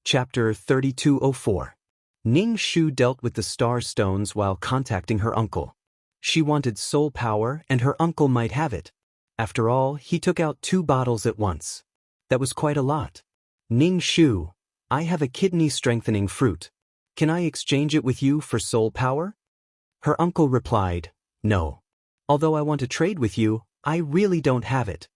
Chapter 3204. Ning Shu dealt with the star stones while contacting her uncle. She wanted soul power and her uncle might have it. After all, he took out 2 bottles at once. That was quite a lot. Ning Shu, I have a kidney-strengthening fruit. Can I exchange it with you for soul power? Her uncle replied, No. Although I want to trade with you, I really don't have it.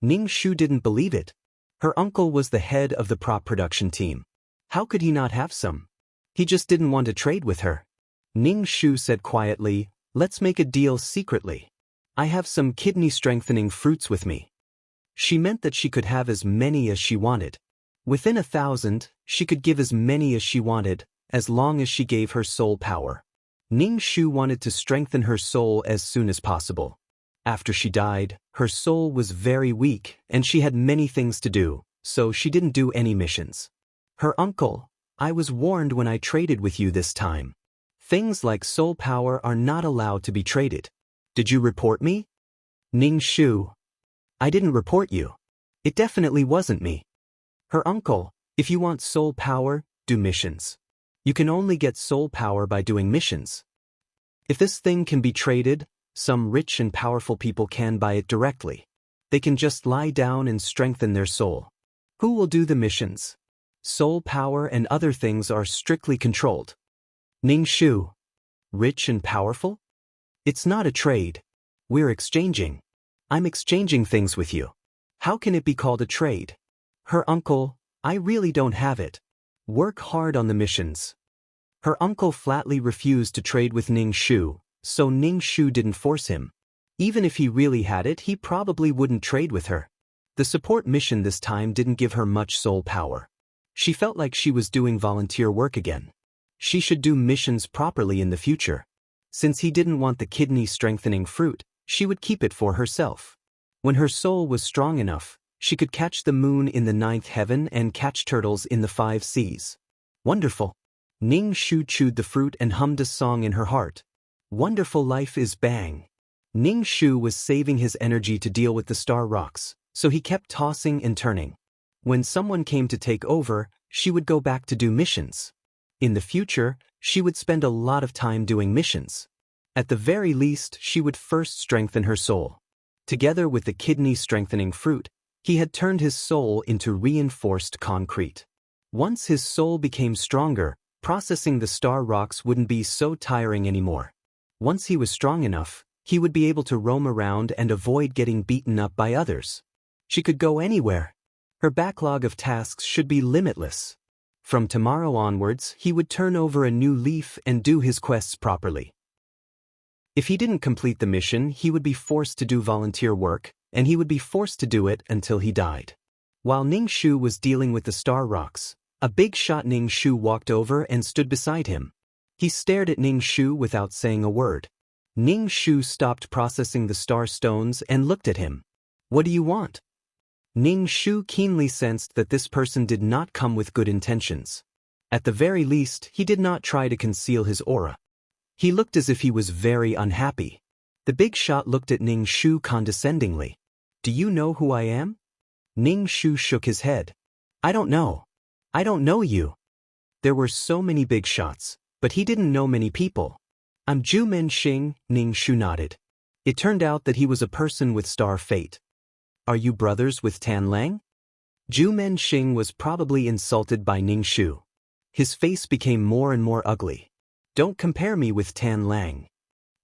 Ning Shu didn't believe it. Her uncle was the head of the prop production team. How could he not have some? He just didn't want to trade with her. Ning Shu said quietly, Let's make a deal secretly. I have some kidney-strengthening fruits with me. She meant that she could have as many as she wanted. Within 1,000, she could give as many as she wanted, as long as she gave her soul power. Ning Shu wanted to strengthen her soul as soon as possible. After she died, her soul was very weak and she had many things to do, so she didn't do any missions. Her uncle, I was warned when I traded with you this time. Things like soul power are not allowed to be traded. Did you report me? Ning Shu, I didn't report you. It definitely wasn't me. Her uncle, if you want soul power, do missions. You can only get soul power by doing missions. If this thing can be traded, some rich and powerful people can buy it directly. They can just lie down and strengthen their soul. Who will do the missions? Soul power and other things are strictly controlled. Ning Shu, rich and powerful? It's not a trade. We're exchanging. I'm exchanging things with you. How can it be called a trade? Her uncle, I really don't have it. Work hard on the missions. Her uncle flatly refused to trade with Ning Shu, so Ning Shu didn't force him. Even if he really had it, he probably wouldn't trade with her. The support mission this time didn't give her much soul power. She felt like she was doing volunteer work again. She should do missions properly in the future. Since he didn't want the kidney-strengthening fruit, she would keep it for herself. When her soul was strong enough, she could catch the moon in the 9th heaven and catch turtles in the 5 seas. Wonderful. Ning Shu chewed the fruit and hummed a song in her heart. Wonderful life is bang. Ning Shu was saving his energy to deal with the star rocks, so he kept tossing and turning. When someone came to take over, she would go back to do missions. In the future, she would spend a lot of time doing missions. At the very least, she would first strengthen her soul. Together with the kidney-strengthening fruit, he had turned his soul into reinforced concrete. Once his soul became stronger, processing the star rocks wouldn't be so tiring anymore. Once he was strong enough, he would be able to roam around and avoid getting beaten up by others. She could go anywhere. Her backlog of tasks should be limitless. From tomorrow onwards, he would turn over a new leaf and do his quests properly. If he didn't complete the mission, he would be forced to do volunteer work, and he would be forced to do it until he died. While Ning Shu was dealing with the star rocks, a big shot Ning Shu walked over and stood beside him. He stared at Ning Shu without saying a word. Ning Shu stopped processing the star stones and looked at him. What do you want? Ning Shu keenly sensed that this person did not come with good intentions. At the very least, he did not try to conceal his aura. He looked as if he was very unhappy. The big shot looked at Ning Shu condescendingly. Do you know who I am? Ning Shu shook his head. I don't know. I don't know you. There were so many big shots, but he didn't know many people. I'm Zhu Menxing, Ning Shu nodded. It turned out that he was a person with star fate. Are you brothers with Tan Lang? Zhu Menxing was probably insulted by Ning Shu. His face became more and more ugly. Don't compare me with Tan Lang.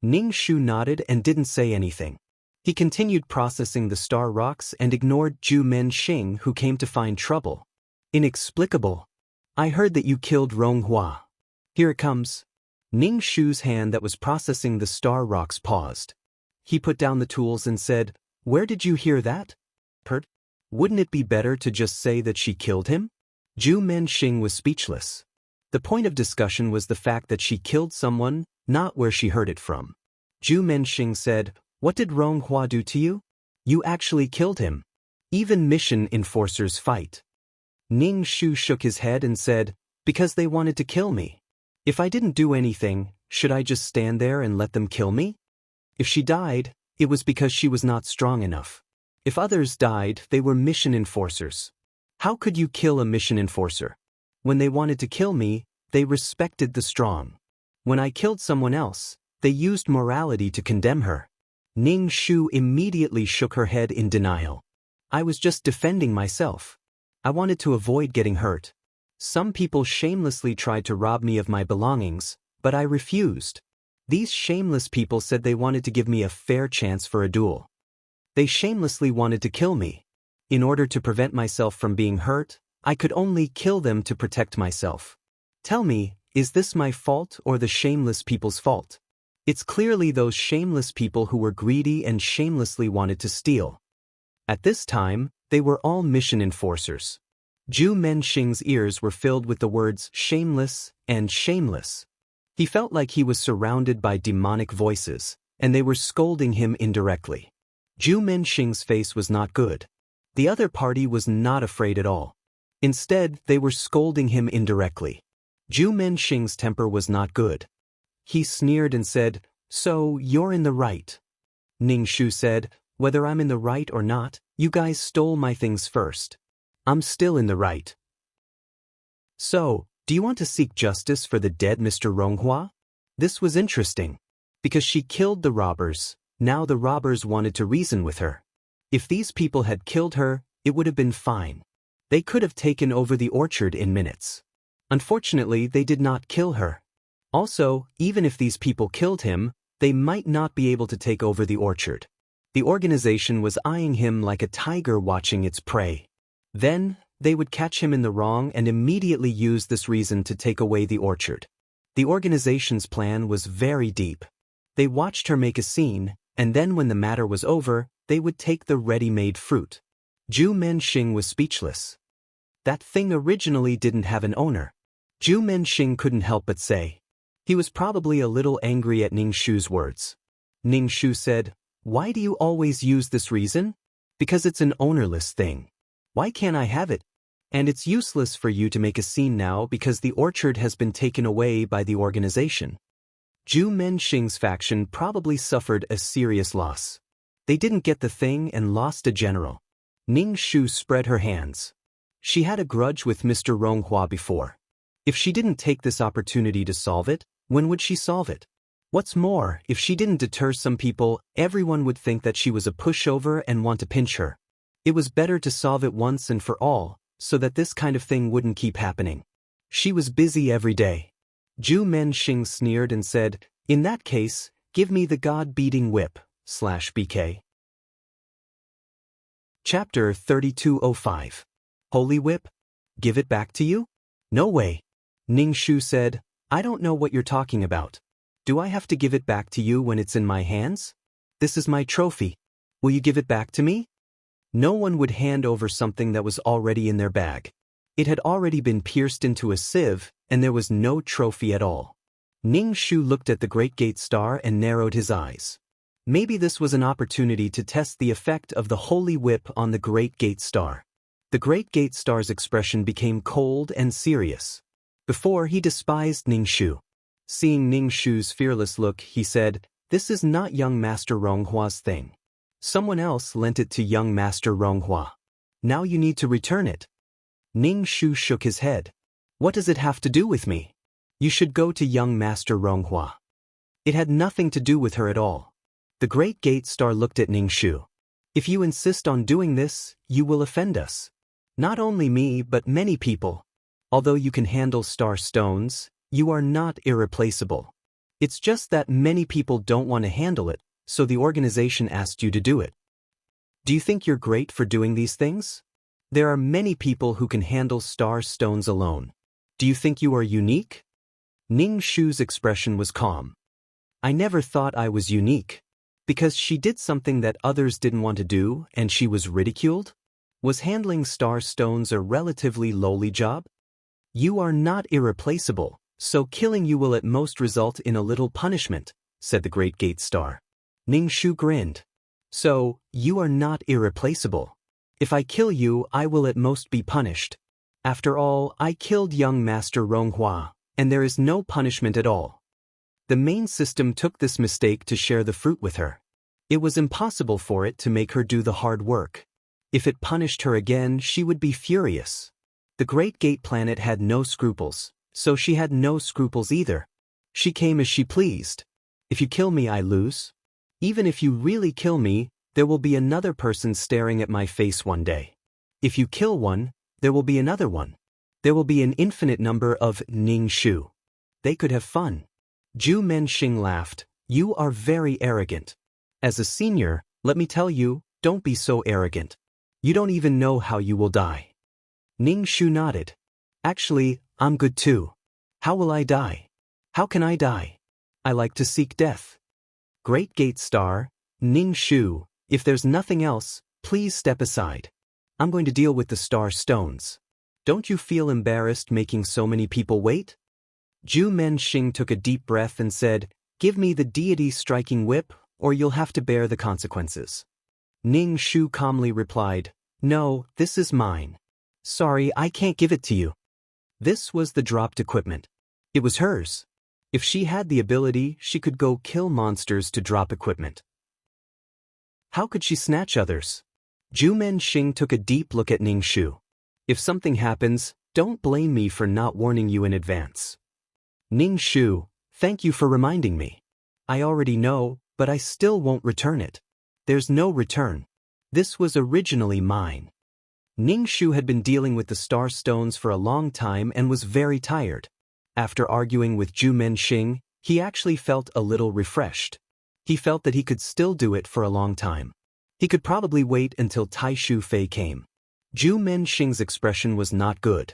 Ning Shu nodded and didn't say anything. He continued processing the star rocks and ignored Zhu Menxing, who came to find trouble. Inexplicable. I heard that you killed Ronghua. Here it comes. Ning Shu's hand that was processing the star rocks paused. He put down the tools and said, Where did you hear that? Pert? Wouldn't it be better to just say that she killed him? Zhu Menxing was speechless. The point of discussion was the fact that she killed someone, not where she heard it from. Zhu Menxing said, What did Ronghua do to you? You actually killed him. Even mission enforcers fight. Ning Shu shook his head and said, Because they wanted to kill me. If I didn't do anything, should I just stand there and let them kill me? If she died, it was because she was not strong enough. If others died, they were mission enforcers. How could you kill a mission enforcer? When they wanted to kill me, they respected the strong. When I killed someone else, they used morality to condemn her. Ning Shu immediately shook her head in denial. I was just defending myself. I wanted to avoid getting hurt. Some people shamelessly tried to rob me of my belongings, but I refused. These shameless people said they wanted to give me a fair chance for a duel. They shamelessly wanted to kill me. In order to prevent myself from being hurt, I could only kill them to protect myself. Tell me, is this my fault or the shameless people's fault? It's clearly those shameless people who were greedy and shamelessly wanted to steal. At this time, they were all mission enforcers. Zhu Menxing's ears were filled with the words shameless and shameless. He felt like he was surrounded by demonic voices, and they were scolding him indirectly. Zhu Menxing's face was not good. The other party was not afraid at all. Instead, they were scolding him indirectly. Zhu Menxing's temper was not good. He sneered and said, "So, you're in the right." Ning Shu said, "Whether I'm in the right or not, you guys stole my things first. I'm still in the right. So, do you want to seek justice for the dead Mr. Ronghua?" This was interesting. Because she killed the robbers, now the robbers wanted to reason with her. If these people had killed her, it would have been fine. They could have taken over the orchard in minutes. Unfortunately, they did not kill her. Also, even if these people killed him, they might not be able to take over the orchard. The organization was eyeing him like a tiger watching its prey. Then, they would catch him in the wrong and immediately use this reason to take away the orchard. The organization's plan was very deep. They watched her make a scene, and then when the matter was over, they would take the ready-made fruit. Zhu Menxing was speechless. That thing originally didn't have an owner. Zhu Menxing couldn't help but say. He was probably a little angry at Ning Shu's words. Ning Shu said, "Why do you always use this reason? Because it's an ownerless thing. Why can't I have it? And it's useless for you to make a scene now because the orchard has been taken away by the organization." Zhu Menxing's faction probably suffered a serious loss. They didn't get the thing and lost a general. Ning Shu spread her hands. She had a grudge with Mr. Ronghua before. If she didn't take this opportunity to solve it, when would she solve it? What's more, if she didn't deter some people, everyone would think that she was a pushover and want to pinch her. It was better to solve it once and for all, so that this kind of thing wouldn't keep happening. She was busy every day. Zhu Menxing sneered and said, "In that case, give me the God-beating whip/BK." Chapter 3205. Holy Whip? Give it back to you? No way. Ning Shu said, "I don't know what you're talking about. Do I have to give it back to you when it's in my hands? This is my trophy. Will you give it back to me?" No one would hand over something that was already in their bag. It had already been pierced into a sieve, and there was no trophy at all. Ning Shu looked at the Great Gate Star and narrowed his eyes. Maybe this was an opportunity to test the effect of the Holy Whip on the Great Gate Star. The Great Gate Star's expression became cold and serious. Before, he despised Ning Shu. Seeing Ning Shu's fearless look, he said, "This is not young Master Ronghua's thing. Someone else lent it to young Master Ronghua. Now you need to return it." Ning Shu shook his head. "What does it have to do with me? You should go to young Master Ronghua." It had nothing to do with her at all. The Great Gate Star looked at Ning Shu. "If you insist on doing this, you will offend us. Not only me, but many people. Although you can handle star stones, you are not irreplaceable. It's just that many people don't want to handle it, so the organization asked you to do it. Do you think you're great for doing these things? There are many people who can handle star stones alone. Do you think you are unique?" Ning Shu's expression was calm. "I never thought I was unique. Because she did something that others didn't want to do and she was ridiculed? Was handling star stones a relatively lowly job? You are not irreplaceable, so killing you will at most result in a little punishment," said the Great Gate Star. Ning Shu grinned. "So, you are not irreplaceable. If I kill you, I will at most be punished. After all, I killed young Master Ronghua, and there is no punishment at all." The main system took this mistake to share the fruit with her. It was impossible for it to make her do the hard work. If it punished her again, she would be furious. The Great Gate planet had no scruples, so she had no scruples either. She came as she pleased. If you kill me, I lose. Even if you really kill me, there will be another person staring at my face one day. If you kill one, there will be another one. There will be an infinite number of Ning Shu. They could have fun. Zhu Menxing laughed. You are very arrogant. As a senior, let me tell you, don't be so arrogant. You don't even know how you will die. Ning Shu nodded. Actually, I'm good too. How will I die? How can I die? I like to seek death. Great Gate Star, Ning Shu, if there's nothing else, please step aside. I'm going to deal with the star stones. Don't you feel embarrassed making so many people wait? Zhu Menxing took a deep breath and said, Give me the deity striking whip, or you'll have to bear the consequences. Ning Shu calmly replied, No, this is mine. Sorry, I can't give it to you. This was the dropped equipment. It was hers. If she had the ability, she could go kill monsters to drop equipment. How could she snatch others? Zhu Menxing took a deep look at Ning Shu. If something happens, don't blame me for not warning you in advance. Ning Shu, thank you for reminding me. I already know, but I still won't return it. There's no return. This was originally mine. Ning Shu had been dealing with the star stones for a long time and was very tired. After arguing with Zhu Menxing, he actually felt a little refreshed. He felt that he could still do it for a long time. He could probably wait until Tai Shu Fei came. Zhu Menxing's expression was not good.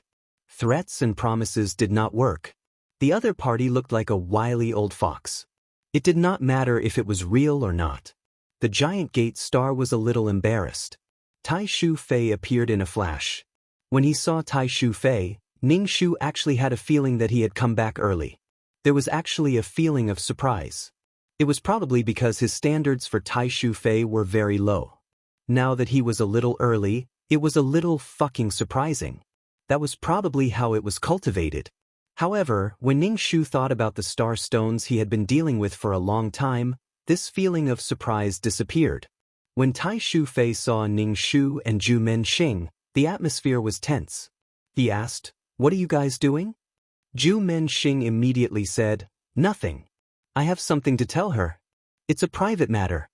Threats and promises did not work. The other party looked like a wily old fox. It did not matter if it was real or not. The giant gate star was a little embarrassed. Tai Shu Fei appeared in a flash. When he saw Tai Shu Fei, Ning Shu actually had a feeling that he had come back early. There was actually a feeling of surprise. It was probably because his standards for Tai Shu Fei were very low. Now that he was a little early, it was a little fucking surprising. That was probably how it was cultivated. However, when Ning Shu thought about the star stones he had been dealing with for a long time, this feeling of surprise disappeared. When Tai Shu Fei saw Ning Shu and Zhu Menxing, the atmosphere was tense. He asked, What are you guys doing? Zhu Menxing immediately said, Nothing. I have something to tell her. It's a private matter.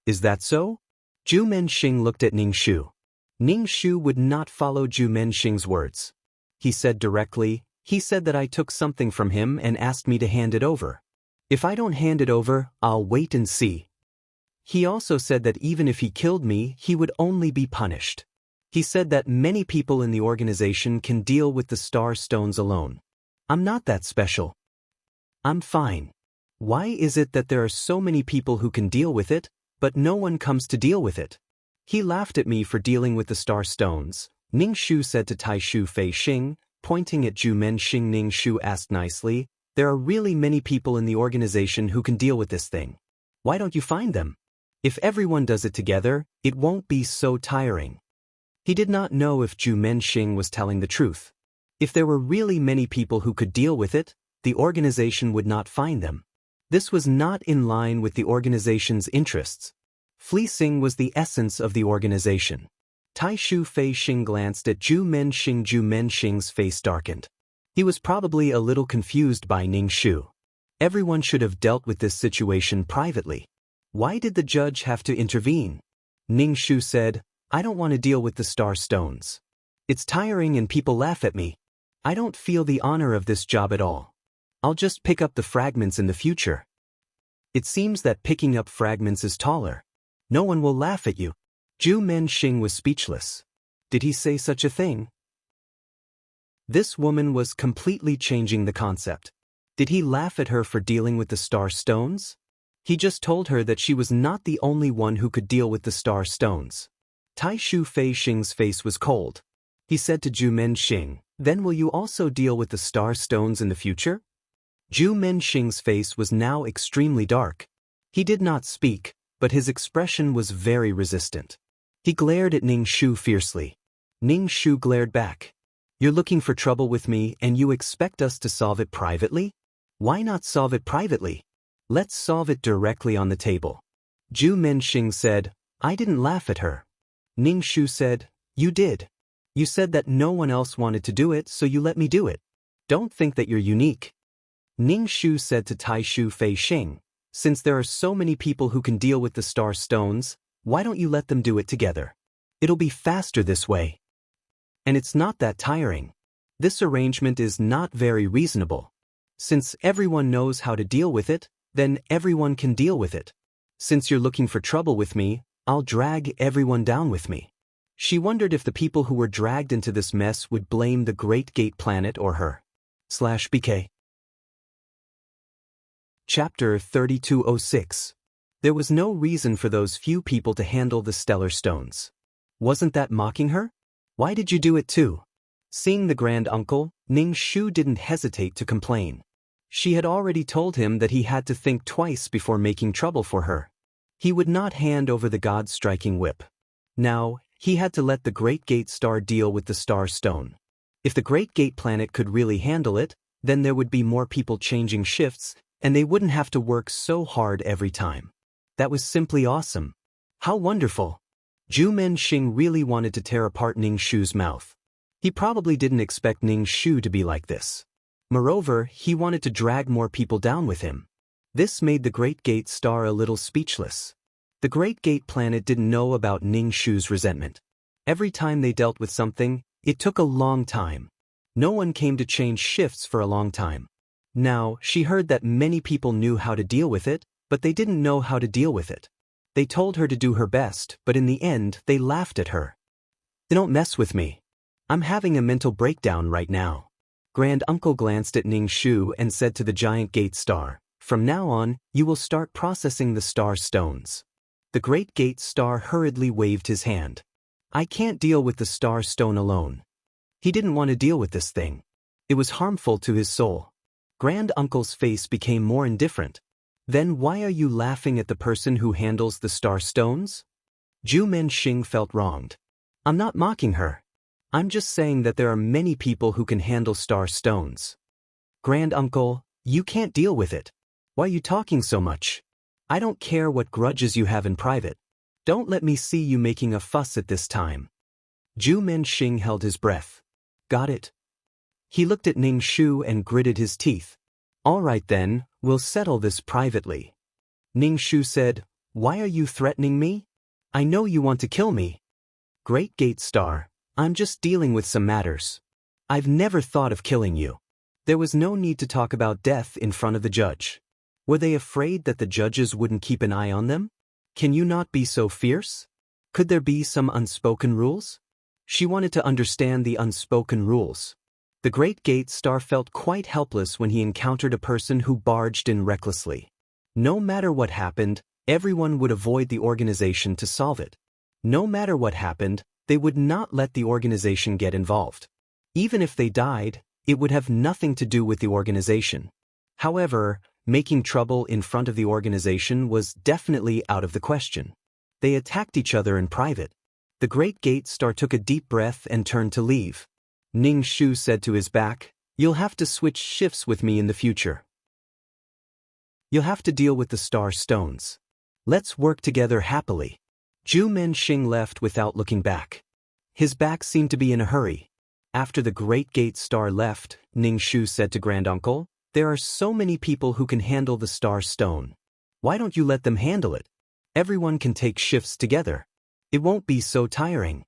Is that so? Zhu Menxing looked at Ning Shu. Ning Shu would not follow Zhu Menxing's words. He said directly, He said that I took something from him and asked me to hand it over. If I don't hand it over, I'll wait and see. He also said that even if he killed me, he would only be punished. He said that many people in the organization can deal with the star stones alone. I'm not that special. I'm fine. Why is it that there are so many people who can deal with it, but no one comes to deal with it? He laughed at me for dealing with the star stones, Ning Shu said to Tai Shu Fei Xing, pointing at Zhu Menxing. Ning Shu asked nicely, There are really many people in the organization who can deal with this thing. Why don't you find them? If everyone does it together, it won't be so tiring. He did not know if Zhu Menxing was telling the truth. If there were really many people who could deal with it, the organization would not find them. This was not in line with the organization's interests. Fleecing was the essence of the organization. Tai Shu Fei Xing glanced at Zhu Menxing. Zhu Menxing's face darkened. He was probably a little confused by Ning Shu. Everyone should have dealt with this situation privately. Why did the judge have to intervene? Ning Shu said, I don't want to deal with the star stones. It's tiring and people laugh at me. I don't feel the honor of this job at all. I'll just pick up the fragments in the future. It seems that picking up fragments is taller. No one will laugh at you. Zhu Menxing was speechless. Did he say such a thing? This woman was completely changing the concept. Did he laugh at her for dealing with the star stones? He just told her that she was not the only one who could deal with the star stones. Tai Shu Fei Xing's face was cold. He said to Zhu Menxing, Then will you also deal with the star stones in the future? Zhu Menxing's face was now extremely dark. He did not speak, but his expression was very resistant. He glared at Ning Shu fiercely. Ning Shu glared back. You're looking for trouble with me and you expect us to solve it privately? Why not solve it privately? Let's solve it directly on the table. Zhu Menxing said, I didn't laugh at her. Ning Shu said, You did. You said that no one else wanted to do it, so you let me do it. Don't think that you're unique. Ning Shu said to Tai Shu Fei Xing, since there are so many people who can deal with the star stones, why don't you let them do it together? It'll be faster this way. And it's not that tiring. This arrangement is not very reasonable. Since everyone knows how to deal with it, then everyone can deal with it. Since you're looking for trouble with me, I'll drag everyone down with me. She wondered if the people who were dragged into this mess would blame the Great Gate Planet or her. /BK. Chapter 3206. There was no reason for those few people to handle the stellar stones. Wasn't that mocking her? Why did you do it too? Seeing the grand uncle, Ning Shu didn't hesitate to complain. She had already told him that he had to think twice before making trouble for her. He would not hand over the god-striking whip. Now, he had to let the Great Gate Star deal with the star stone. If the Great Gate Planet could really handle it, then there would be more people changing shifts, and they wouldn't have to work so hard every time. That was simply awesome. How wonderful! Zhu Menxing really wanted to tear apart Ning Shu's mouth. He probably didn't expect Ning Shu to be like this. Moreover, he wanted to drag more people down with him. This made the Great Gate Star a little speechless. The Great Gate Planet didn't know about Ning Shu's resentment. Every time they dealt with something, it took a long time. No one came to change shifts for a long time. Now, she heard that many people knew how to deal with it, but they didn't know how to deal with it. They told her to do her best, but in the end, they laughed at her. Don't mess with me. I'm having a mental breakdown right now. Grand Uncle glanced at Ning Shu and said to the giant gate star, from now on, you will start processing the star stones. The Great Gate Star hurriedly waved his hand. I can't deal with the star stone alone. He didn't want to deal with this thing. It was harmful to his soul. Grand Uncle's face became more indifferent. Then why are you laughing at the person who handles the star stones? Zhu Menxing felt wronged. I'm not mocking her. I'm just saying that there are many people who can handle star stones. Grand Uncle, you can't deal with it. Why are you talking so much? I don't care what grudges you have in private. Don't let me see you making a fuss at this time. Zhu Menxing held his breath. Got it. He looked at Ning Shu and gritted his teeth. All right then, we'll settle this privately. Ning Shu said, why are you threatening me? I know you want to kill me. Great Gate Star, I'm just dealing with some matters. I've never thought of killing you. There was no need to talk about death in front of the judge. Were they afraid that the judges wouldn't keep an eye on them? Can you not be so fierce? Could there be some unspoken rules? She wanted to understand the unspoken rules. The Great Gate Star felt quite helpless when he encountered a person who barged in recklessly. No matter what happened, everyone would avoid the organization to solve it. No matter what happened, they would not let the organization get involved. Even if they died, it would have nothing to do with the organization. However, making trouble in front of the organization was definitely out of the question. They attacked each other in private. The Great Gate Star took a deep breath and turned to leave. Ning Shu said to his back, you'll have to switch shifts with me in the future. You'll have to deal with the star stones. Let's work together happily. Zhu Menxing left without looking back. His back seemed to be in a hurry. After the Great Gate Star left, Ning Shu said to Grand Uncle, there are so many people who can handle the star stone. Why don't you let them handle it? Everyone can take shifts together. It won't be so tiring.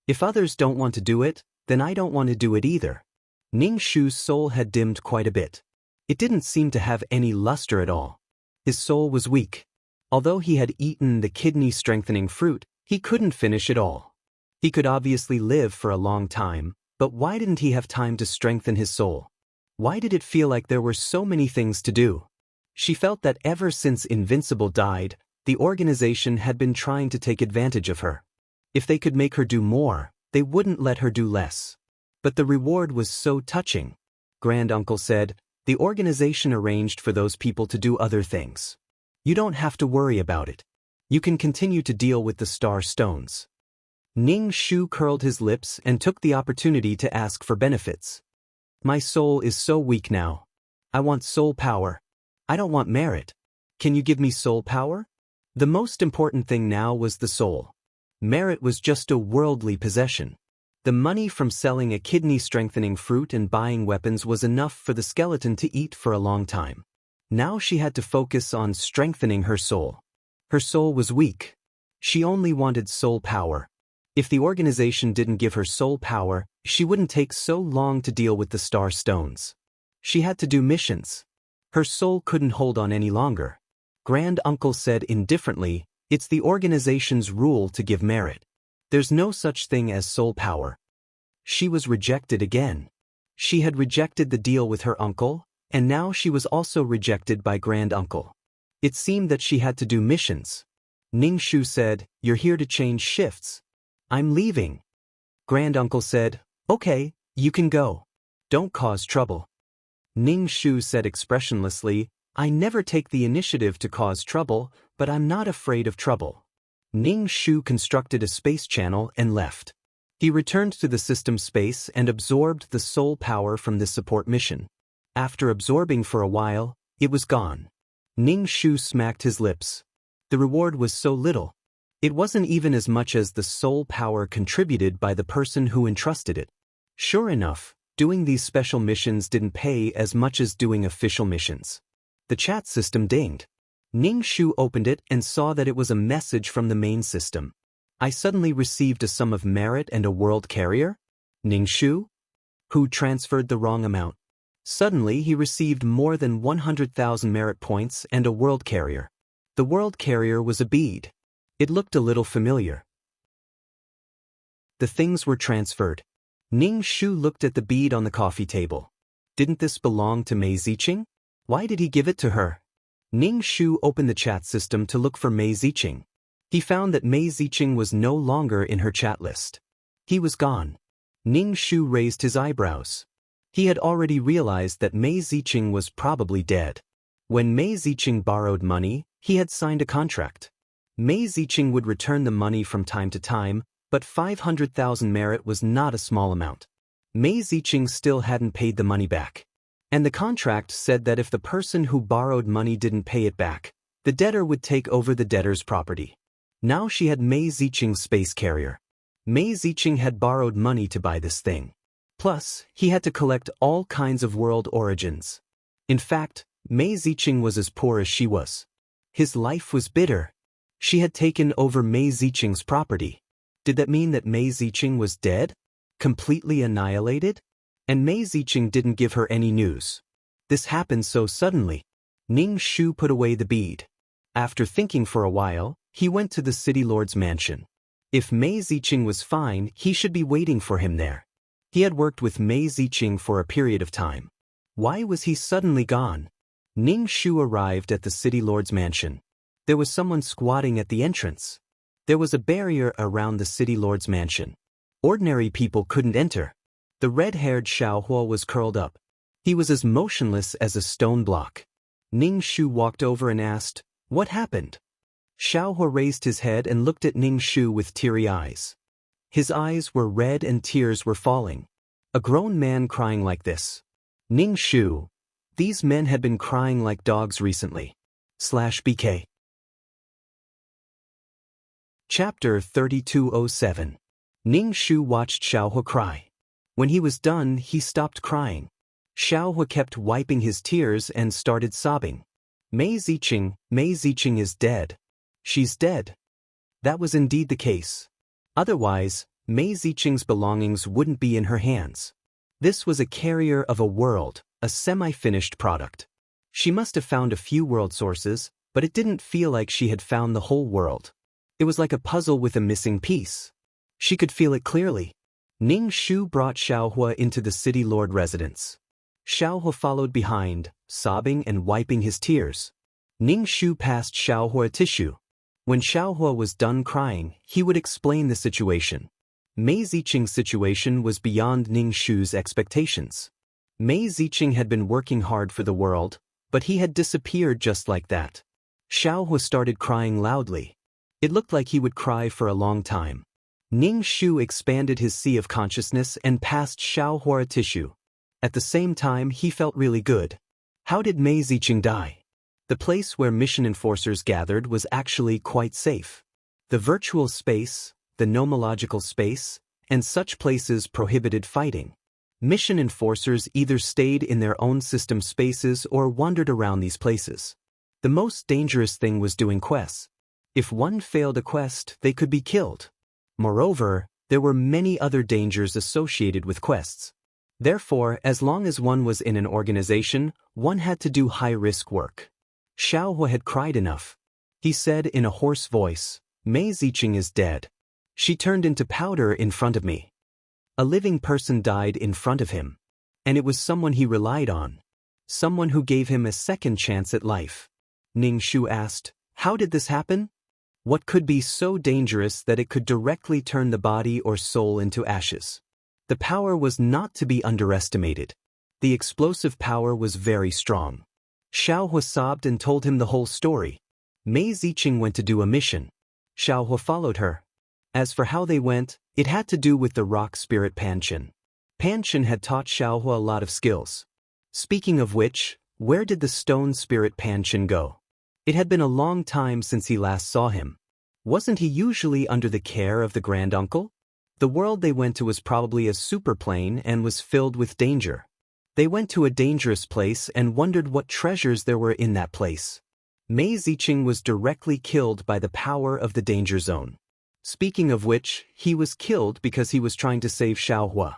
If others don't want to do it, then I don't want to do it either. Ning Shu's soul had dimmed quite a bit. It didn't seem to have any luster at all. His soul was weak. Although he had eaten the kidney-strengthening fruit, he couldn't finish it all. He could obviously live for a long time, but why didn't he have time to strengthen his soul? Why did it feel like there were so many things to do? She felt that ever since Invincible died, the organization had been trying to take advantage of her. If they could make her do more, they wouldn't let her do less. But the reward was so touching. Grand Uncle said, the organization arranged for those people to do other things. You don't have to worry about it. You can continue to deal with the star stones. Ning Shu curled his lips and took the opportunity to ask for benefits. My soul is so weak now. I want soul power. I don't want merit. Can you give me soul power? The most important thing now was the soul. Merit was just a worldly possession. The money from selling a kidney-strengthening fruit and buying weapons was enough for the skeleton to eat for a long time. Now she had to focus on strengthening her soul. Her soul was weak. She only wanted soul power. If the organization didn't give her soul power, she wouldn't take so long to deal with the star stones. She had to do missions. Her soul couldn't hold on any longer. Grand Uncle said indifferently, "It's the organization's rule to give merit. There's no such thing as soul power." She was rejected again. She had rejected the deal with her uncle, and now she was also rejected by Grand Uncle. It seemed that she had to do missions. Ning Shu said, "You're here to change shifts. I'm leaving." Grand Uncle said, "Okay, you can go. Don't cause trouble." Ning Shu said expressionlessly, "I never take the initiative to cause trouble, but I'm not afraid of trouble." Ning Shu constructed a space channel and left. He returned to the system space and absorbed the soul power from this support mission. After absorbing for a while, it was gone. Ning Shu smacked his lips. The reward was so little. It wasn't even as much as the soul power contributed by the person who entrusted it. Sure enough, doing these special missions didn't pay as much as doing official missions. The chat system dinged. Ning Shu opened it and saw that it was a message from the main system. "I suddenly received a sum of merit and a world carrier?" Ning Shu? Who transferred the wrong amount. Suddenly he received more than 100,000 merit points and a world carrier. The world carrier was a bead. It looked a little familiar. The things were transferred. Ning Shu looked at the bead on the coffee table. Didn't this belong to Mei Ziqing? Why did he give it to her? Ning Shu opened the chat system to look for Mei Ziqing. He found that Mei Ziqing was no longer in her chat list. He was gone. Ning Shu raised his eyebrows. He had already realized that Mei Ziqing was probably dead. When Mei Ziqing borrowed money, he had signed a contract. Mei Ziqing would return the money from time to time, but 500,000 merit was not a small amount. Mei Ziqing still hadn't paid the money back. And the contract said that if the person who borrowed money didn't pay it back, the debtor would take over the debtor's property. Now she had Mei Ziqing's space carrier. Mei Ziqing had borrowed money to buy this thing. Plus, he had to collect all kinds of world origins. In fact, Mei Ziqing was as poor as she was. His life was bitter. She had taken over Mei Ziqing's property. Did that mean that Mei Ziqing was dead? Completely annihilated? And Mei Ziqing didn't give her any news. This happened so suddenly. Ning Shu put away the bead. After thinking for a while, he went to the city lord's mansion. If Mei Ziqing was fine, he should be waiting for him there. He had worked with Mei Ziqing for a period of time. Why was he suddenly gone? Ning Shu arrived at the city lord's mansion. There was someone squatting at the entrance. There was a barrier around the city lord's mansion. Ordinary people couldn't enter. The red-haired Xiaohua was curled up. He was as motionless as a stone block. Ning Shu walked over and asked, "What happened?" Xiaohua raised his head and looked at Ning Shu with teary eyes. His eyes were red and tears were falling. A grown man crying like this. Ning Shu. These men had been crying like dogs recently. /BK. Chapter 3207. Ning Shu watched Xiaohua cry. When he was done, he stopped crying. Xiaohua kept wiping his tears and started sobbing. Mei Ziqing is dead. She's dead. That was indeed the case. Otherwise, Mei Ziqing's belongings wouldn't be in her hands. This was a carrier of a world, a semi-finished product. She must have found a few world sources, but it didn't feel like she had found the whole world. It was like a puzzle with a missing piece. She could feel it clearly. Ning Shu brought Xiaohua into the city lord residence. Xiaohua followed behind, sobbing and wiping his tears. Ning Shu passed Xiaohua a tissue. When Xiaohua was done crying, he would explain the situation. Mei Ziqing's situation was beyond Ning Shu's expectations. Mei Ziqing had been working hard for the world, but he had disappeared just like that. Xiaohua started crying loudly. It looked like he would cry for a long time. Ning Shu expanded his sea of consciousness and passed Xiaohua a tissue. At the same time, he felt really good. How did Mei Ziqing die? The place where mission enforcers gathered was actually quite safe. The virtual space, the nomological space, and such places prohibited fighting. Mission enforcers either stayed in their own system spaces or wandered around these places. The most dangerous thing was doing quests. If one failed a quest, they could be killed. Moreover, there were many other dangers associated with quests. Therefore, as long as one was in an organization, one had to do high-risk work. Xiaohua had cried enough. He said in a hoarse voice, "Mei Ziqing is dead. She turned into powder in front of me." A living person died in front of him. And it was someone he relied on. Someone who gave him a second chance at life. Ning Shu asked, "How did this happen? What could be so dangerous that it could directly turn the body or soul into ashes?" The power was not to be underestimated. The explosive power was very strong. Xiaohua sobbed and told him the whole story. Mei Ziqing went to do a mission. Xiaohua followed her. As for how they went, it had to do with the rock spirit Panchen. Panchen had taught Xiaohua a lot of skills. Speaking of which, where did the stone spirit Panchen go? It had been a long time since he last saw him. Wasn't he usually under the care of the granduncle? The world they went to was probably a superplane and was filled with danger. They went to a dangerous place and wondered what treasures there were in that place. Mei Ziqing was directly killed by the power of the danger zone. Speaking of which, he was killed because he was trying to save Xiaohua.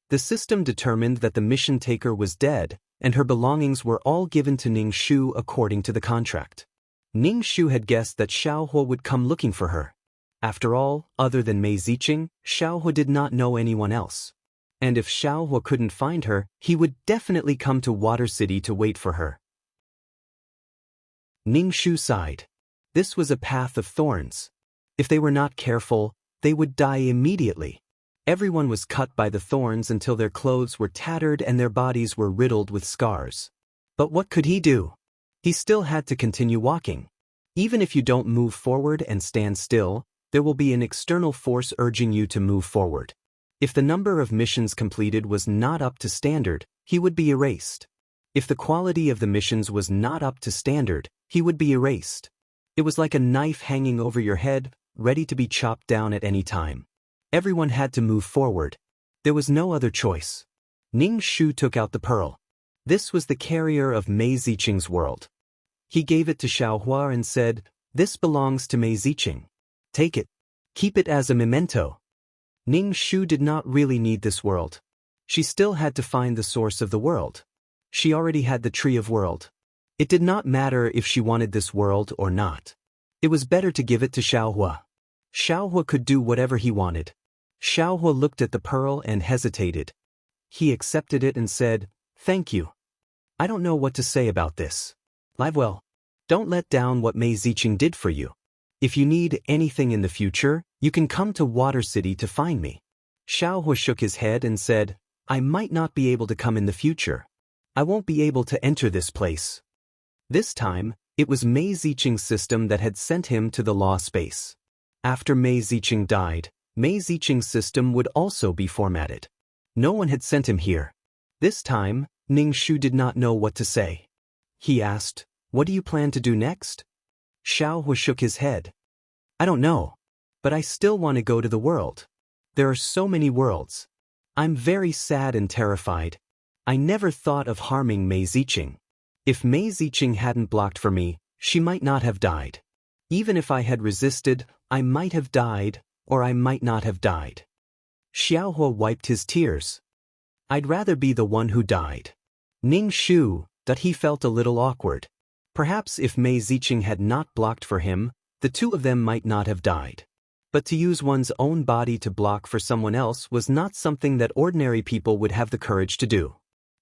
The system determined that the mission taker was dead, and her belongings were all given to Ning Shu according to the contract. Ning Shu had guessed that Xiaohua would come looking for her. After all, other than Mei Ziqing, Xiaohua did not know anyone else. And if Xiaohua couldn't find her, he would definitely come to Water City to wait for her. Ning Shu sighed. This was a path of thorns. If they were not careful, they would die immediately. Everyone was cut by the thorns until their clothes were tattered and their bodies were riddled with scars. But what could he do? He still had to continue walking. Even if you don't move forward and stand still, there will be an external force urging you to move forward. If the number of missions completed was not up to standard, he would be erased. If the quality of the missions was not up to standard, he would be erased. It was like a knife hanging over your head, ready to be chopped down at any time. Everyone had to move forward. There was no other choice. Ning Shu took out the pearl. This was the carrier of Mei Ziqing's world. He gave it to Xiaohua and said, "This belongs to Mei Ziqing. Take it. Keep it as a memento." Ning Shu did not really need this world. She still had to find the source of the world. She already had the Tree of World. It did not matter if she wanted this world or not. It was better to give it to Xiaohua. Xiaohua could do whatever he wanted. Xiaohua looked at the pearl and hesitated. He accepted it and said, "Thank you. I don't know what to say about this. Live well. Don't let down what Mei Ziqing did for you. If you need anything in the future, you can come to Water City to find me." Xiaohua shook his head and said, "I might not be able to come in the future. I won't be able to enter this place." This time, it was Mei Ziqing's system that had sent him to the law space. After Mei Ziqing died, Mei Ziqing's system would also be formatted. No one had sent him here. This time, Ning Shu did not know what to say. He asked, "What do you plan to do next?" Xiaohua shook his head. "I don't know. But I still want to go to the world. There are so many worlds. I'm very sad and terrified. I never thought of harming Mei Ziqing. If Mei Ziqing hadn't blocked for me, she might not have died. Even if I had resisted, I might have died, or I might not have died." Xiaohua wiped his tears. "I'd rather be the one who died." Ning Shu, that he felt a little awkward. Perhaps if Mei Ziqing had not blocked for him, the two of them might not have died. But to use one's own body to block for someone else was not something that ordinary people would have the courage to do.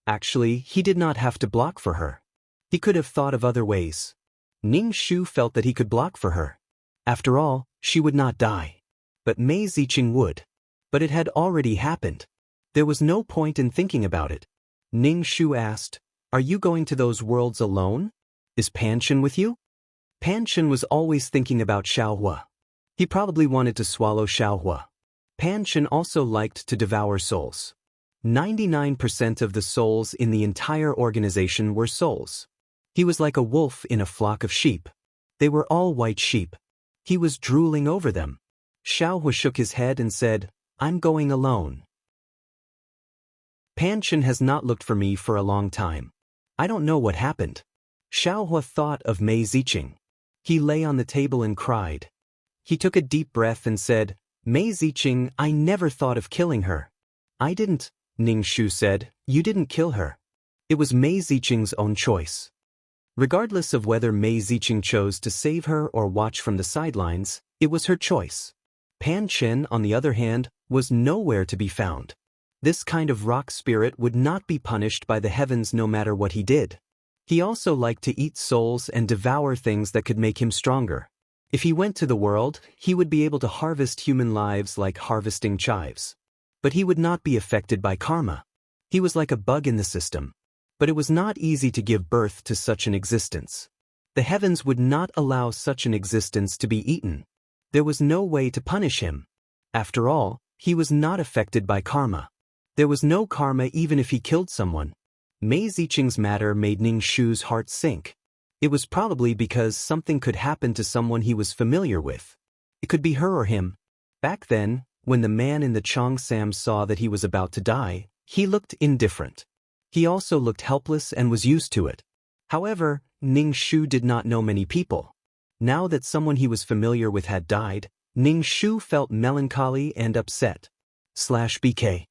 Actually, he did not have to block for her. He could have thought of other ways. Ning Shu felt that he could block for her. After all, she would not die. But Mei Ziqing would. But it had already happened. There was no point in thinking about it. Ning Shu asked, "Are you going to those worlds alone? Is Panchen with you?" Panchen was always thinking about Xiaohua. He probably wanted to swallow Xiaohua. Panchen also liked to devour souls. 99% of the souls in the entire organization were souls. He was like a wolf in a flock of sheep. They were all white sheep. He was drooling over them. Xiaohua shook his head and said, I'm going alone. Pan Chen has not looked for me for a long time. I don't know what happened. Xiaohua thought of Mei Ziqing. He lay on the table and cried. He took a deep breath and said, Mei Ziqing, I never thought of killing her. I didn't, Ning Shu said. You didn't kill her. It was Mei Ziqing's own choice. Regardless of whether Mei Ziqing chose to save her or watch from the sidelines, it was her choice. Pan Chen, on the other hand, was nowhere to be found. This kind of rock spirit would not be punished by the heavens no matter what he did. He also liked to eat souls and devour things that could make him stronger. If he went to the world, he would be able to harvest human lives like harvesting chives. But he would not be affected by karma. He was like a bug in the system. But it was not easy to give birth to such an existence. The heavens would not allow such an existence to be eaten. There was no way to punish him. After all, he was not affected by karma. There was no karma even if he killed someone. Mei Ziqing's matter made Ning Shu's heart sink. It was probably because something could happen to someone he was familiar with. It could be her or him. Back then, when the man in the Cheongsam saw that he was about to die, he looked indifferent. He also looked helpless and was used to it. However, Ning Shu did not know many people. Now that someone he was familiar with had died, Ning Shu felt melancholy and upset. /BK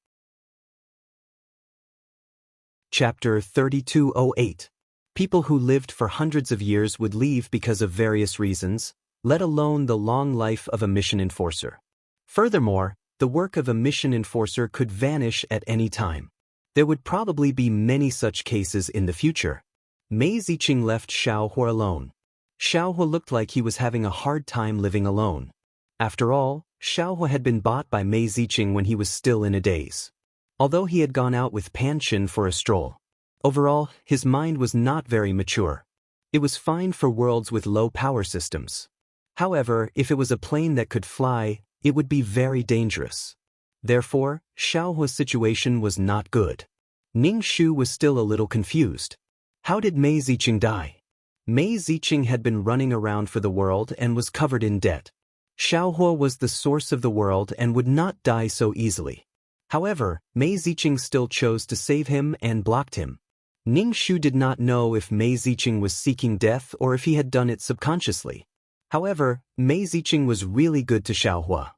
Chapter 3208. People who lived for hundreds of years would leave because of various reasons, let alone the long life of a mission enforcer. Furthermore, the work of a mission enforcer could vanish at any time. There would probably be many such cases in the future. Mei Ziqing left Xiaohua alone. Xiaohua looked like he was having a hard time living alone. After all, Xiaohua had been bought by Mei Ziqing when he was still in a daze. Although he had gone out with Pan Chen for a stroll. Overall, his mind was not very mature. It was fine for worlds with low power systems. However, if it was a plane that could fly, it would be very dangerous. Therefore, Xiaohua's situation was not good. Ning Shu was still a little confused. How did Mei Ziqing die? Mei Ziqing had been running around for the world and was covered in debt. Xiaohua was the source of the world and would not die so easily. However, Mei Ziqing still chose to save him and blocked him. Ning Shu did not know if Mei Ziqing was seeking death or if he had done it subconsciously. However, Mei Ziqing was really good to Xiaohua.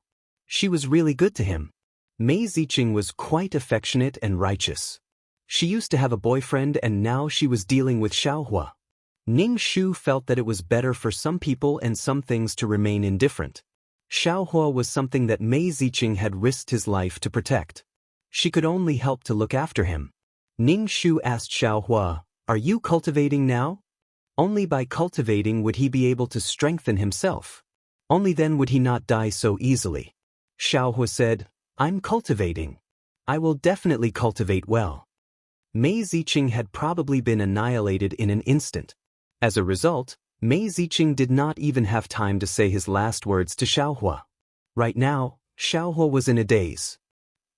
She was really good to him. Mei Ziqing was quite affectionate and righteous. She used to have a boyfriend and now she was dealing with Xiaohua. Ning Shu felt that it was better for some people and some things to remain indifferent. Xiaohua was something that Mei Ziqing had risked his life to protect. She could only help to look after him. Ning Shu asked Xiaohua, "Are you cultivating now?" Only by cultivating would he be able to strengthen himself. Only then would he not die so easily. Xiaohua said, "I'm cultivating. I will definitely cultivate well." Mei Ziqing had probably been annihilated in an instant. As a result, Mei Ziqing did not even have time to say his last words to Xiaohua. Right now, Xiaohua was in a daze.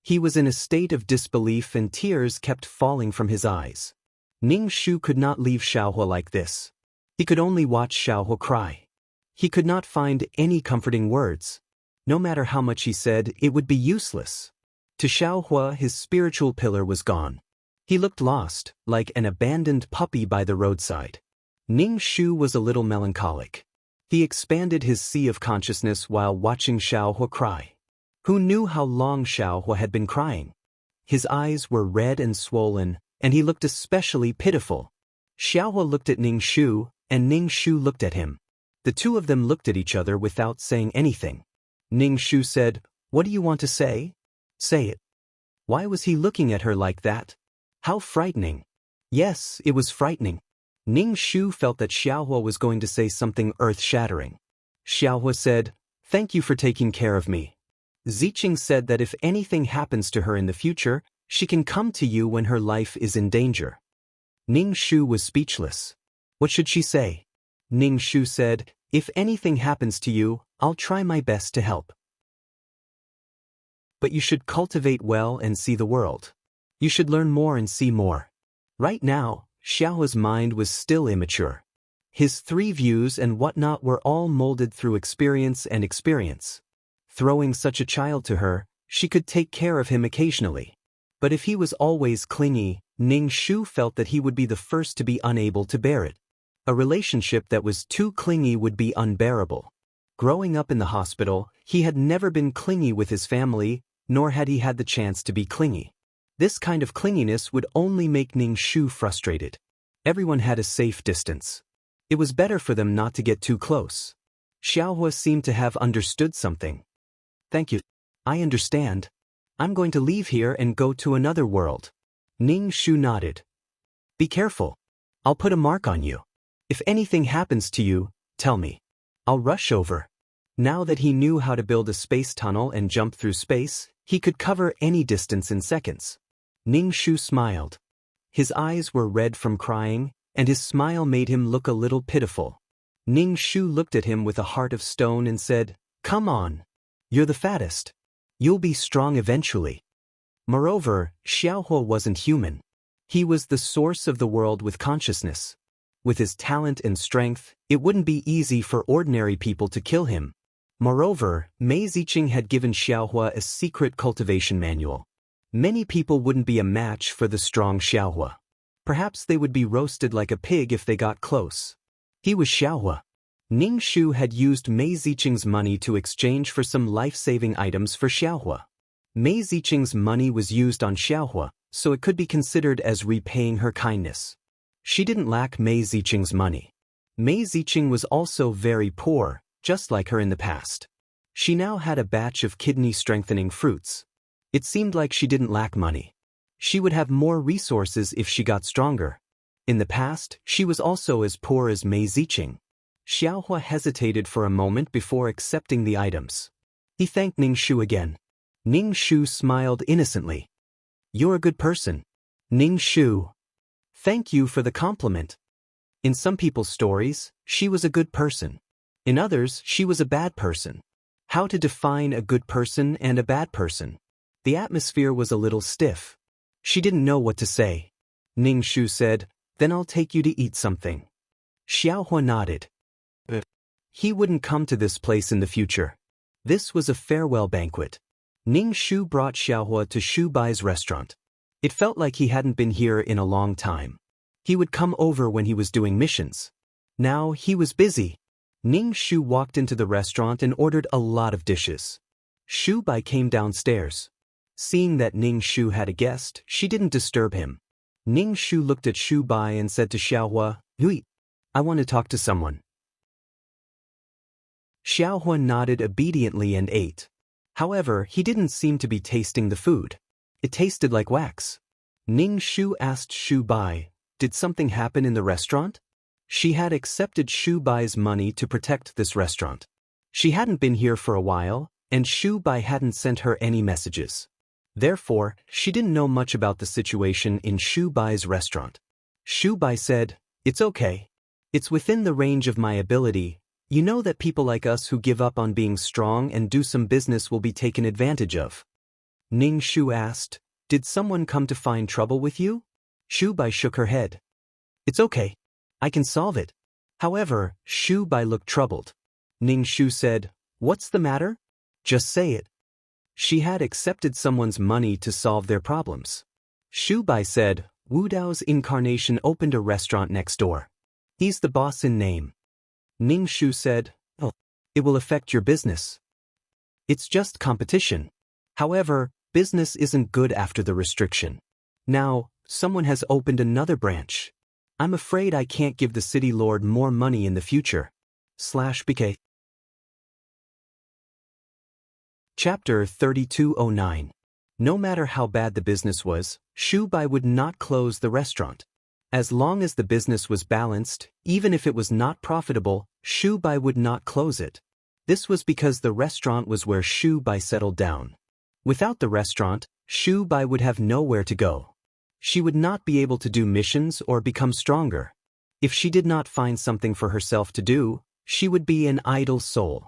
He was in a state of disbelief and tears kept falling from his eyes. Ning Shu could not leave Xiaohua like this. He could only watch Xiaohua cry. He could not find any comforting words. No matter how much he said, it would be useless. To Xiaohua, his spiritual pillar was gone. He looked lost, like an abandoned puppy by the roadside. Ning Shu was a little melancholic. He expanded his sea of consciousness while watching Xiaohua cry. Who knew how long Xiaohua had been crying? His eyes were red and swollen, and he looked especially pitiful. Xiaohua looked at Ning Shu, and Ning Shu looked at him. The two of them looked at each other without saying anything. Ning Shu said, "What do you want to say? Say it." Why was he looking at her like that? How frightening. Yes, it was frightening. Ning Shu felt that Xiaohua was going to say something earth-shattering. Xiaohua said, "Thank you for taking care of me. Ziqing said that if anything happens to her in the future, she can come to you when her life is in danger." Ning Shu was speechless. What should she say? Ning Shu said, "If anything happens to you, I'll try my best to help. But you should cultivate well and see the world. You should learn more and see more." Right now, Xiaohua's mind was still immature. His three views and whatnot were all molded through experience and experience. Throwing such a child to her, She could take care of him occasionally. But if he was always clingy, Ning Shu felt that he would be the first to be unable to bear it. A relationship that was too clingy would be unbearable. Growing up in the hospital, he had never been clingy with his family, nor had he had the chance to be clingy. This kind of clinginess would only make Ning Shu frustrated. Everyone had a safe distance. It was better for them not to get too close. Xiaohua seemed to have understood something. Thank you. I understand. I'm going to leave here and go to another world. Ning Shu nodded. Be careful. I'll put a mark on you. If anything happens to you, tell me. I'll rush over. Now that he knew how to build a space tunnel and jump through space, he could cover any distance in seconds. Ning Shu smiled. His eyes were red from crying, and his smile made him look a little pitiful. Ning Shu looked at him with a heart of stone and said, Come on. You're the fattest. You'll be strong eventually. Moreover, Xiaohua wasn't human. He was the source of the world with consciousness. With his talent and strength, it wouldn't be easy for ordinary people to kill him. Moreover, Mei Ziqing had given Xiaohua a secret cultivation manual. Many people wouldn't be a match for the strong Xiaohua. Perhaps they would be roasted like a pig if they got close. He was Xiaohua. Ning Shu had used Mei Ziqing's money to exchange for some life-saving items for Xiaohua. Mei Ziqing's money was used on Xiaohua, so it could be considered as repaying her kindness. She didn't lack Mei Ziqing's money. Mei Ziqing was also very poor, just like her in the past. She now had a batch of kidney-strengthening fruits. It seemed like she didn't lack money. She would have more resources if she got stronger. In the past, she was also as poor as Mei Ziqing. Xiaohua hesitated for a moment before accepting the items. He thanked Ning Shu again. Ning Shu smiled innocently. You're a good person. Ning Shu. Thank you for the compliment. In some people's stories, she was a good person. In others, she was a bad person. How to define a good person and a bad person? The atmosphere was a little stiff. She didn't know what to say. Ning Shu said, Then I'll take you to eat something. Xiaohua nodded. He wouldn't come to this place in the future. This was a farewell banquet. Ning Shu brought Xiaohua to Shu Bai's restaurant. It felt like he hadn't been here in a long time. He would come over when he was doing missions. Now he was busy. Ning Shu walked into the restaurant and ordered a lot of dishes. Shu Bai came downstairs. Seeing that Ning Shu had a guest, she didn't disturb him. Ning Shu looked at Shu Bai and said to Xiaohua, Hui, I want to talk to someone. Xiaohua nodded obediently and ate. However, he didn't seem to be tasting the food. It tasted like wax. Ning Shu asked Shu Bai, Did something happen in the restaurant? She had accepted Shu Bai's money to protect this restaurant. She hadn't been here for a while, and Shu Bai hadn't sent her any messages. Therefore, she didn't know much about the situation in Shu Bai's restaurant. Shu Bai said, It's okay. It's within the range of my ability. You know that people like us who give up on being strong and do some business will be taken advantage of. Ning Shu asked, Did someone come to find trouble with you? Shu Bai shook her head. It's okay. I can solve it. However, Shu Bai looked troubled. Ning Shu said, What's the matter? Just say it. She had accepted someone's money to solve their problems. Shu Bai said, Wu Dao's incarnation opened a restaurant next door. He's the boss in name. Ning Shu said, Oh, it will affect your business. It's just competition. However, business isn't good after the restriction. Now, someone has opened another branch. I'm afraid I can't give the city lord more money in the future. /BK. Chapter 3209. No matter how bad the business was, Shu Bai would not close the restaurant. As long as the business was balanced, even if it was not profitable, Shu Bai would not close it. This was because the restaurant was where Shu Bai settled down. Without the restaurant, Shu Bai would have nowhere to go. She would not be able to do missions or become stronger. If she did not find something for herself to do, she would be an idle soul.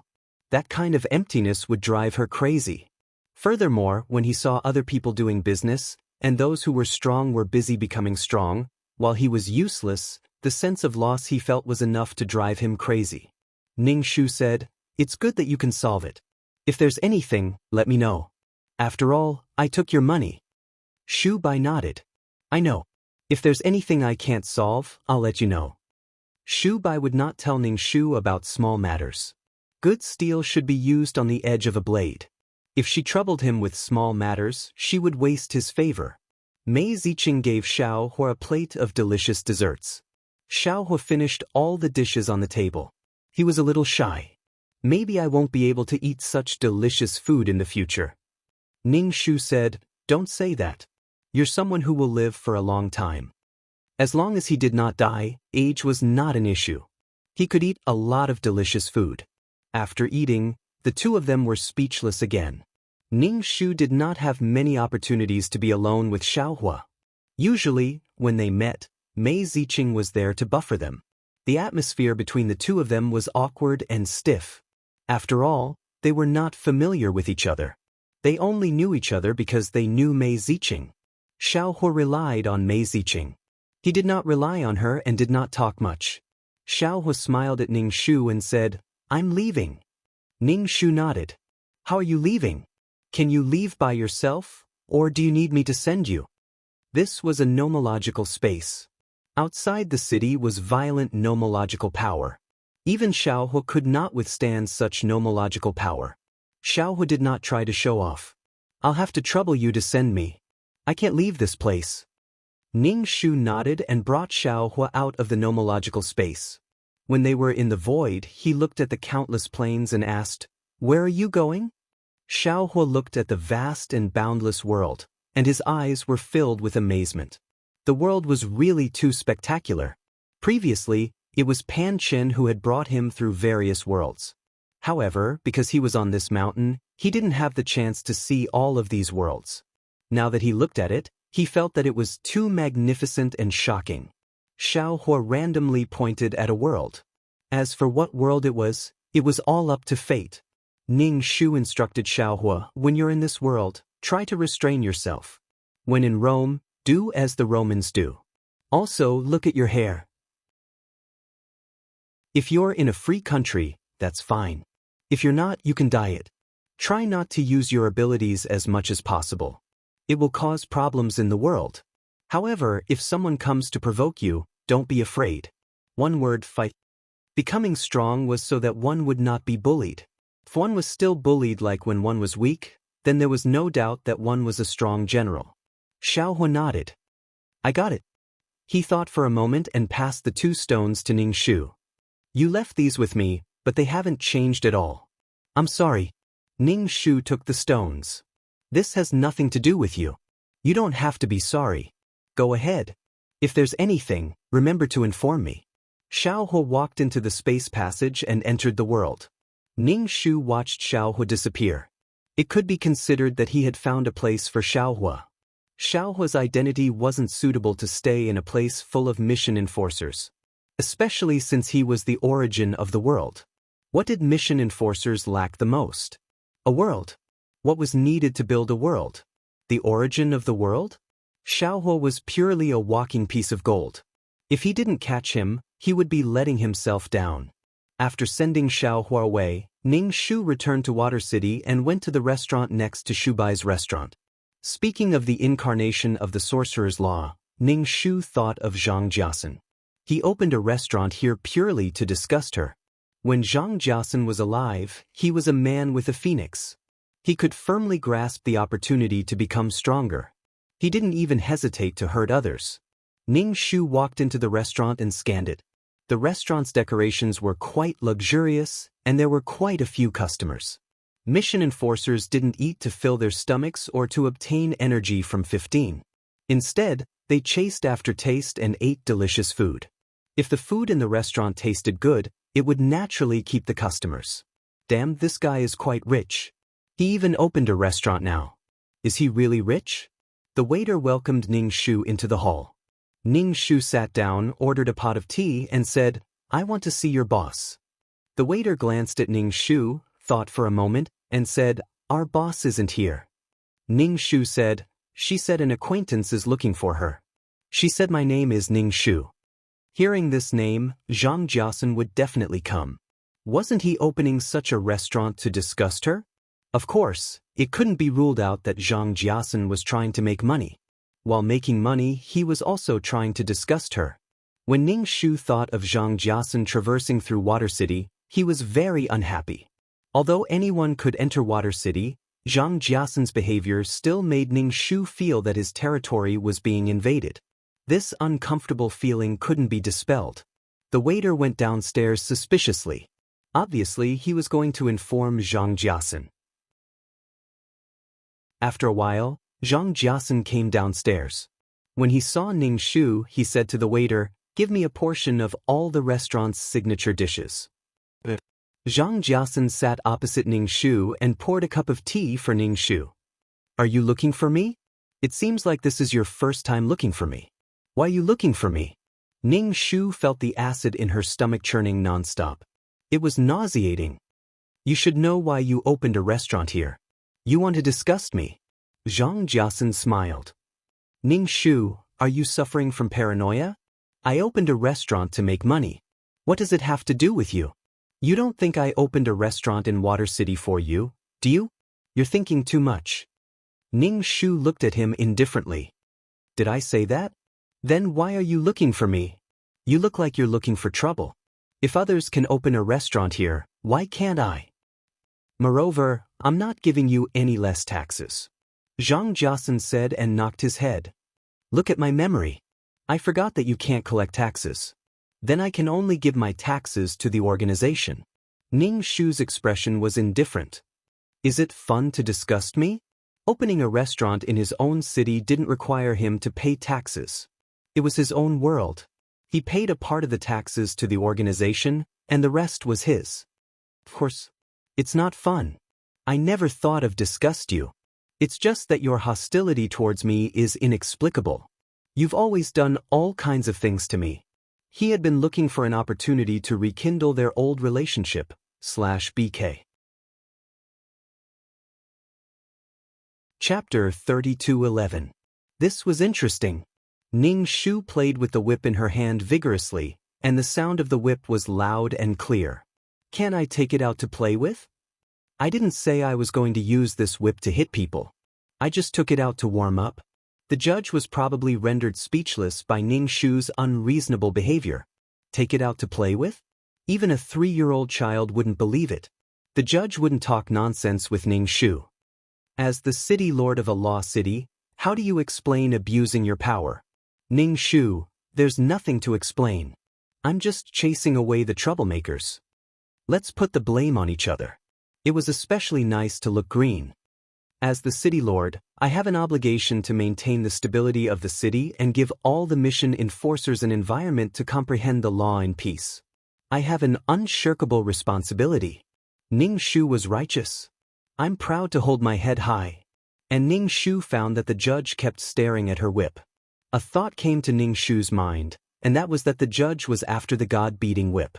That kind of emptiness would drive her crazy. Furthermore, when he saw other people doing business, and those who were strong were busy becoming strong, while he was useless, the sense of loss he felt was enough to drive him crazy. Ning Shu said, It's good that you can solve it. If there's anything, let me know. After all, I took your money. Shu Bai nodded. I know. If there's anything I can't solve, I'll let you know. Shu Bai would not tell Ning Shu about small matters. Good steel should be used on the edge of a blade. If she troubled him with small matters, she would waste his favor. Mei Ziqing gave Xiao Hua a plate of delicious desserts. Xiao Hua finished all the dishes on the table. He was a little shy. Maybe I won't be able to eat such delicious food in the future. Ning Shu said, Don't say that. You're someone who will live for a long time. As long as he did not die, age was not an issue. He could eat a lot of delicious food. After eating, the two of them were speechless again. Ning Shu did not have many opportunities to be alone with Xiao Hua. Usually, when they met, Mei Ziqing was there to buffer them. The atmosphere between the two of them was awkward and stiff. After all, they were not familiar with each other. They only knew each other because they knew Mei Ziqing. Xiao Hua relied on Mei Ziqing. He did not rely on her and did not talk much. Xiao Hua smiled at Ning Shu and said, I'm leaving. Ning Shu nodded. How are you leaving? Can you leave by yourself, or do you need me to send you? This was a nomological space. Outside the city was violent nomological power. Even Xiao Hua could not withstand such nomological power. Xiao Hua did not try to show off. I'll have to trouble you to send me. I can't leave this place. Ning Shu nodded and brought Xiao Hua out of the nomological space. When they were in the void, he looked at the countless planes and asked, Where are you going? Xiao Hua looked at the vast and boundless world, and his eyes were filled with amazement. The world was really too spectacular. Previously, it was Pan Chen who had brought him through various worlds. However, because he was on this mountain, he didn't have the chance to see all of these worlds. Now that he looked at it, he felt that it was too magnificent and shocking. Xiao Hua randomly pointed at a world. As for what world it was all up to fate. Ning Shu instructed Xiao Hua, when you're in this world, try to restrain yourself. When in Rome, do as the Romans do. Also, look at your hair. If you're in a free country, that's fine. If you're not, you can dye it. Try not to use your abilities as much as possible. It will cause problems in the world. However, if someone comes to provoke you, don't be afraid. One word, fight. Becoming strong was so that one would not be bullied. If one was still bullied like when one was weak, then there was no doubt that one was a strong general. Xiao Hua nodded. I got it. He thought for a moment and passed the 2 stones to Ning Shu. You left these with me, but they haven't changed at all. I'm sorry. Ning Shu took the stones. This has nothing to do with you. You don't have to be sorry. Go ahead. If there's anything, remember to inform me. Xiao Hua walked into the space passage and entered the world. Ning Shu watched Xiao Hua disappear. It could be considered that he had found a place for Xiao Hua. Xiao Hua's identity wasn't suitable to stay in a place full of mission enforcers. Especially since he was the origin of the world. What did mission enforcers lack the most? A world. What was needed to build a world? The origin of the world? Xiao Hua was purely a walking piece of gold. If he didn't catch him, he would be letting himself down. After sending Xiao Hua away, Ning Shu returned to Water City and went to the restaurant next to Shubai's restaurant. Speaking of the incarnation of the sorcerer's law, Ning Shu thought of Zhang Jiasen. He opened a restaurant here purely to disgust her. When Zhang Jiasen was alive, he was a man with a phoenix. He could firmly grasp the opportunity to become stronger. He didn't even hesitate to hurt others. Ning Shu walked into the restaurant and scanned it. The restaurant's decorations were quite luxurious, and there were quite a few customers. Mission enforcers didn't eat to fill their stomachs or to obtain energy from 15. Instead, they chased after taste and ate delicious food. If the food in the restaurant tasted good, it would naturally keep the customers. Damn, this guy is quite rich. He even opened a restaurant now. Is he really rich? The waiter welcomed Ning Shu into the hall. Ning Shu sat down, ordered a pot of tea, and said, I want to see your boss. The waiter glanced at Ning Shu, thought for a moment, and said, Our boss isn't here. Ning Shu said, She said an acquaintance is looking for her. She said my name is Ning Shu. Hearing this name, Zhang Jiasen would definitely come. Wasn't he opening such a restaurant to disgust her? Of course, It couldn't be ruled out that Zhang Jiasen was trying to make money. While making money, he was also trying to disgust her. When Ning Shu thought of Zhang Jiasen traversing through Water City, he was very unhappy. Although anyone could enter Water City, Zhang Jiasen's behavior still made Ning Shu feel that his territory was being invaded. This uncomfortable feeling couldn't be dispelled. The waiter went downstairs suspiciously. Obviously, he was going to inform Zhang Jiasen. After a while, Zhang Jiasen came downstairs. When he saw Ning Shu, he said to the waiter, "Give me a portion of all the restaurant's signature dishes." Zhang Jiasen sat opposite Ning Shu and poured a cup of tea for Ning Shu. "Are you looking for me? It seems like this is your first time looking for me. Why are you looking for me?" Ning Shu felt the acid in her stomach churning nonstop. It was nauseating. "You should know why you opened a restaurant here. You want to disgust me." Zhang Jiasen smiled. "Ning Shu, are you suffering from paranoia? I opened a restaurant to make money. What does it have to do with you? You don't think I opened a restaurant in Water City for you, do you? You're thinking too much." Ning Shu looked at him indifferently. "Did I say that? Then why are you looking for me? You look like you're looking for trouble. If others can open a restaurant here, why can't I? Moreover, I'm not giving you any less taxes." Zhang Jiasen said and knocked his head. "Look at my memory. I forgot that you can't collect taxes. Then I can only give my taxes to the organization." Ning Shu's expression was indifferent. Is it fun to disgust me? Opening a restaurant in his own city didn't require him to pay taxes. It was his own world. He paid a part of the taxes to the organization, and the rest was his. Of course, it's not fun. I never thought of disgust you. It's just that your hostility towards me is inexplicable. You've always done all kinds of things to me. He had been looking for an opportunity to rekindle their old relationship, /BK. Chapter 32:11. This was interesting. Ning Shu played with the whip in her hand vigorously, and the sound of the whip was loud and clear. "Can I take it out to play with? I didn't say I was going to use this whip to hit people. I just took it out to warm up." The judge was probably rendered speechless by Ning Shu's unreasonable behavior. Take it out to play with? Even a 3-year-old child wouldn't believe it. The judge wouldn't talk nonsense with Ning Shu. As the city lord of a law city, how do you explain abusing your power? Ning Shu, there's nothing to explain. I'm just chasing away the troublemakers. Let's put the blame on each other. It was especially nice to look green. As the city lord, I have an obligation to maintain the stability of the city and give all the mission enforcers an environment to comprehend the law in peace. I have an unshirkable responsibility. Ning Shu was righteous. I'm proud to hold my head high. And Ning Shu found that the judge kept staring at her whip. A thought came to Ning Shu's mind, and that was that the judge was after the god-beating whip.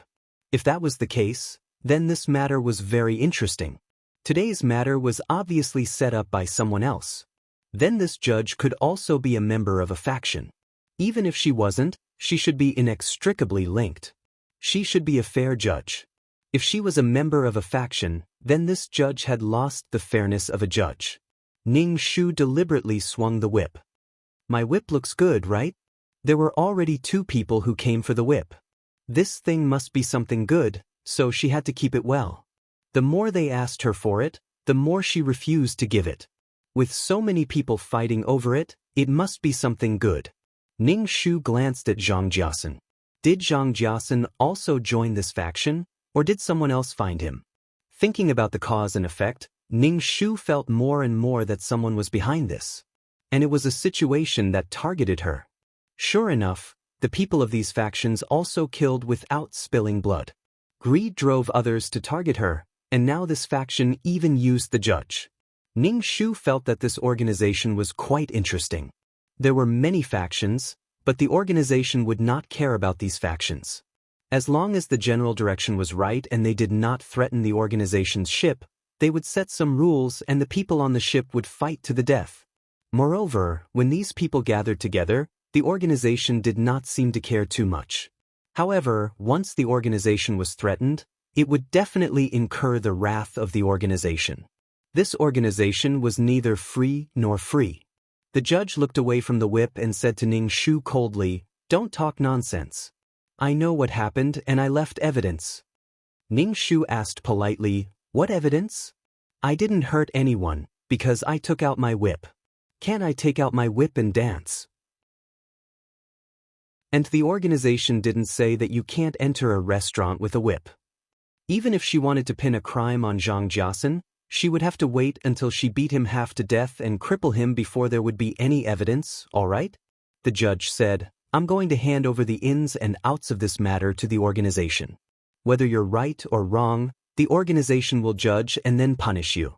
If that was the case, then this matter was very interesting. Today's matter was obviously set up by someone else. Then this judge could also be a member of a faction. Even if she wasn't, she should be inextricably linked. She should be a fair judge. If she was a member of a faction, then this judge had lost the fairness of a judge. Ning Shu deliberately swung the whip. My whip looks good, right? There were already 2 people who came for the whip. This thing must be something good, so she had to keep it well. The more they asked her for it, the more she refused to give it. With so many people fighting over it, it must be something good. Ning Shu glanced at Zhang Jiasen. Did Zhang Jiasen also join this faction, or did someone else find him? Thinking about the cause and effect, Ning Shu felt more and more that someone was behind this. And it was a situation that targeted her. Sure enough, the people of these factions also killed without spilling blood. Greed drove others to target her, and now this faction even used the judge. Ning Shu felt that this organization was quite interesting. There were many factions, but the organization would not care about these factions. As long as the general direction was right and they did not threaten the organization's ship, they would set some rules and the people on the ship would fight to the death. Moreover, when these people gathered together, the organization did not seem to care too much. However, once the organization was threatened, it would definitely incur the wrath of the organization. This organization was neither free nor free. The judge looked away from the whip and said to Ning Shu coldly, "Don't talk nonsense. I know what happened and I left evidence." Ning Shu asked politely, "What evidence?" "I didn't hurt anyone, because I took out my whip. Can't I take out my whip and dance?" And the organization didn't say that you can't enter a restaurant with a whip. Even if she wanted to pin a crime on Zhang Jiasen, she would have to wait until she beat him half to death and cripple him before there would be any evidence, all right? The judge said, "I'm going to hand over the ins and outs of this matter to the organization. Whether you're right or wrong, the organization will judge and then punish you."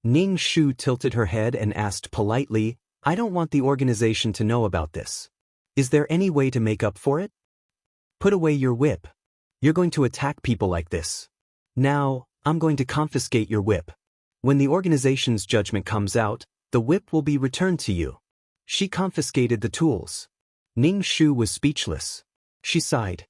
Ning Shu tilted her head and asked politely, "I don't want the organization to know about this. Is there any way to make up for it?" "Put away your whip. You're going to attack people like this. Now, I'm going to confiscate your whip. When the organization's judgment comes out, the whip will be returned to you." She confiscated the tools. Ning Shu was speechless. She sighed.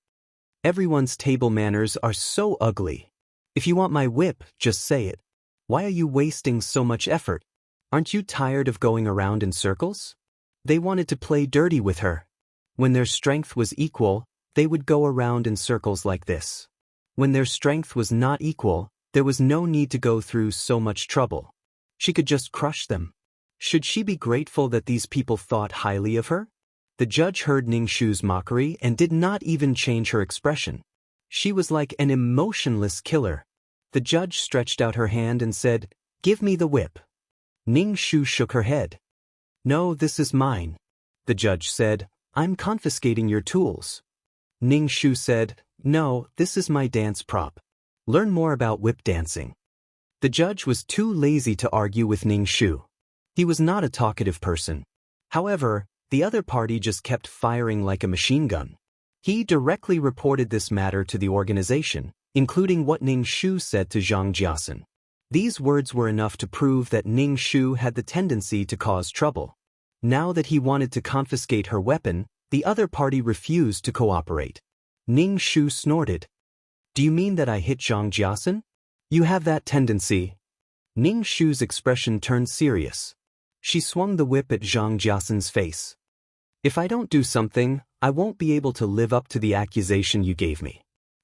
"Everyone's table manners are so ugly. If you want my whip, just say it. Why are you wasting so much effort? Aren't you tired of going around in circles?" They wanted to play dirty with her. When their strength was equal, they would go around in circles like this. When their strength was not equal, there was no need to go through so much trouble. She could just crush them. Should she be grateful that these people thought highly of her? The judge heard Ning Shu's mockery and did not even change her expression. She was like an emotionless killer. The judge stretched out her hand and said, "Give me the whip." Ning Shu shook her head. "No, this is mine." The judge said, "I'm confiscating your tools." Ning Shu said, "No, this is my dance prop. Learn more about whip dancing." The judge was too lazy to argue with Ning Shu. He was not a talkative person. However, the other party just kept firing like a machine gun. He directly reported this matter to the organization, including what Ning Shu said to Zhang Jiasen. These words were enough to prove that Ning Shu had the tendency to cause trouble. Now that he wanted to confiscate her weapon, the other party refused to cooperate. Ning Shu snorted. "Do you mean that I hit Zhang Jiasen? You have that tendency." Ning Shu's expression turned serious. She swung the whip at Zhang Jiasen's face. "If I don't do something, I won't be able to live up to the accusation you gave me.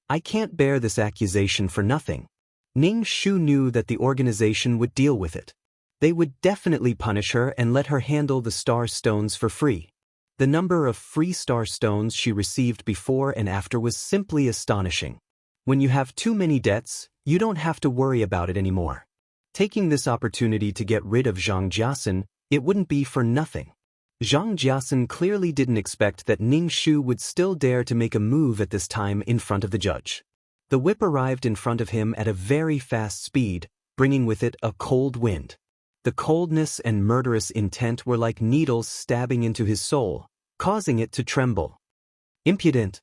I can't bear this accusation for nothing." Ning Shu knew that the organization would deal with it. They would definitely punish her and let her handle the star stones for free. The number of free star stones she received before and after was simply astonishing. When you have too many debts, you don't have to worry about it anymore. Taking this opportunity to get rid of Zhang Jiasen, it wouldn't be for nothing. Zhang Jiasen clearly didn't expect that Ning Shu would still dare to make a move at this time in front of the judge. The whip arrived in front of him at a very fast speed, bringing with it a cold wind. The coldness and murderous intent were like needles stabbing into his soul, causing it to tremble. "Impudent!"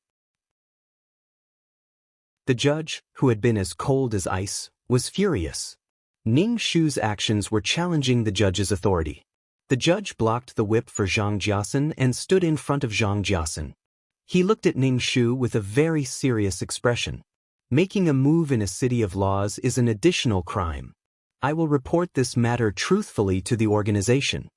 The judge, who had been as cold as ice, was furious. Ning Shu's actions were challenging the judge's authority. The judge blocked the whip for Zhang Jiasen and stood in front of Zhang Jiasen. He looked at Ning Shu with a very serious expression. "Making a move in a city of laws is an additional crime. I will report this matter truthfully to the organization."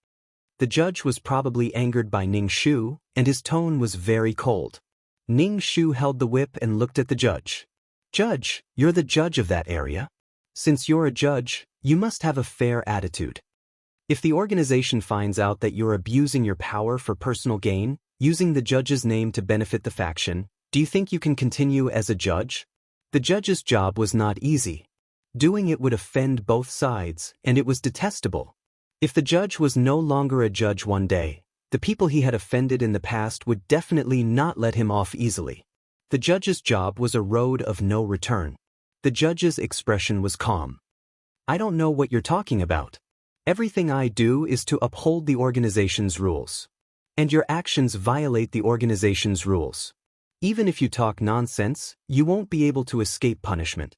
The judge was probably angered by Ning Shu, and his tone was very cold. Ning Shu held the whip and looked at the judge. "Judge, you're the judge of that area. Since you're a judge, you must have a fair attitude. If the organization finds out that you're abusing your power for personal gain, using the judge's name to benefit the faction, do you think you can continue as a judge?" The judge's job was not easy. Doing it would offend both sides, and it was detestable. If the judge was no longer a judge one day, the people he had offended in the past would definitely not let him off easily. The judge's job was a road of no return. The judge's expression was calm. "I don't know what you're talking about. Everything I do is to uphold the organization's rules. And your actions violate the organization's rules. Even if you talk nonsense, you won't be able to escape punishment.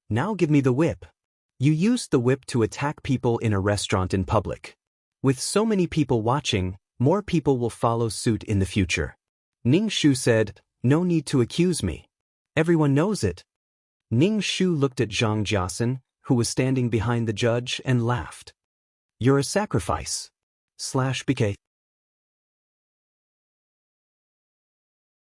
Now give me the whip." You used the whip to attack people in a restaurant in public. With so many people watching, more people will follow suit in the future. Ning Shu said, "No need to accuse me. Everyone knows it." Ning Shu looked at Zhang Jiasen, who was standing behind the judge, and laughed. "You're a sacrifice. /BK."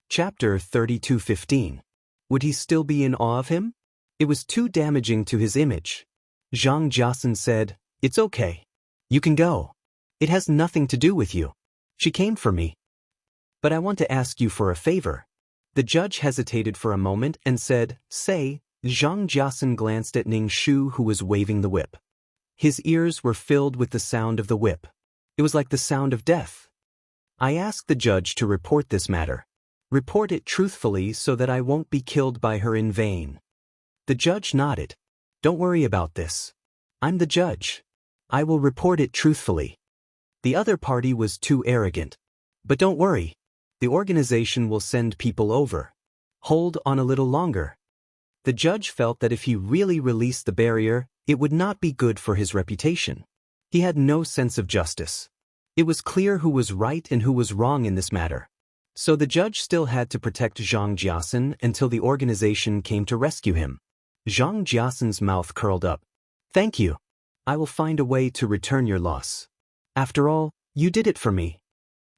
Chapter 32:15. Would he still be in awe of him? It was too damaging to his image. Zhang Jiasun said, "It's okay. You can go. It has nothing to do with you. She came for me. But I want to ask you for a favor." The judge hesitated for a moment and said, "Say." Zhang Jiasun glanced at Ning Shu, who was waving the whip. His ears were filled with the sound of the whip. It was like the sound of death. "I asked the judge to report this matter. Report it truthfully so that I won't be killed by her in vain." The judge nodded. "Don't worry about this. I'm the judge. I will report it truthfully." The other party was too arrogant. "But don't worry. The organization will send people over. Hold on a little longer." The judge felt that if he really released the barrier, it would not be good for his reputation. He had no sense of justice. It was clear who was right and who was wrong in this matter. So the judge still had to protect Zhang Jiasun until the organization came to rescue him. Zhang Jiasun's mouth curled up. "Thank you. I will find a way to return your loss. After all, you did it for me."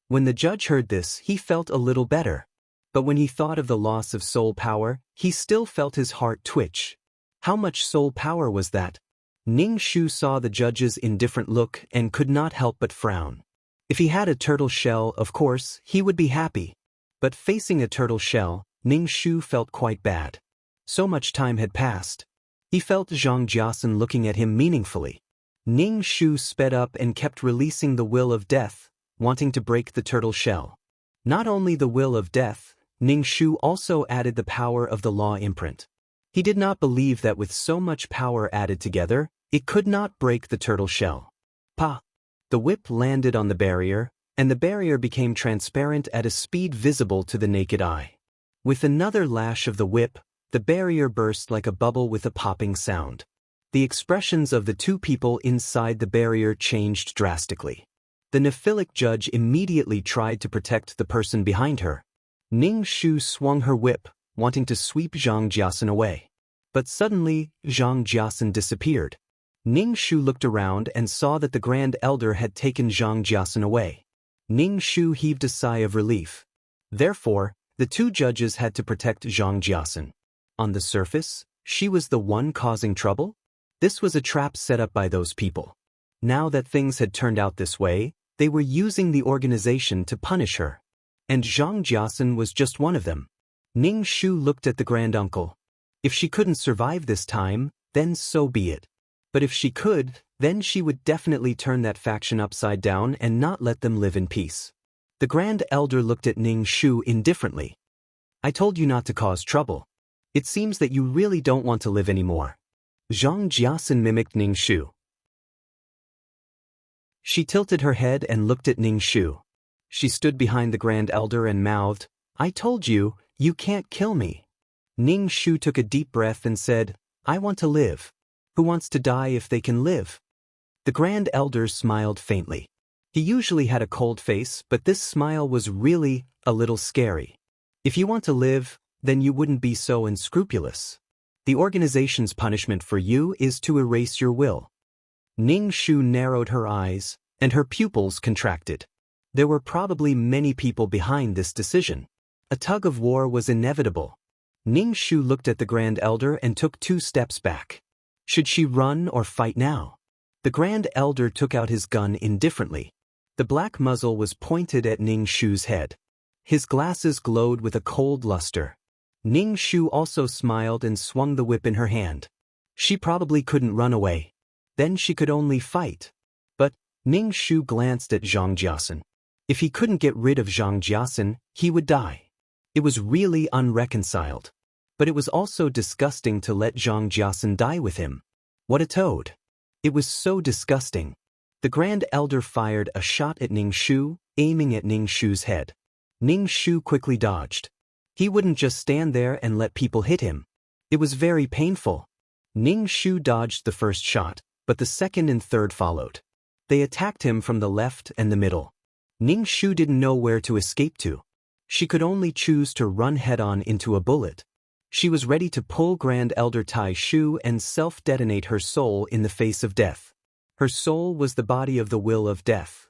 When the judge heard this, he felt a little better. But when he thought of the loss of soul power, he still felt his heart twitch. How much soul power was that? Ning Shu saw the judge's indifferent look and could not help but frown. If he had a turtle shell, of course, he would be happy. But facing a turtle shell, Ning Shu felt quite bad. So much time had passed. He felt Zhang Jiasun looking at him meaningfully. Ning Shu sped up and kept releasing the will of death, wanting to break the turtle shell. Not only the will of death, Ning Shu also added the power of the law imprint. He did not believe that with so much power added together, it could not break the turtle shell. Pa! The whip landed on the barrier, and the barrier became transparent at a speed visible to the naked eye. With another lash of the whip, the barrier burst like a bubble with a popping sound. The expressions of the two people inside the barrier changed drastically. The Nephilic judge immediately tried to protect the person behind her. Ning Shu swung her whip, wanting to sweep Zhang Jiasun away. But suddenly, Zhang Jiasun disappeared. Ning Shu looked around and saw that the Grand Elder had taken Zhang Jiasun away. Ning Shu heaved a sigh of relief. Therefore, the two judges had to protect Zhang Jiasun. On the surface, she was the one causing trouble? This was a trap set up by those people. Now that things had turned out this way, they were using the organization to punish her. And Zhang Jiasun was just one of them. Ning Shu looked at the granduncle. If she couldn't survive this time, then so be it. But if she could, then she would definitely turn that faction upside down and not let them live in peace. The Grand Elder looked at Ning Shu indifferently. "I told you not to cause trouble. It seems that you really don't want to live anymore." Zhang Jiasun mimicked Ning Shu. She tilted her head and looked at Ning Shu. She stood behind the Grand Elder and mouthed, "I told you, you can't kill me." Ning Shu took a deep breath and said, "I want to live. Who wants to die if they can live?" The Grand Elder smiled faintly. He usually had a cold face, but this smile was really a little scary. "If you want to live, then you wouldn't be so unscrupulous. The organization's punishment for you is to erase your will." Ning Shu narrowed her eyes, and her pupils contracted. There were probably many people behind this decision. A tug of war was inevitable. Ning Shu looked at the Grand Elder and took 2 steps back. Should she run or fight now? The Grand Elder took out his gun indifferently. The black muzzle was pointed at Ning Shu's head. His glasses glowed with a cold luster. Ning Shu also smiled and swung the whip in her hand. She probably couldn't run away. Then she could only fight. But Ning Shu glanced at Zhang Jiasun. If he couldn't get rid of Zhang Jiasun, he would die. It was really unreconciled. But it was also disgusting to let Zhang Jiasun die with him. What a toad. It was so disgusting. The Grand Elder fired a shot at Ning Shu, aiming at Ning Shu's head. Ning Shu quickly dodged. He wouldn't just stand there and let people hit him. It was very painful. Ning Shu dodged the first shot, but the second and third followed. They attacked him from the left and the middle. Ning Shu didn't know where to escape to. She could only choose to run head-on into a bullet. She was ready to pull Grand Elder Tai Shu and self-detonate her soul in the face of death. Her soul was the body of the will of death.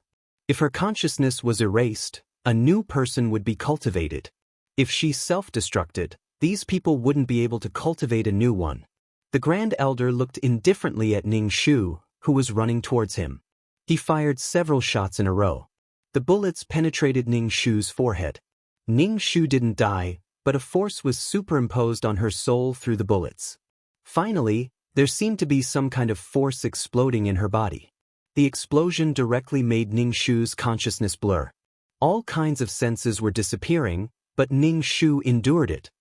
If her consciousness was erased, a new person would be cultivated. If she self-destructed, these people wouldn't be able to cultivate a new one. The Grand Elder looked indifferently at Ning Shu, who was running towards him. He fired several shots in a row. The bullets penetrated Ning Shu's forehead. Ning Shu didn't die, but a force was superimposed on her soul through the bullets. Finally, there seemed to be some kind of force exploding in her body. The explosion directly made Ning Shu's consciousness blur. All kinds of senses were disappearing, but Ning Shu endured it.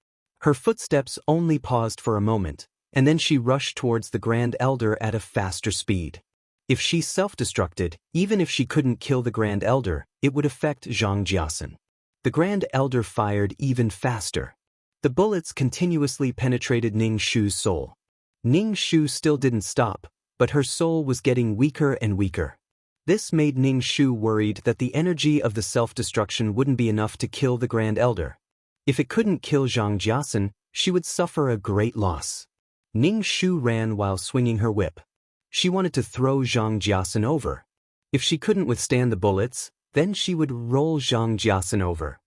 Her footsteps only paused for a moment, and then she rushed towards the Grand Elder at a faster speed. If she self-destructed, even if she couldn't kill the Grand Elder, it would affect Zhang Jiasun. The Grand Elder fired even faster. The bullets continuously penetrated Ning Shu's soul. Ning Shu still didn't stop, but her soul was getting weaker and weaker. This made Ning Shu worried that the energy of the self-destruction wouldn't be enough to kill the Grand Elder. If it couldn't kill Zhang Jiasun, she would suffer a great loss. Ning Shu ran while swinging her whip. She wanted to throw Zhang Jiasun over. If she couldn't withstand the bullets, then she would roll Zhang Jiasun over.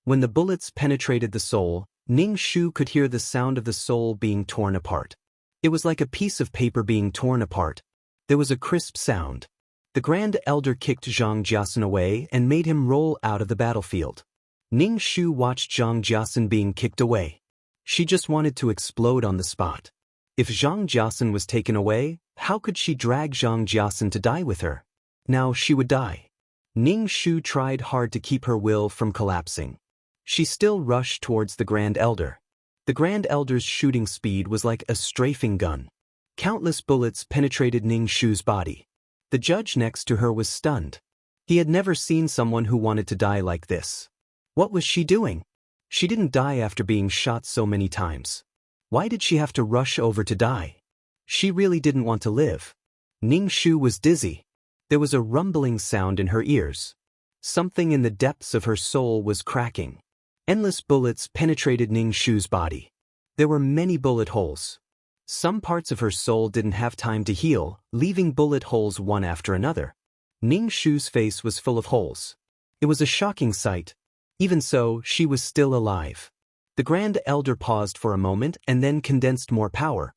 When the bullets penetrated the soul, Ning Shu could hear the sound of the soul being torn apart. It was like a piece of paper being torn apart. There was a crisp sound. The Grand Elder kicked Zhang Jiasun away and made him roll out of the battlefield. Ning Shu watched Zhang Jiasun being kicked away. She just wanted to explode on the spot. If Zhang Jiasun was taken away, how could she drag Zhang Jiasun to die with her? Now she would die. Ning Shu tried hard to keep her will from collapsing. She still rushed towards the Grand Elder. The Grand Elder's shooting speed was like a strafing gun. Countless bullets penetrated Ning Shu's body. The judge next to her was stunned. He had never seen someone who wanted to die like this. What was she doing? She didn't die after being shot so many times. Why did she have to rush over to die? She really didn't want to live. Ning Shu was dizzy. There was a rumbling sound in her ears. Something in the depths of her soul was cracking. Endless bullets penetrated Ning Shu's body. There were many bullet holes. Some parts of her soul didn't have time to heal, leaving bullet holes one after another. Ning Shu's face was full of holes. It was a shocking sight. Even so, she was still alive. The Grand Elder paused for a moment and then condensed more power.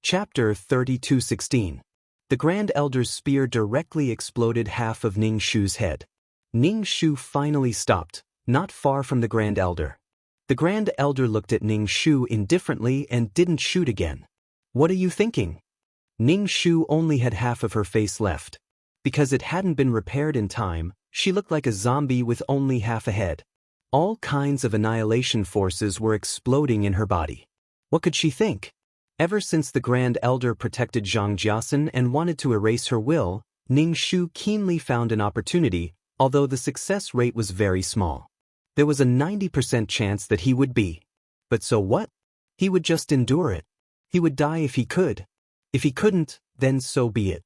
Chapter 32:16. The Grand Elder's spear directly exploded half of Ning Shu's head. Ning Shu finally stopped, not far from the Grand Elder. The Grand Elder looked at Ning Shu indifferently and didn't shoot again. What are you thinking? Ning Shu only had half of her face left. Because it hadn't been repaired in time, she looked like a zombie with only half a head. All kinds of annihilation forces were exploding in her body. What could she think? Ever since the Grand Elder protected Zhang Jiasun and wanted to erase her will, Ning Shu keenly found an opportunity, although the success rate was very small. There was a 90% chance that he would be. But so what? He would just endure it. He would die if he could. If he couldn't, then so be it.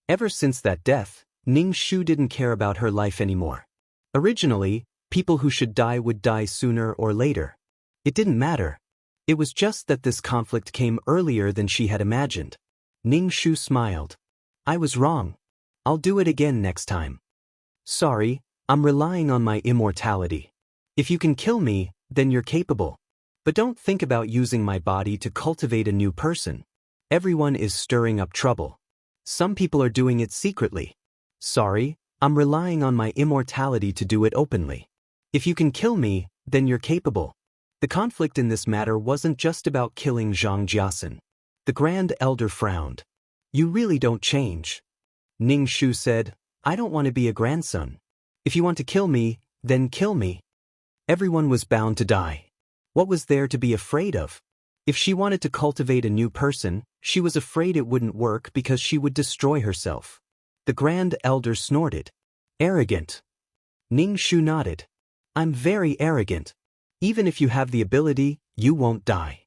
Ever since that death, Ning Shu didn't care about her life anymore. Originally, people who should die would die sooner or later. It didn't matter. It was just that this conflict came earlier than she had imagined. Ning Shu smiled. I was wrong. I'll do it again next time. Sorry, I'm relying on my immortality. If you can kill me, then you're capable. But don't think about using my body to cultivate a new person. Everyone is stirring up trouble. Some people are doing it secretly. Sorry, I'm relying on my immortality to do it openly. If you can kill me, then you're capable. The conflict in this matter wasn't just about killing Zhang Jiasun. The Grand Elder frowned. You really don't change. Ning Shu said, I don't want to be a grandson. If you want to kill me, then kill me. Everyone was bound to die. What was there to be afraid of? If she wanted to cultivate a new person, she was afraid it wouldn't work because she would destroy herself. The Grand Elder snorted. Arrogant. Ning Shu nodded. I'm very arrogant. Even if you have the ability, you won't die.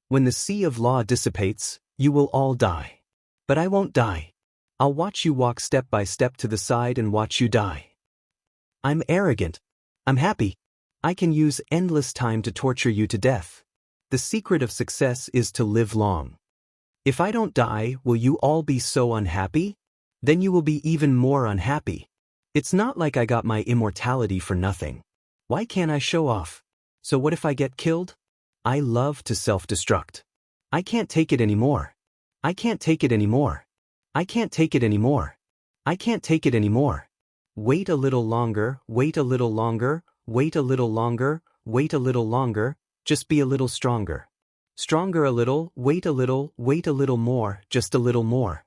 When the sea of law dissipates, you will all die. But I won't die. I'll watch you walk step by step to the side and watch you die. I'm arrogant. I'm happy. I can use endless time to torture you to death. The secret of success is to live long. If I don't die, will you all be so unhappy? Then you will be even more unhappy. It's not like I got my immortality for nothing. Why can't I show off? So what if I get killed? I love to self-destruct. I can't take it anymore. I can't take it anymore. I can't take it anymore. I can't take it anymore. Wait a little longer, wait a little longer, wait a little longer, wait a little longer, just be a little stronger. Stronger a little, wait a little more, just a little more.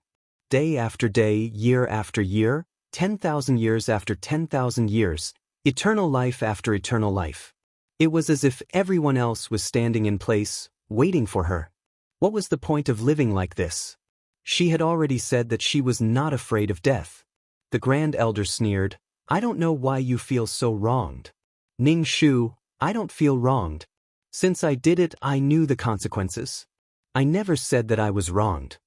Day after day, year after year, 10,000 years after 10,000 years, eternal life after eternal life. It was as if everyone else was standing in place, waiting for her. What was the point of living like this? She had already said that she was not afraid of death. The Grand Elder sneered, I don't know why you feel so wronged. Ning Shu, I don't feel wronged. Since I did it, I knew the consequences. I never said that I was wronged.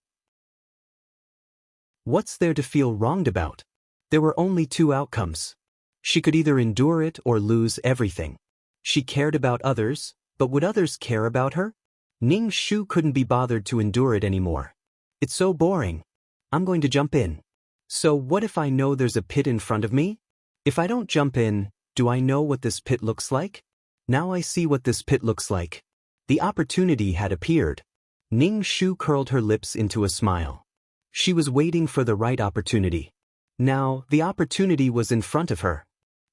What's there to feel wronged about? There were only two outcomes. She could either endure it or lose everything. She cared about others, but would others care about her? Ning Shu couldn't be bothered to endure it anymore. It's so boring. I'm going to jump in. So what if I know there's a pit in front of me? If I don't jump in, do I know what this pit looks like? Now I see what this pit looks like. The opportunity had appeared. Ning Shu curled her lips into a smile. She was waiting for the right opportunity. Now, the opportunity was in front of her.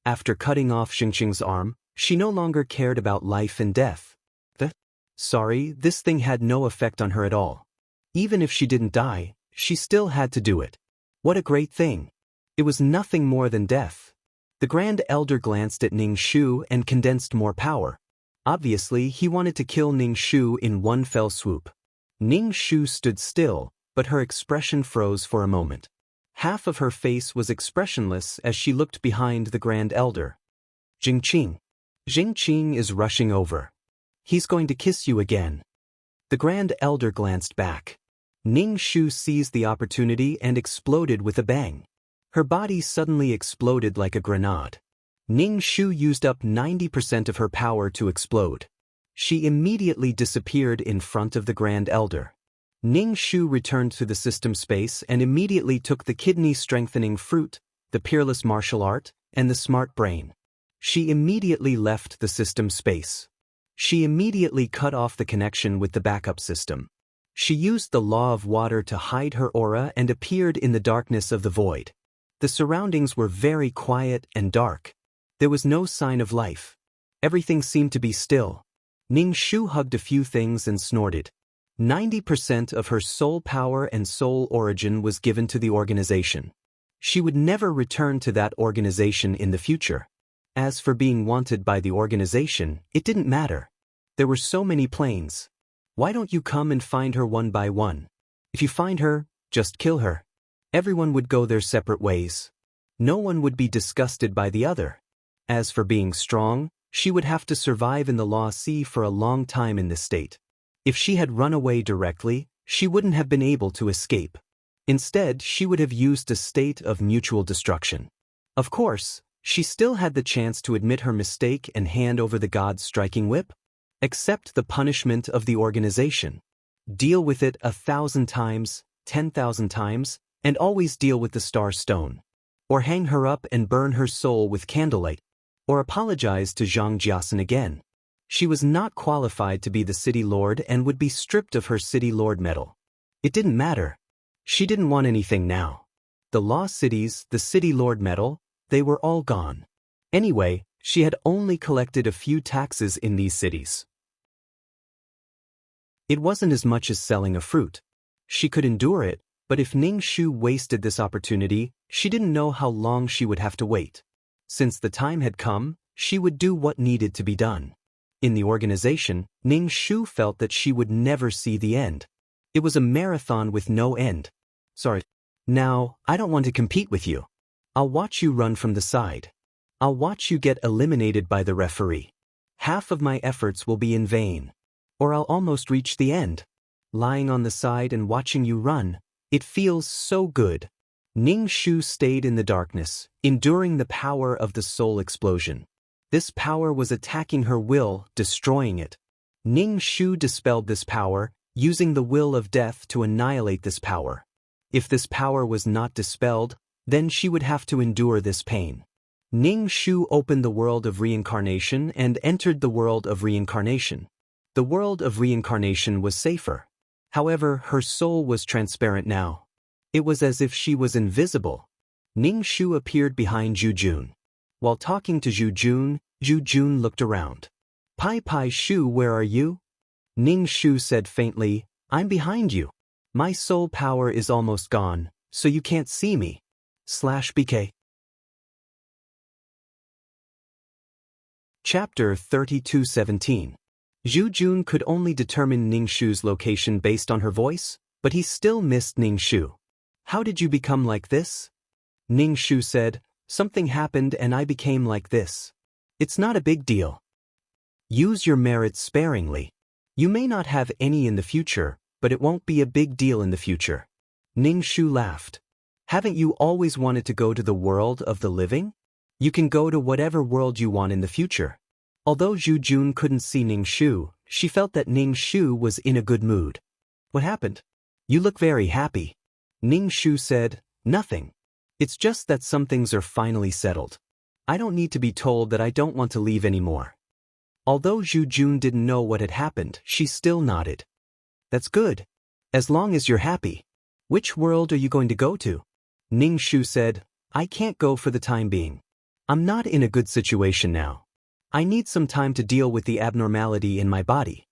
After cutting off Xingqing's arm, she no longer cared about life and death. Sorry, this thing had no effect on her at all. Even if she didn't die, she still had to do it. What a great thing. It was nothing more than death. The Grand Elder glanced at Ning Shu and condensed more power. Obviously, he wanted to kill Ning Shu in one fell swoop. Ning Shu stood still, but her expression froze for a moment. Half of her face was expressionless as she looked behind the Grand Elder. Jingqing. Jingqing is rushing over. He's going to kiss you again. The Grand Elder glanced back. Ning Shu seized the opportunity and exploded with a bang. Her body suddenly exploded like a grenade. Ning Shu used up 90% of her power to explode. She immediately disappeared in front of the Grand Elder. Ning Shu returned to the system space and immediately took the kidney-strengthening fruit, the peerless martial art, and the smart brain. She immediately left the system space. She immediately cut off the connection with the backup system. She used the law of water to hide her aura and appeared in the darkness of the void. The surroundings were very quiet and dark. There was no sign of life. Everything seemed to be still. Ning Shu hugged a few things and snorted. 90% of her soul power and soul origin was given to the organization. She would never return to that organization in the future. As for being wanted by the organization, it didn't matter. There were so many planes. Why don't you come and find her one by one? If you find her, just kill her. Everyone would go their separate ways. No one would be disgusted by the other. As for being strong, she would have to survive in the Law Sea for a long time in this state. If she had run away directly, she wouldn't have been able to escape. Instead, she would have used a state of mutual destruction. Of course, she still had the chance to admit her mistake and hand over the God's striking whip. Accept the punishment of the organization. Deal with it 1,000 times, 10,000 times, and always deal with the star stone. Or hang her up and burn her soul with candlelight. Or apologize to Zhang Jiasan again. She was not qualified to be the city lord and would be stripped of her city lord medal. It didn't matter. She didn't want anything now. The law cities, the city lord medal, they were all gone. Anyway, she had only collected a few taxes in these cities. It wasn't as much as selling a fruit. She could endure it, but if Ning Shu wasted this opportunity, she didn't know how long she would have to wait. Since the time had come, she would do what needed to be done. In the organization, Ning Shu felt that she would never see the end. It was a marathon with no end. Sorry. Now, I don't want to compete with you. I'll watch you run from the side. I'll watch you get eliminated by the referee. Half of my efforts will be in vain. Or I'll almost reach the end. Lying on the side and watching you run, it feels so good. Ning Shu stayed in the darkness, enduring the power of the soul explosion. This power was attacking her will, destroying it. Ning Shu dispelled this power, using the will of death to annihilate this power. If this power was not dispelled, then she would have to endure this pain. Ning Shu opened the world of reincarnation and entered the world of reincarnation. The world of reincarnation was safer. However, her soul was transparent now. It was as if she was invisible. Ning Shu appeared behind Zhu Jun. While talking to Zhu Jun looked around. Pai Shu, where are you? Ning Shu said faintly, I'm behind you. My soul power is almost gone, so you can't see me. /BK. Chapter 32:17. Zhu Jun could only determine Ning Shu's location based on her voice, but he still missed Ning Shu. How did you become like this? Ning Shu said, something happened and I became like this. It's not a big deal. Use your merits sparingly. You may not have any in the future, but it won't be a big deal in the future. Ning Shu laughed. Haven't you always wanted to go to the world of the living? You can go to whatever world you want in the future. Although Zhu Jun couldn't see Ning Shu, she felt that Ning Shu was in a good mood. What happened? You look very happy. Ning Shu said, nothing. It's just that some things are finally settled. I don't need to be told that I don't want to leave anymore. Although Zhu Jun didn't know what had happened, she still nodded. That's good. As long as you're happy. Which world are you going to go to? Ning Shu said, I can't go for the time being. I'm not in a good situation now. I need some time to deal with the abnormality in my body.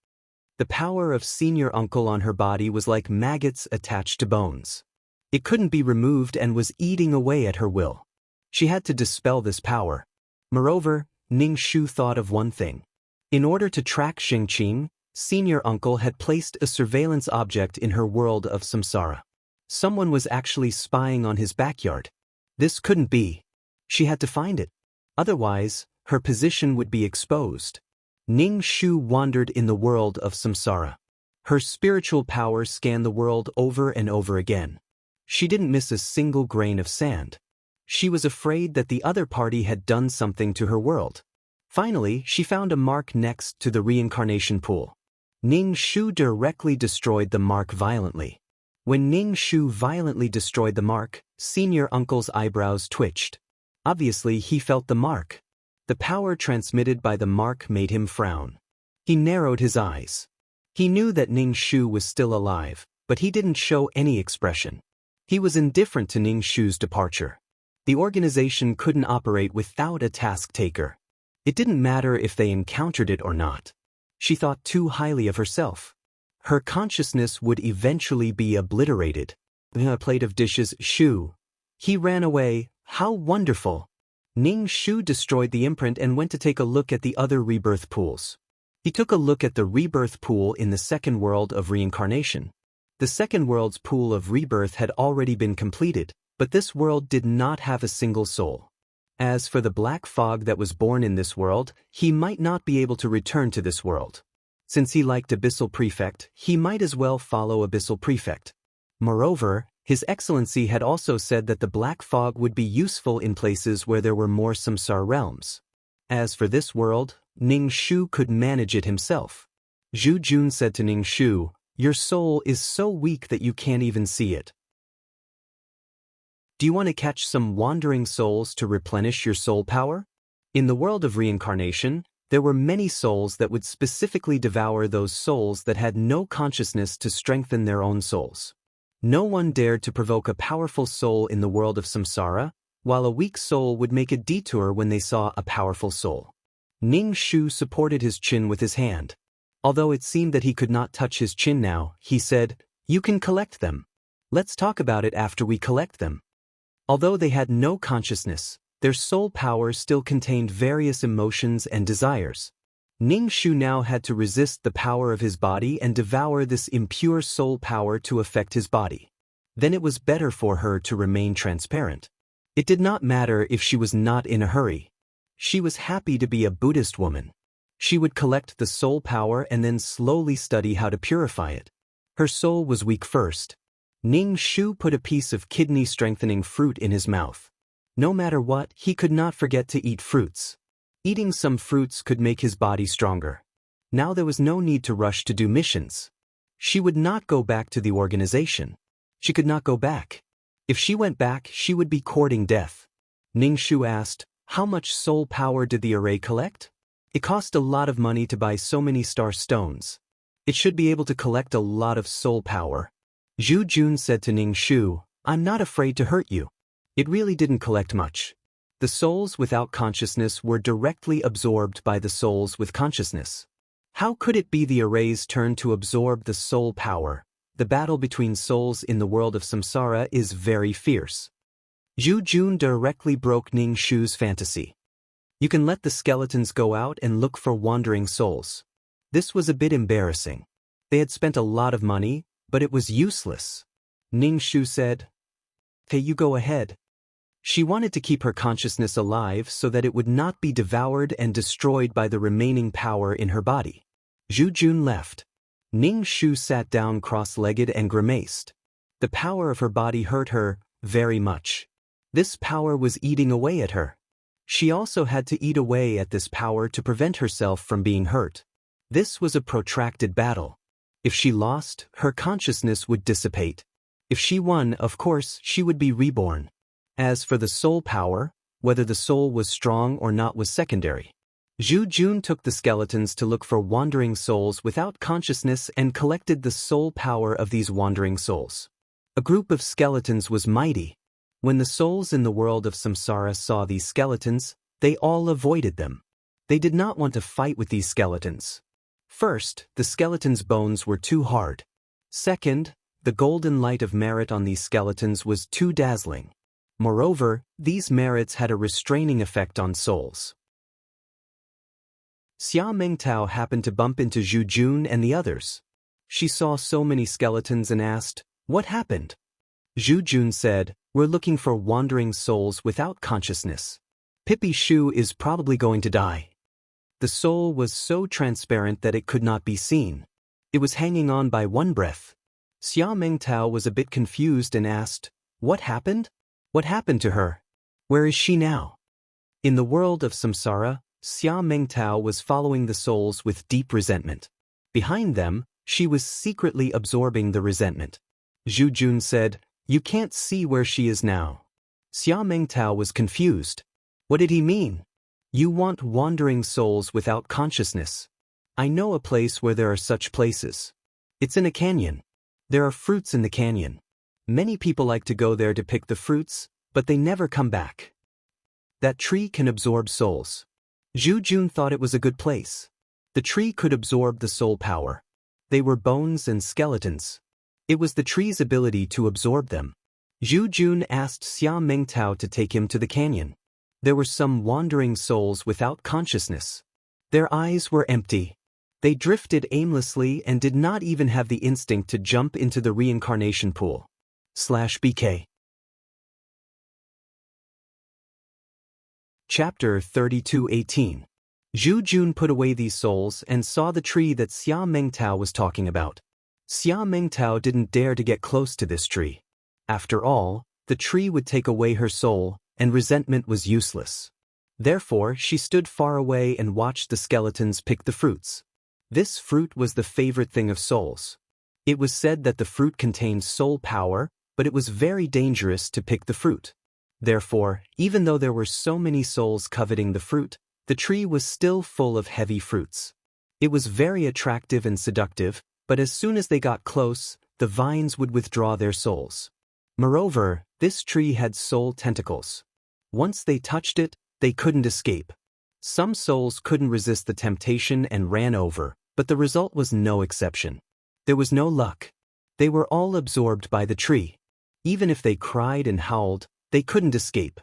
The power of senior uncle on her body was like maggots attached to bones. It couldn't be removed and was eating away at her will. She had to dispel this power. Moreover, Ning Shu thought of one thing. In order to track Xingqing, senior uncle had placed a surveillance object in her world of samsara. Someone was actually spying on his backyard. This couldn't be. She had to find it. Otherwise, her position would be exposed. Ning Shu wandered in the world of samsara. Her spiritual power scanned the world over and over again. She didn't miss a single grain of sand. She was afraid that the other party had done something to her world. Finally, she found a mark next to the reincarnation pool. Ning Shu directly destroyed the mark violently. When Ning Shu violently destroyed the mark, senior uncle's eyebrows twitched. Obviously, he felt the mark. The power transmitted by the mark made him frown. He narrowed his eyes. He knew that Ning Shu was still alive, but he didn't show any expression. He was indifferent to Ning Shu's departure. The organization couldn't operate without a task taker. It didn't matter if they encountered it or not. She thought too highly of herself. Her consciousness would eventually be obliterated. A plate of dishes, Shu. He ran away. How wonderful! Ning Shu destroyed the imprint and went to take a look at the other rebirth pools. He took a look at the rebirth pool in the second world of reincarnation. The second world's pool of rebirth had already been completed, but this world did not have a single soul. As for the black fog that was born in this world, he might not be able to return to this world. Since he liked Abyssal Prefect, he might as well follow Abyssal Prefect. Moreover, His Excellency had also said that the black fog would be useful in places where there were more samsara realms. As for this world, Ning Shu could manage it himself. Zhu Jun said to Ning Shu, your soul is so weak that you can't even see it. Do you want to catch some wandering souls to replenish your soul power? In the world of reincarnation, there were many souls that would specifically devour those souls that had no consciousness to strengthen their own souls. No one dared to provoke a powerful soul in the world of samsara, while a weak soul would make a detour when they saw a powerful soul. Ning Shu supported his chin with his hand. Although it seemed that he could not touch his chin now, he said, you can collect them. Let's talk about it after we collect them. Although they had no consciousness, their soul power still contained various emotions and desires. Ning Shu now had to resist the power of his body and devour this impure soul power to affect his body. Then it was better for her to remain transparent. It did not matter if she was not in a hurry. She was happy to be a Buddhist woman. She would collect the soul power and then slowly study how to purify it. Her soul was weak first. Ning Shu put a piece of kidney-strengthening fruit in his mouth. No matter what, he could not forget to eat fruits. Eating some fruits could make his body stronger. Now there was no need to rush to do missions. She would not go back to the organization. She could not go back. If she went back, she would be courting death. Ning Shu asked, "How much soul power did the array collect?" "It cost a lot of money to buy so many star stones. It should be able to collect a lot of soul power." Zhu Jun said to Ning Shu, "I'm not afraid to hurt you." It really didn't collect much. The souls without consciousness were directly absorbed by the souls with consciousness. How could it be the array's turn to absorb the soul power? The battle between souls in the world of samsara is very fierce. Zhu Jun directly broke Ning Shu's fantasy. "You can let the skeletons go out and look for wandering souls." This was a bit embarrassing. They had spent a lot of money, but it was useless. Ning Shu said, "Okay, you go ahead." She wanted to keep her consciousness alive so that it would not be devoured and destroyed by the remaining power in her body. Zhu Jun left. Ning Shu sat down cross-legged and grimaced. The power of her body hurt her very much. This power was eating away at her. She also had to eat away at this power to prevent herself from being hurt. This was a protracted battle. If she lost, her consciousness would dissipate. If she won, of course, she would be reborn. As for the soul power, whether the soul was strong or not was secondary. Zhu Jun took the skeletons to look for wandering souls without consciousness and collected the soul power of these wandering souls. A group of skeletons was mighty. When the souls in the world of samsara saw these skeletons, they all avoided them. They did not want to fight with these skeletons. First, the skeletons' bones were too hard. Second, the golden light of merit on these skeletons was too dazzling. Moreover, these merits had a restraining effect on souls. Xia Mengtao happened to bump into Zhu Jun and the others. She saw so many skeletons and asked, "What happened?" Zhu Jun said, "We're looking for wandering souls without consciousness. Pippi Shu is probably going to die." The soul was so transparent that it could not be seen. It was hanging on by one breath. Xia Mengtao was a bit confused and asked, "What happened? What happened to her? Where is she now?" In the world of samsara, Xia Mengtao was following the souls with deep resentment. Behind them, she was secretly absorbing the resentment. Zhu Jun said, "You can't see where she is now." Xia Mengtao was confused. What did he mean? "You want wandering souls without consciousness. I know a place where there are such places. It's in a canyon. There are fruits in the canyon. Many people like to go there to pick the fruits, but they never come back. That tree can absorb souls." Zhu Jun thought it was a good place. The tree could absorb the soul power. They were bones and skeletons. It was the tree's ability to absorb them. Zhu Jun asked Xia Mengtao to take him to the canyon. There were some wandering souls without consciousness. Their eyes were empty. They drifted aimlessly and did not even have the instinct to jump into the reincarnation pool. /BK. Chapter 32:18. Zhu Jun put away these souls and saw the tree that Xia Mengtao was talking about. Xia Mengtao didn't dare to get close to this tree. After all, the tree would take away her soul, and resentment was useless. Therefore, she stood far away and watched the skeletons pick the fruits. This fruit was the favorite thing of souls. It was said that the fruit contained soul power, but it was very dangerous to pick the fruit. Therefore, even though there were so many souls coveting the fruit, the tree was still full of heavy fruits. It was very attractive and seductive, but as soon as they got close, the vines would withdraw their souls. Moreover, this tree had soul tentacles. Once they touched it, they couldn't escape. Some souls couldn't resist the temptation and ran over, but the result was no exception. There was no luck. They were all absorbed by the tree. Even if they cried and howled, they couldn't escape.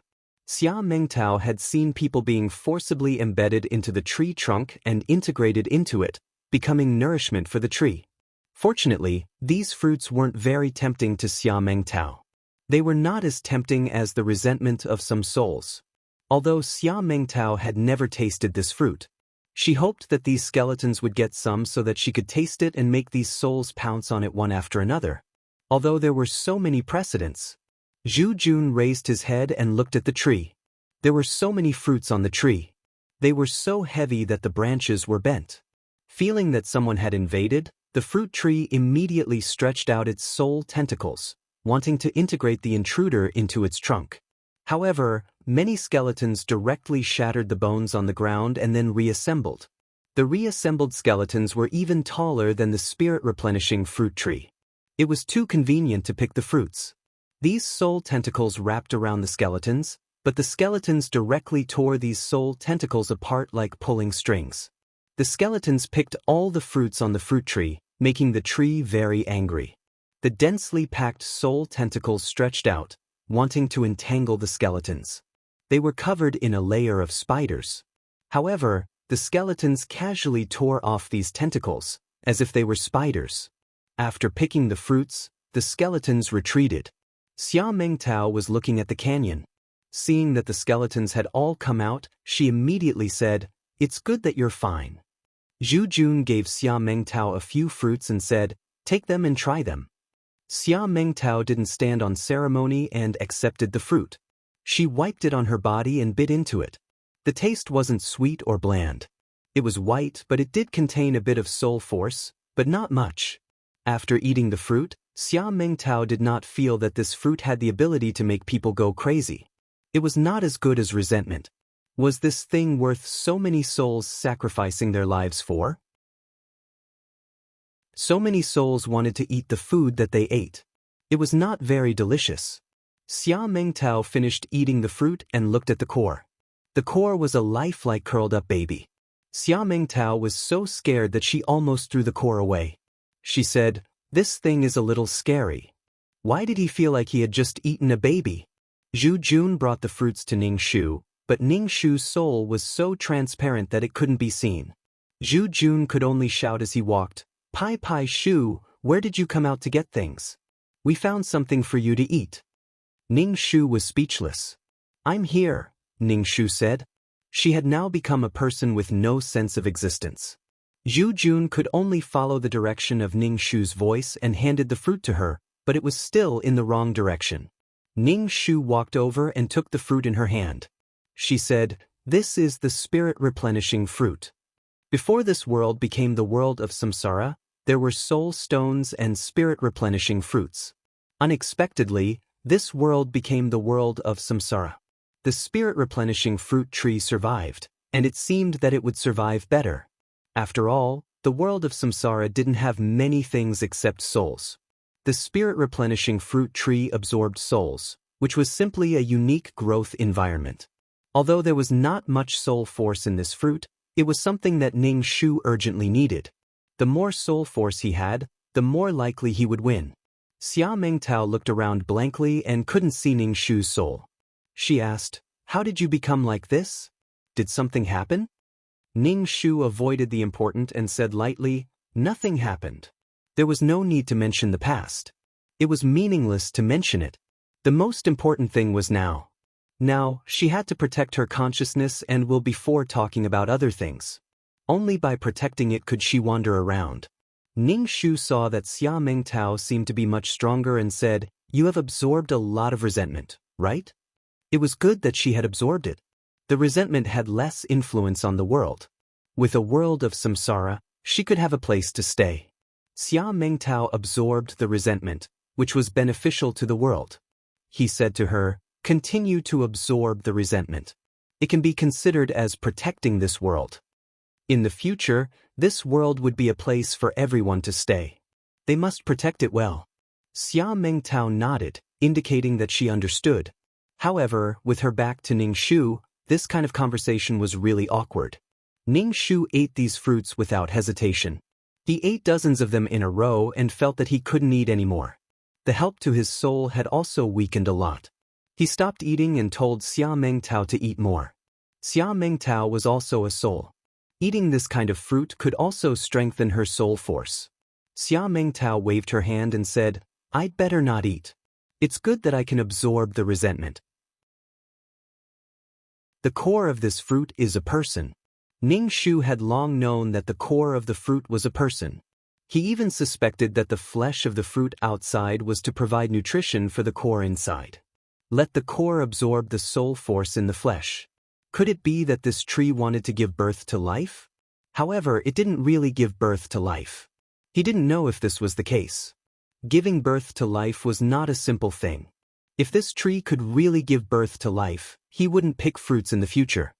Xia Mengtao had seen people being forcibly embedded into the tree trunk and integrated into it, becoming nourishment for the tree. Fortunately, these fruits weren't very tempting to Xia Mengtao. They were not as tempting as the resentment of some souls. Although Xia Mengtao had never tasted this fruit, she hoped that these skeletons would get some so that she could taste it and make these souls pounce on it one after another. although there were so many precedents. Zhu Jun raised his head and looked at the tree. There were so many fruits on the tree. They were so heavy that the branches were bent. Feeling that someone had invaded, the fruit tree immediately stretched out its soul tentacles, wanting to integrate the intruder into its trunk. However, many skeletons directly shattered the bones on the ground and then reassembled. The reassembled skeletons were even taller than the spirit-replenishing fruit tree. It was too convenient to pick the fruits. These soul tentacles wrapped around the skeletons, but the skeletons directly tore these soul tentacles apart like pulling strings. The skeletons picked all the fruits on the fruit tree, making the tree very angry. The densely packed soul tentacles stretched out, wanting to entangle the skeletons. They were covered in a layer of spiders. However, the skeletons casually tore off these tentacles, as if they were spiders. After picking the fruits, the skeletons retreated. Xia Mengtao was looking at the canyon. Seeing that the skeletons had all come out, she immediately said, "It's good that you're fine." Zhu Jun gave Xia Mengtao a few fruits and said, "Take them and try them." Xia Mengtao didn't stand on ceremony and accepted the fruit. She wiped it on her body and bit into it. The taste wasn't sweet or bland. It was white, but it did contain a bit of soul force, but not much. After eating the fruit, Xia Mengtao did not feel that this fruit had the ability to make people go crazy. It was not as good as resentment. Was this thing worth so many souls sacrificing their lives for? So many souls wanted to eat the food that they ate. It was not very delicious. Xia Mengtao finished eating the fruit and looked at the core. The core was a lifelike curled-up baby. Xia Mengtao was so scared that she almost threw the core away. She said, "This thing is a little scary." Why did he feel like he had just eaten a baby? Zhu Jun brought the fruits to Ning Shu, but Ning Shu's soul was so transparent that it couldn't be seen. Zhu Jun could only shout as he walked, "Pai Pai Shu, where did you come out to get things? We found something for you to eat." Ning Shu was speechless. "I'm here," Ning Shu said. She had now become a person with no sense of existence. Zhu Jun could only follow the direction of Ning Shu's voice and handed the fruit to her, but it was still in the wrong direction. Ning Shu walked over and took the fruit in her hand. She said, "This is the spirit-replenishing fruit." Before this world became the world of samsara, there were soul stones and spirit-replenishing fruits. Unexpectedly, this world became the world of samsara. The spirit-replenishing fruit tree survived, and it seemed that it would survive better. After all, the world of samsara didn't have many things except souls. The spirit-replenishing fruit tree absorbed souls, which was simply a unique growth environment. Although there was not much soul force in this fruit, it was something that Ning Shu urgently needed. The more soul force he had, the more likely he would win. Xia Mengtao looked around blankly and couldn't see Ning Shu's soul. She asked, "How did you become like this? Did something happen?" Ning Shu avoided the important and said lightly, "Nothing happened." There was no need to mention the past. It was meaningless to mention it. The most important thing was now. Now, she had to protect her consciousness and will before talking about other things. Only by protecting it could she wander around. Ning Shu saw that Xia Mengtao seemed to be much stronger and said, "You have absorbed a lot of resentment, right?" It was good that she had absorbed it. The resentment had less influence on the world. With a world of samsara, she could have a place to stay. Xia Mengtao absorbed the resentment, which was beneficial to the world. He said to her, "Continue to absorb the resentment. It can be considered as protecting this world. In the future, this world would be a place for everyone to stay. They must protect it well." Xia Mengtao nodded, indicating that she understood. However, with her back to Ning Shu, this kind of conversation was really awkward. Ning Shu ate these fruits without hesitation. He ate dozens of them in a row and felt that he couldn't eat anymore. The help to his soul had also weakened a lot. He stopped eating and told Xia Mengtao to eat more. Xia Mengtao was also a soul. Eating this kind of fruit could also strengthen her soul force. Xia Mengtao waved her hand and said, "I'd better not eat. It's good that I can absorb the resentment." The core of this fruit is a person. Ning Shu had long known that the core of the fruit was a person. He even suspected that the flesh of the fruit outside was to provide nutrition for the core inside. Let the core absorb the soul force in the flesh. Could it be that this tree wanted to give birth to life? However, it didn't really give birth to life. He didn't know if this was the case. Giving birth to life was not a simple thing. If this tree could really give birth to life, he wouldn't pick fruits in the future.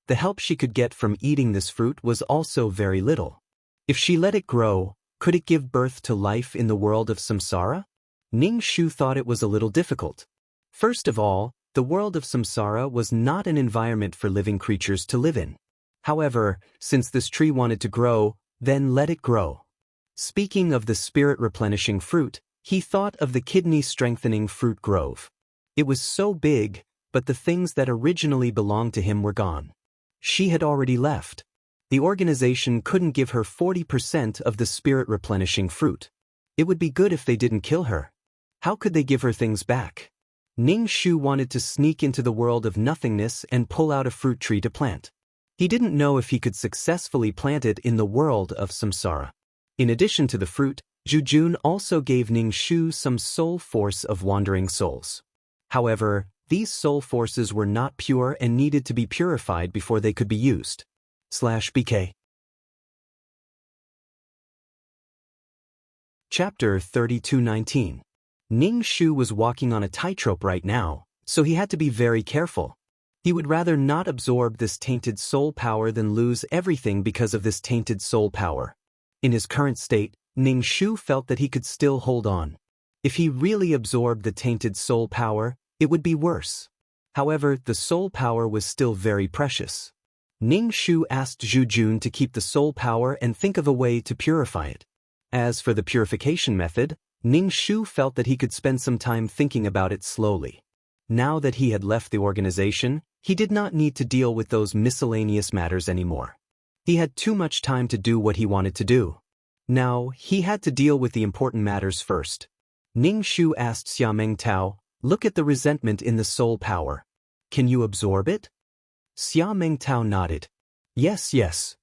The help she could get from eating this fruit was also very little. If she let it grow, could it give birth to life in the world of samsara? Ning Shu thought it was a little difficult. First of all, the world of samsara was not an environment for living creatures to live in. However, since this tree wanted to grow, then let it grow. Speaking of the spirit-replenishing fruit, he thought of the kidney-strengthening fruit grove. It was so big, but the things that originally belonged to him were gone. She had already left. The organization couldn't give her 40% of the spirit-replenishing fruit. It would be good if they didn't kill her. How could they give her things back? Ning Shu wanted to sneak into the world of nothingness and pull out a fruit tree to plant. He didn't know if he could successfully plant it in the world of samsara. In addition to the fruit, Jujun also gave Ning Shu some soul force of wandering souls. However, these soul forces were not pure and needed to be purified before they could be used. /BK Chapter 32:19. Ning Shu was walking on a tightrope right now, so he had to be very careful. He would rather not absorb this tainted soul power than lose everything because of this tainted soul power. In his current state, Ning Shu felt that he could still hold on. If he really absorbed the tainted soul power, it would be worse. However, the soul power was still very precious. Ning Shu asked Zhu Jun to keep the soul power and think of a way to purify it. As for the purification method, Ning Shu felt that he could spend some time thinking about it slowly. Now that he had left the organization, he did not need to deal with those miscellaneous matters anymore. He had too much time to do what he wanted to do. Now, he had to deal with the important matters first. Ning Shu asked Xia Mengtao, "Look at the resentment in the soul power. Can you absorb it?" Xia Mengtao nodded. Yes.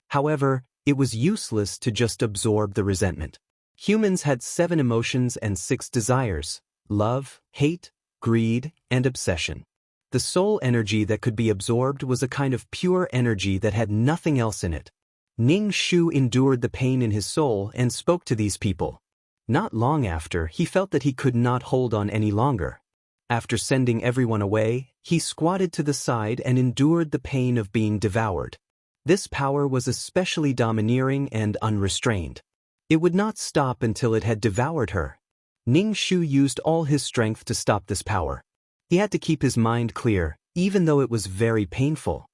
However, it was useless to just absorb the resentment. Humans had 7 emotions and 6 desires: love, hate, greed, and obsession. The soul energy that could be absorbed was a kind of pure energy that had nothing else in it. Ning Shu endured the pain in his soul and spoke to these people. Not long after, he felt that he could not hold on any longer. After sending everyone away, he squatted to the side and endured the pain of being devoured. This power was especially domineering and unrestrained. It would not stop until it had devoured her. Ning Shu used all his strength to stop this power. He had to keep his mind clear, even though it was very painful.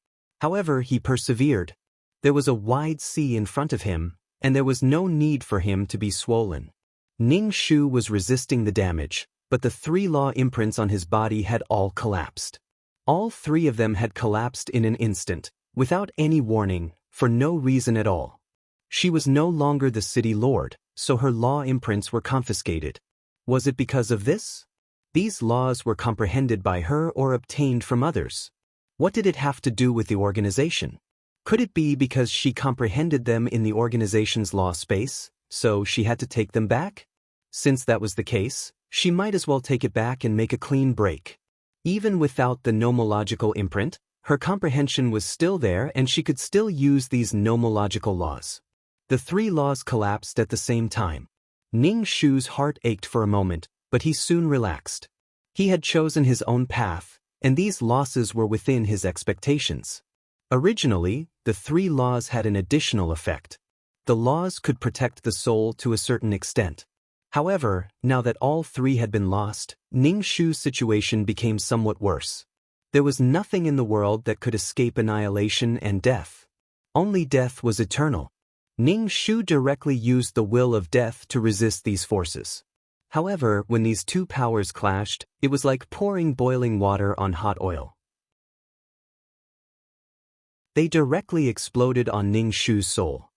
However, he persevered. There was a wide sea in front of him, and there was no need for him to be swollen. Ning Shu was resisting the damage, but the 3 law imprints on his body had all collapsed. All 3 of them had collapsed in an instant, without any warning, for no reason at all. She was no longer the city lord, so her law imprints were confiscated. Was it because of this? These laws were comprehended by her or obtained from others. What did it have to do with the organization? Could it be because she comprehended them in the organization's law space, so she had to take them back? Since that was the case, she might as well take it back and make a clean break. Even without the nomological imprint, her comprehension was still there and she could still use these nomological laws. The 3 laws collapsed at the same time. Ning Shu's heart ached for a moment, but he soon relaxed. He had chosen his own path, and these losses were within his expectations. Originally, the 3 laws had an additional effect. The laws could protect the soul to a certain extent. However, now that all 3 had been lost, Ning Shu's situation became somewhat worse. There was nothing in the world that could escape annihilation and death. Only death was eternal. Ning Shu directly used the will of death to resist these forces. However, when these 2 powers clashed, it was like pouring boiling water on hot oil. They directly exploded on Ning Shu's soul.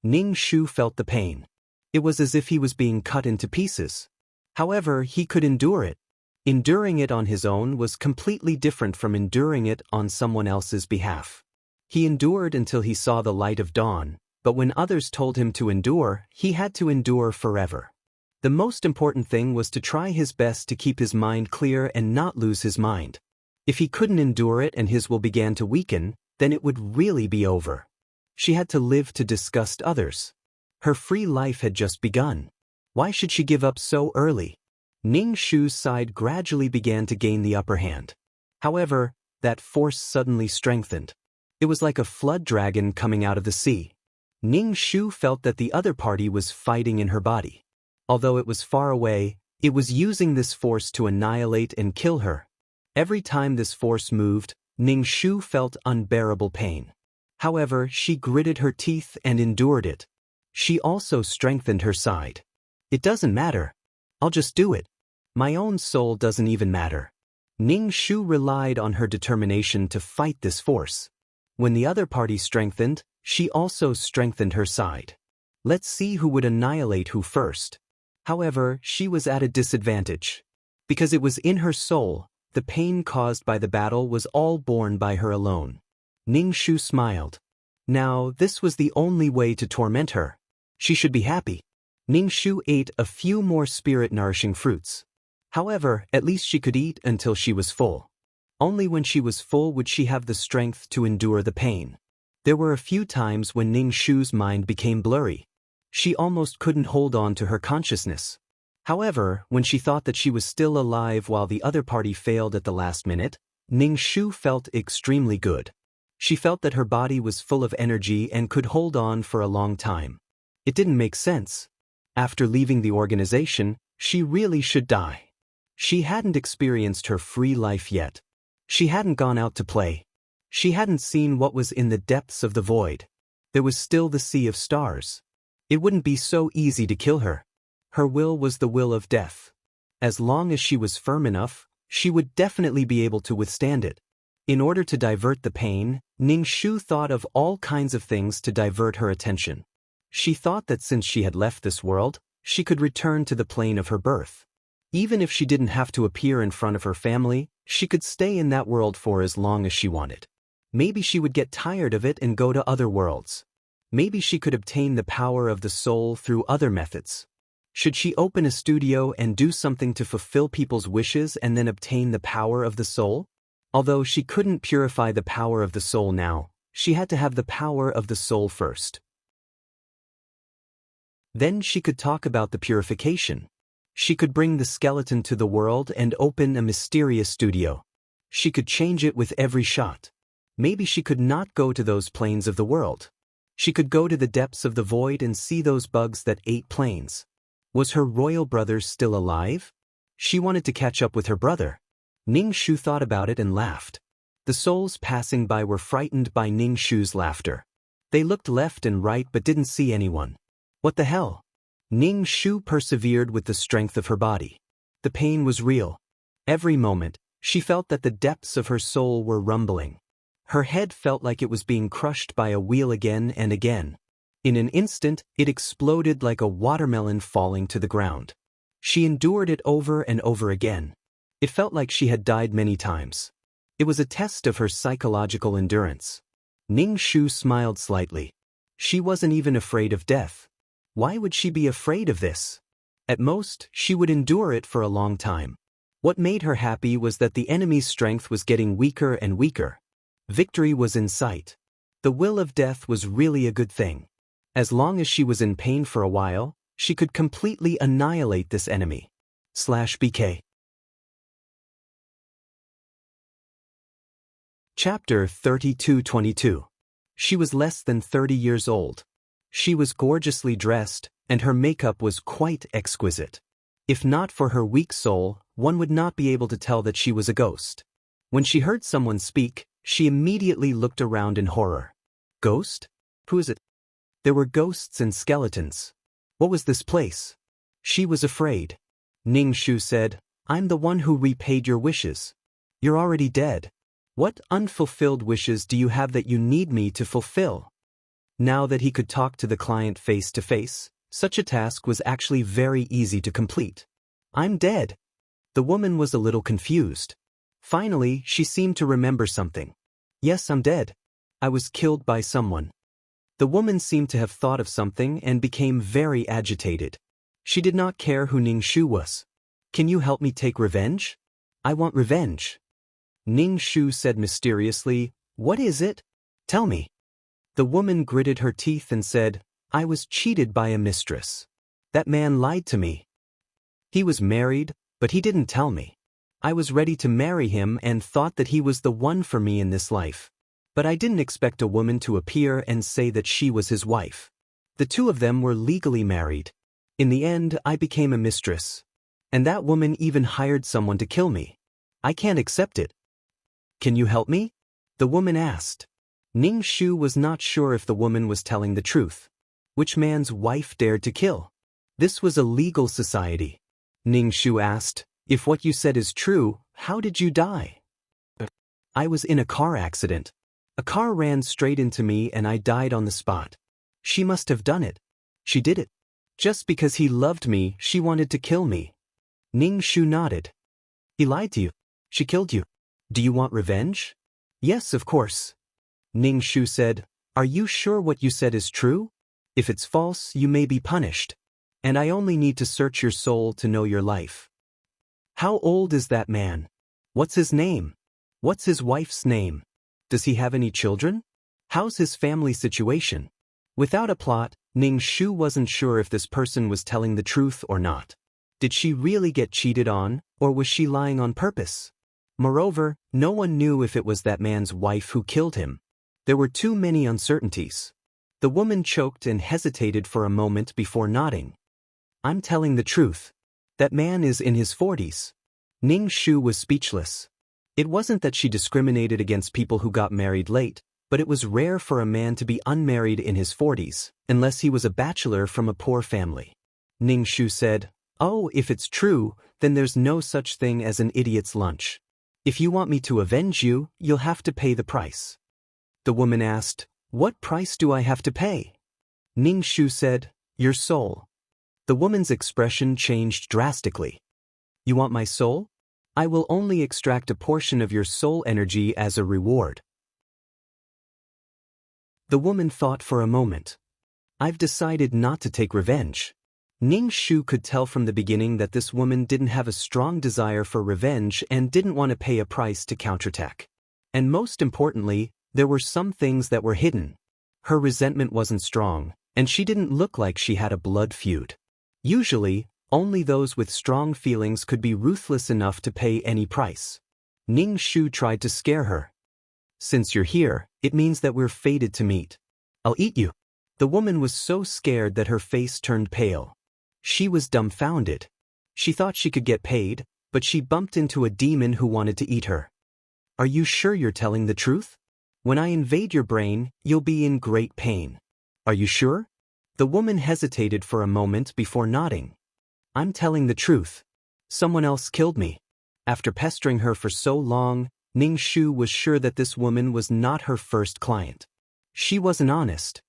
Ning Shu felt the pain. It was as if he was being cut into pieces. However, he could endure it. Enduring it on his own was completely different from enduring it on someone else's behalf. He endured until he saw the light of dawn, But when others told him to endure, he had to endure forever. The most important thing was to try his best to keep his mind clear and not lose his mind. If he couldn't endure it and his will began to weaken, then it would really be over. She had to live to disgust others. Her free life had just begun. Why should she give up so early? Ning Shu's side gradually began to gain the upper hand. However, that force suddenly strengthened. It was like a flood dragon coming out of the sea. Ning Shu felt that the other party was fighting in her body. Although it was far away, it was using this force to annihilate and kill her. Every time this force moved, Ning Shu felt unbearable pain. However, she gritted her teeth and endured it. She also strengthened her side. It doesn't matter. I'll just do it. My own soul doesn't even matter. Ning Shu relied on her determination to fight this force. When the other party strengthened, she also strengthened her side. Let's see who would annihilate who first. However, she was at a disadvantage. Because it was in her soul, the pain caused by the battle was all borne by her alone. Ning Shu smiled. Now, this was the only way to torment her. She should be happy. Ning Shu ate a few more spirit-nourishing fruits. However, at least she could eat until she was full. Only when she was full would she have the strength to endure the pain. There were a few times when Ning Shu's mind became blurry. She almost couldn't hold on to her consciousness. However, when she thought that she was still alive while the other party failed at the last minute, Ning Shu felt extremely good. She felt that her body was full of energy and could hold on for a long time. It didn't make sense. After leaving the organization, she really should die. She hadn't experienced her free life yet. She hadn't gone out to play. She hadn't seen what was in the depths of the void. There was still the sea of stars. It wouldn't be so easy to kill her. Her will was the will of death. As long as she was firm enough, she would definitely be able to withstand it. In order to divert the pain, Ning Shu thought of all kinds of things to divert her attention. She thought that since she had left this world, she could return to the plane of her birth. Even if she didn't have to appear in front of her family, she could stay in that world for as long as she wanted. Maybe she would get tired of it and go to other worlds. Maybe she could obtain the power of the soul through other methods. Should she open a studio and do something to fulfill people's wishes and then obtain the power of the soul? Although she couldn't purify the power of the soul now, she had to have the power of the soul first. Then she could talk about the purification. She could bring the skeleton to the world and open a mysterious studio. She could change it with every shot. Maybe she could not go to those planes of the world. She could go to the depths of the void and see those bugs that ate planes. Was her royal brother still alive? She wanted to catch up with her brother. Ning Shu thought about it and laughed. The souls passing by were frightened by Ning Shu's laughter. They looked left and right but didn't see anyone. What the hell? Ning Shu persevered with the strength of her body. The pain was real. Every moment, she felt that the depths of her soul were rumbling. Her head felt like it was being crushed by a wheel again and again. In an instant, it exploded like a watermelon falling to the ground. She endured it over and over again. It felt like she had died many times. It was a test of her psychological endurance. Ning Shu smiled slightly. She wasn't even afraid of death. Why would she be afraid of this? At most, she would endure it for a long time. What made her happy was that the enemy's strength was getting weaker and weaker. Victory was in sight. The will of death was really a good thing. As long as she was in pain for a while, she could completely annihilate this enemy. /BK. Chapter 32-22. She was less than 30 years old. She was gorgeously dressed, and her makeup was quite exquisite. If not for her weak soul, one would not be able to tell that she was a ghost. When she heard someone speak, she immediately looked around in horror. Ghost? Who is it? There were ghosts and skeletons. What was this place? She was afraid. Ning Shu said, "I'm the one who repaid your wishes. You're already dead. What unfulfilled wishes do you have that you need me to fulfill?" Now that he could talk to the client face to face, such a task was actually very easy to complete. "I'm dead." The woman was a little confused. Finally, she seemed to remember something. "Yes, I'm dead. I was killed by someone." The woman seemed to have thought of something and became very agitated. She did not care who Ning Shu was. Can you help me take revenge? I want revenge. Ning Shu said mysteriously, What is it? Tell me. The woman gritted her teeth and said, I was cheated by a mistress. That man lied to me. He was married, but he didn't tell me. I was ready to marry him and thought that he was the one for me in this life. But I didn't expect a woman to appear and say that she was his wife. The two of them were legally married. In the end, I became a mistress. And that woman even hired someone to kill me. I can't accept it. Can you help me? The woman asked. Ning Shu was not sure if the woman was telling the truth. Which man's wife dared to kill? This was a legal society. Ning Shu asked, If what you said is true, how did you die? I was in a car accident. A car ran straight into me and I died on the spot. She must have done it. She did it. Just because he loved me, she wanted to kill me. Ning Shu nodded. He lied to you. She killed you. Do you want revenge? Yes, of course. Ning Shu said, Are you sure what you said is true? If it's false, you may be punished. And I only need to search your soul to know your life. How old is that man? What's his name? What's his wife's name? Does he have any children? How's his family situation? Without a plot, Ning Shu wasn't sure if this person was telling the truth or not. Did she really get cheated on, or was she lying on purpose? Moreover, no one knew if it was that man's wife who killed him. There were too many uncertainties. The woman choked and hesitated for a moment before nodding. I'm telling the truth. That man is in his 40s. Ning Shu was speechless. It wasn't that she discriminated against people who got married late, but it was rare for a man to be unmarried in his 40s, unless he was a bachelor from a poor family. Ning Shu said, Oh, if it's true, then there's no such thing as an idiot's lunch. If you want me to avenge you, you'll have to pay the price. The woman asked, What price do I have to pay? Ning Shu said, Your soul. The woman's expression changed drastically. You want my soul? I will only extract a portion of your soul energy as a reward. The woman thought for a moment. I've decided not to take revenge. Ning Shu could tell from the beginning that this woman didn't have a strong desire for revenge and didn't want to pay a price to counterattack. And most importantly, there were some things that were hidden. Her resentment wasn't strong, and she didn't look like she had a blood feud. Usually, only those with strong feelings could be ruthless enough to pay any price. Ning Shu tried to scare her. Since you're here, it means that we're fated to meet. I'll eat you. The woman was so scared that her face turned pale. She was dumbfounded. She thought she could get paid, but she bumped into a demon who wanted to eat her. Are you sure you're telling the truth? When I invade your brain, you'll be in great pain. Are you sure? The woman hesitated for a moment before nodding. I'm telling the truth. Someone else killed me. After pestering her for so long, Ning Shu was sure that this woman was not her first client. She wasn't honest.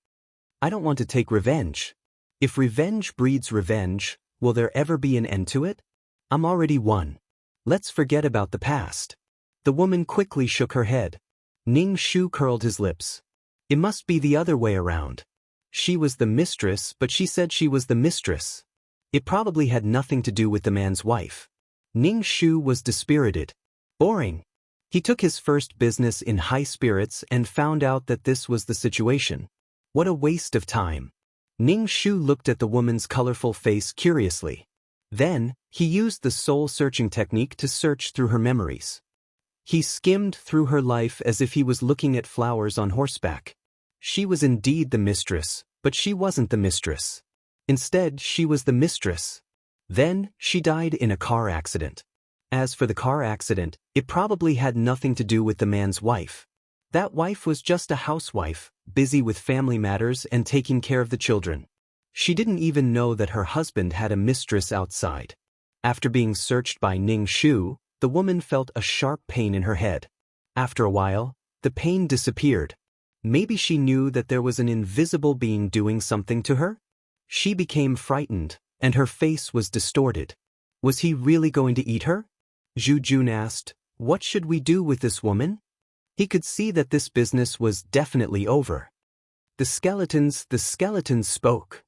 I don't want to take revenge. If revenge breeds revenge, will there ever be an end to it? I'm already won. Let's forget about the past. The woman quickly shook her head. Ning Shu curled his lips. It must be the other way around. She was the mistress, but she said she was the mistress. It probably had nothing to do with the man's wife. Ning Shu was dispirited. Boring. He took his first business in high spirits and found out that this was the situation. What a waste of time. Ning Shu looked at the woman's colorful face curiously. Then, he used the soul-searching technique to search through her memories. He skimmed through her life as if he was looking at flowers on horseback. She was indeed the mistress, but she wasn't the mistress. Instead, she was the mistress. Then, she died in a car accident. As for the car accident, it probably had nothing to do with the man's wife. That wife was just a housewife, busy with family matters and taking care of the children. She didn't even know that her husband had a mistress outside. After being searched by Ning Shu, the woman felt a sharp pain in her head. After a while, the pain disappeared. Maybe she knew that there was an invisible being doing something to her? She became frightened, and her face was distorted. Was he really going to eat her? Zhu Jun asked, What should we do with this woman? He could see that this business was definitely over. The skeletons spoke.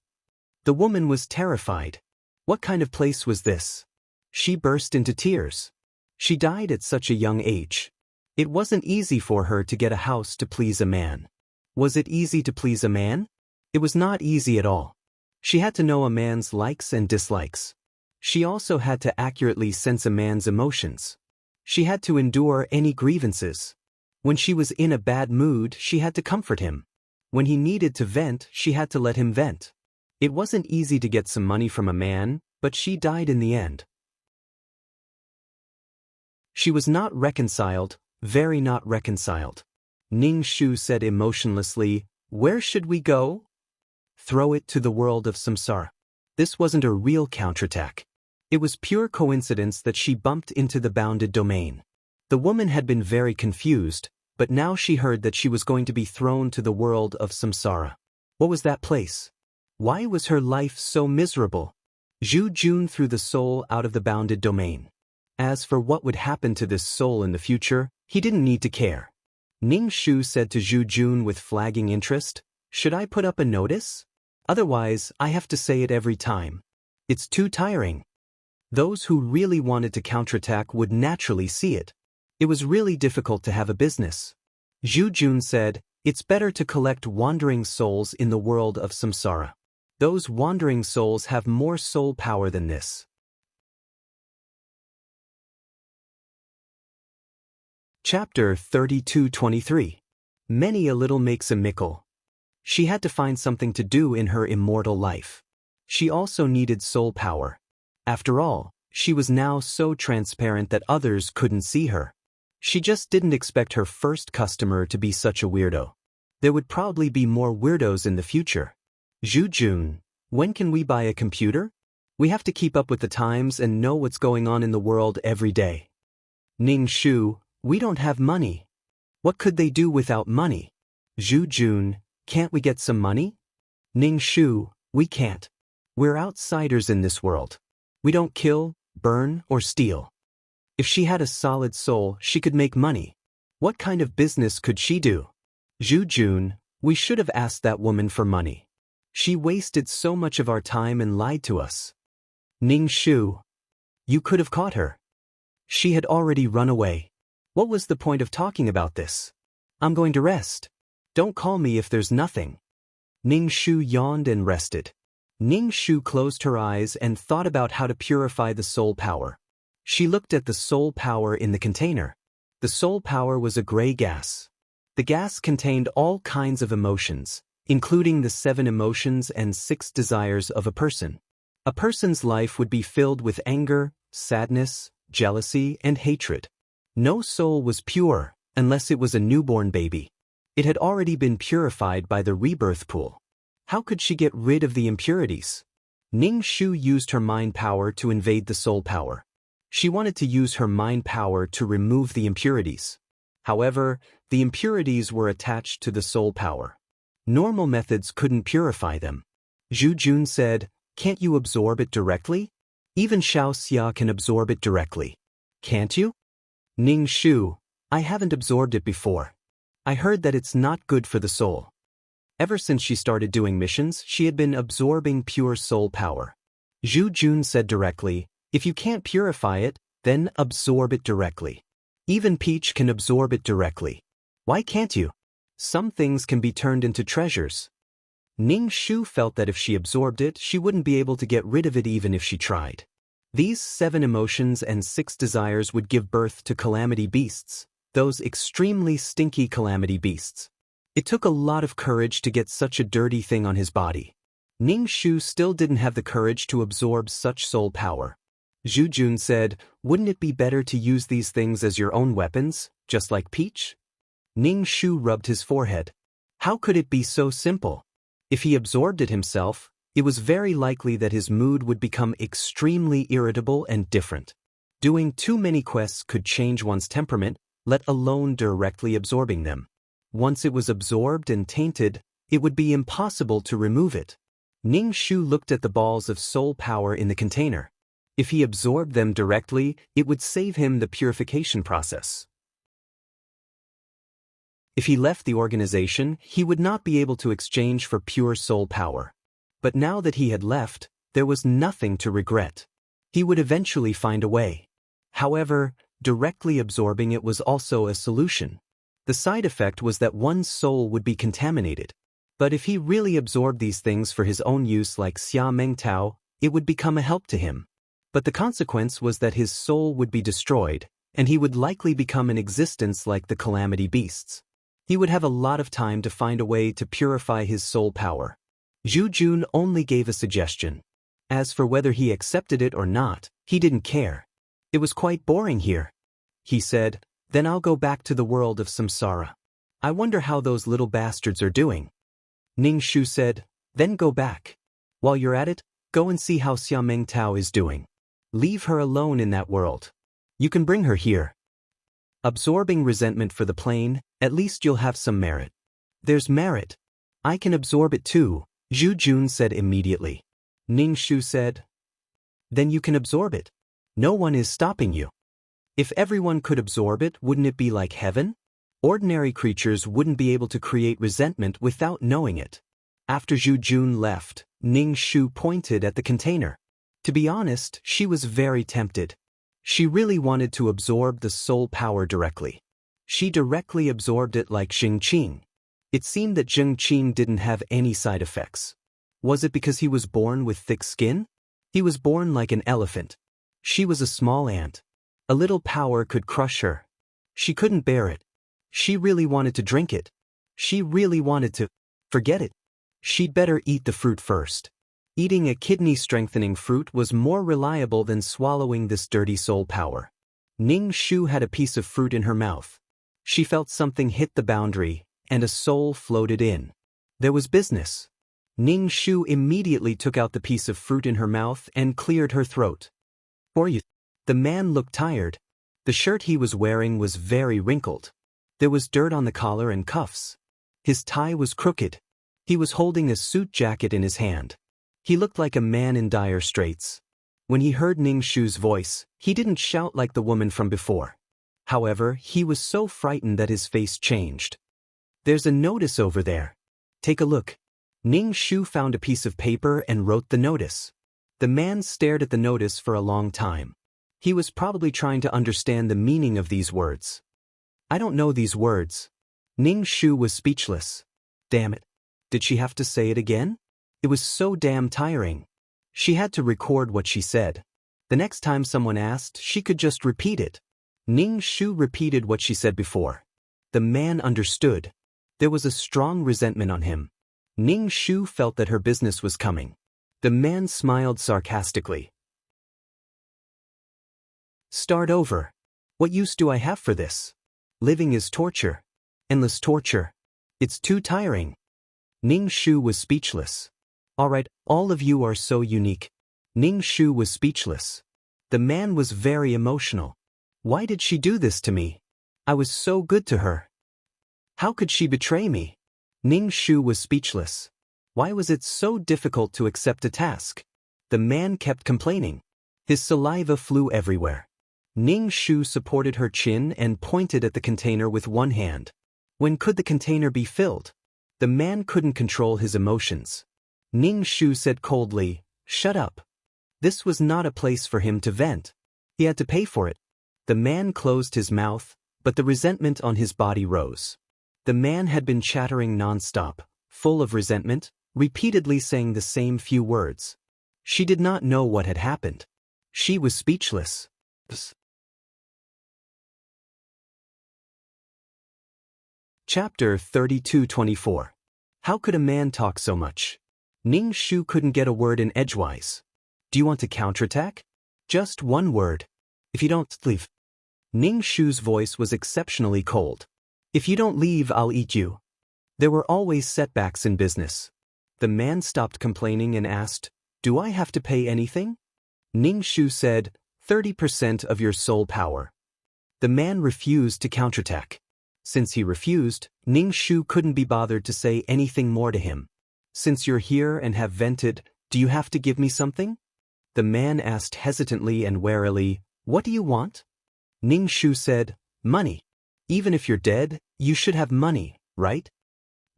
The woman was terrified. What kind of place was this? She burst into tears. She died at such a young age. It wasn't easy for her to get a house to please a man. Was it easy to please a man? It was not easy at all. She had to know a man's likes and dislikes. She also had to accurately sense a man's emotions. She had to endure any grievances. When she was in a bad mood, she had to comfort him. When he needed to vent, she had to let him vent. It wasn't easy to get some money from a man, but she died in the end. She was not reconciled, very not reconciled. Ning Shu said emotionlessly, "Where should we go?" Throw it to the world of samsara. This wasn't a real counterattack. It was pure coincidence that she bumped into the bounded domain. The woman had been very confused, but now she heard that she was going to be thrown to the world of samsara. What was that place? Why was her life so miserable? Zhu Jun threw the soul out of the bounded domain. As for what would happen to this soul in the future, he didn't need to care. Ning Shu said to Zhu Jun with flagging interest, "Should I put up a notice? Otherwise, I have to say it every time. It's too tiring." Those who really wanted to counterattack would naturally see it. It was really difficult to have a business. Zhu Jun said, "It's better to collect wandering souls in the world of samsara. Those wandering souls have more soul power than this." Chapter 32-23. Many a little makes a mickle. She had to find something to do in her immortal life. She also needed soul power. After all, she was now so transparent that others couldn't see her. She just didn't expect her first customer to be such a weirdo. There would probably be more weirdos in the future. "Zhu Jun, when can we buy a computer? We have to keep up with the times and know what's going on in the world every day." Ning Shu, "We don't have money." "What could they do without money?" Zhu Jun, "Can't we get some money?" Ning Shu, "We can't. We're outsiders in this world. We don't kill, burn, or steal." If she had a solid soul, she could make money. What kind of business could she do? Zhu Jun, "We should have asked that woman for money. She wasted so much of our time and lied to us." Ning Shu, "You could have caught her. She had already run away. What was the point of talking about this? I'm going to rest. Don't call me if there's nothing." Ning Shu yawned and rested. Ning Shu closed her eyes and thought about how to purify the soul power. She looked at the soul power in the container. The soul power was a gray gas. The gas contained all kinds of emotions, including the 7 emotions and 6 desires of a person. A person's life would be filled with anger, sadness, jealousy, and hatred. No soul was pure, unless it was a newborn baby. It had already been purified by the rebirth pool. How could she get rid of the impurities? Ning Shu used her mind power to invade the soul power. She wanted to use her mind power to remove the impurities. However, the impurities were attached to the soul power. Normal methods couldn't purify them. Zhu Jun said, "Can't you absorb it directly? Even Xiao Xia can absorb it directly. Can't you?" Ning Shu, "I haven't absorbed it before. I heard that it's not good for the soul." Ever since she started doing missions, she had been absorbing pure soul power. Zhu Jun said directly, "If you can't purify it, then absorb it directly. Even Peach can absorb it directly. Why can't you? Some things can be turned into treasures." Ning Shu felt that if she absorbed it, she wouldn't be able to get rid of it even if she tried. These 7 emotions and 6 desires would give birth to calamity beasts, those extremely stinky calamity beasts. It took a lot of courage to get such a dirty thing on his body. Ning Shu still didn't have the courage to absorb such soul power. Zhu Jun said, "Wouldn't it be better to use these things as your own weapons, just like Peach?" Ning Shu rubbed his forehead. How could it be so simple? If he absorbed it himself, it was very likely that his mood would become extremely irritable and different. Doing too many quests could change one's temperament, let alone directly absorbing them. Once it was absorbed and tainted, it would be impossible to remove it. Ning Shu looked at the balls of soul power in the container. If he absorbed them directly, it would save him the purification process. If he left the organization, he would not be able to exchange for pure soul power. But now that he had left, there was nothing to regret. He would eventually find a way. However, directly absorbing it was also a solution. The side effect was that one's soul would be contaminated. But if he really absorbed these things for his own use like Xia Mengtao, it would become a help to him. But the consequence was that his soul would be destroyed, and he would likely become an existence like the calamity beasts. He would have a lot of time to find a way to purify his soul power. Zhu Jun only gave a suggestion. As for whether he accepted it or not, he didn't care. It was quite boring here. He said, then I'll go back to the world of samsara. I wonder how those little bastards are doing. Ning Shu said, then go back. While you're at it, go and see how Xia Mengtao is doing. Leave her alone in that world. You can bring her here. Absorbing resentment for the plane, at least you'll have some merit. There's merit. I can absorb it too, Zhu Jun said immediately. Ning Shu said, then you can absorb it. No one is stopping you. If everyone could absorb it, wouldn't it be like heaven? Ordinary creatures wouldn't be able to create resentment without knowing it. After Zhu Jun left, Ning Shu pointed at the container. To be honest, she was very tempted. She really wanted to absorb the soul power directly. She directly absorbed it like Xing Qing. It seemed that Xing Qing didn't have any side effects. Was it because he was born with thick skin? He was born like an elephant. She was a small ant. A little power could crush her. She couldn't bear it. She really wanted to drink it. She really wanted to forget it. She'd better eat the fruit first. Eating a kidney-strengthening fruit was more reliable than swallowing this dirty soul power. Ning Shu had a piece of fruit in her mouth. She felt something hit the boundary, and a soul floated in. There was business. Ning Shu immediately took out the piece of fruit in her mouth and cleared her throat. For you. The man looked tired. The shirt he was wearing was very wrinkled. There was dirt on the collar and cuffs. His tie was crooked. He was holding a suit jacket in his hand. He looked like a man in dire straits. When he heard Ning Shu's voice, he didn't shout like the woman from before. However, he was so frightened that his face changed. There's a notice over there. Take a look. Ning Shu found a piece of paper and wrote the notice. The man stared at the notice for a long time. He was probably trying to understand the meaning of these words. I don't know these words. Ning Shu was speechless. Damn it. Did she have to say it again? It was so damn tiring. She had to record what she said. The next time someone asked, she could just repeat it. Ning Shu repeated what she said before. The man understood. There was a strong resentment on him. Ning Shu felt that her business was coming. The man smiled sarcastically. Start over. What use do I have for this? Living is torture. Endless torture. It's too tiring. Ning Shu was speechless. Alright, all of you are so unique. Ning Shu was speechless. The man was very emotional. Why did she do this to me? I was so good to her. How could she betray me? Ning Shu was speechless. Why was it so difficult to accept a task? The man kept complaining. His saliva flew everywhere. Ning Shu supported her chin and pointed at the container with one hand. When could the container be filled? The man couldn't control his emotions. Ning Shu said coldly, "Shut up." This was not a place for him to vent. He had to pay for it. The man closed his mouth, but the resentment on his body rose. The man had been chattering non-stop, full of resentment, repeatedly saying the same few words. She did not know what had happened. She was speechless. Chapter 32-24. How could a man talk so much? Ning Shu couldn't get a word in edgewise. Do you want to counterattack? Just one word. If you don't leave. Ning Shu's voice was exceptionally cold. If you don't leave, I'll eat you. There were always setbacks in business. The man stopped complaining and asked, Do I have to pay anything? Ning Shu said, 30% of your soul power. The man refused to counterattack. Since he refused, Ning Shu couldn't be bothered to say anything more to him. Since you're here and have vented, do you have to give me something? The man asked hesitantly and warily, What do you want? Ning Shu said, Money. Even if you're dead, You should have money, right?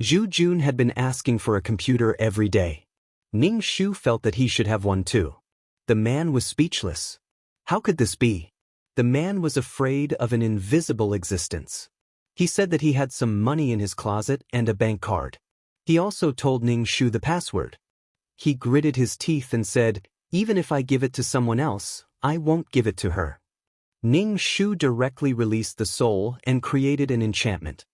Zhu Jun had been asking for a computer every day. Ning Shu felt that he should have one too. The man was speechless. How could this be? The man was afraid of an invisible existence. He said that he had some money in his closet and a bank card. He also told Ning Shu the password. He gritted his teeth and said, "Even if I give it to someone else, I won't give it to her." Ning Shu directly released the soul and created an enchantment.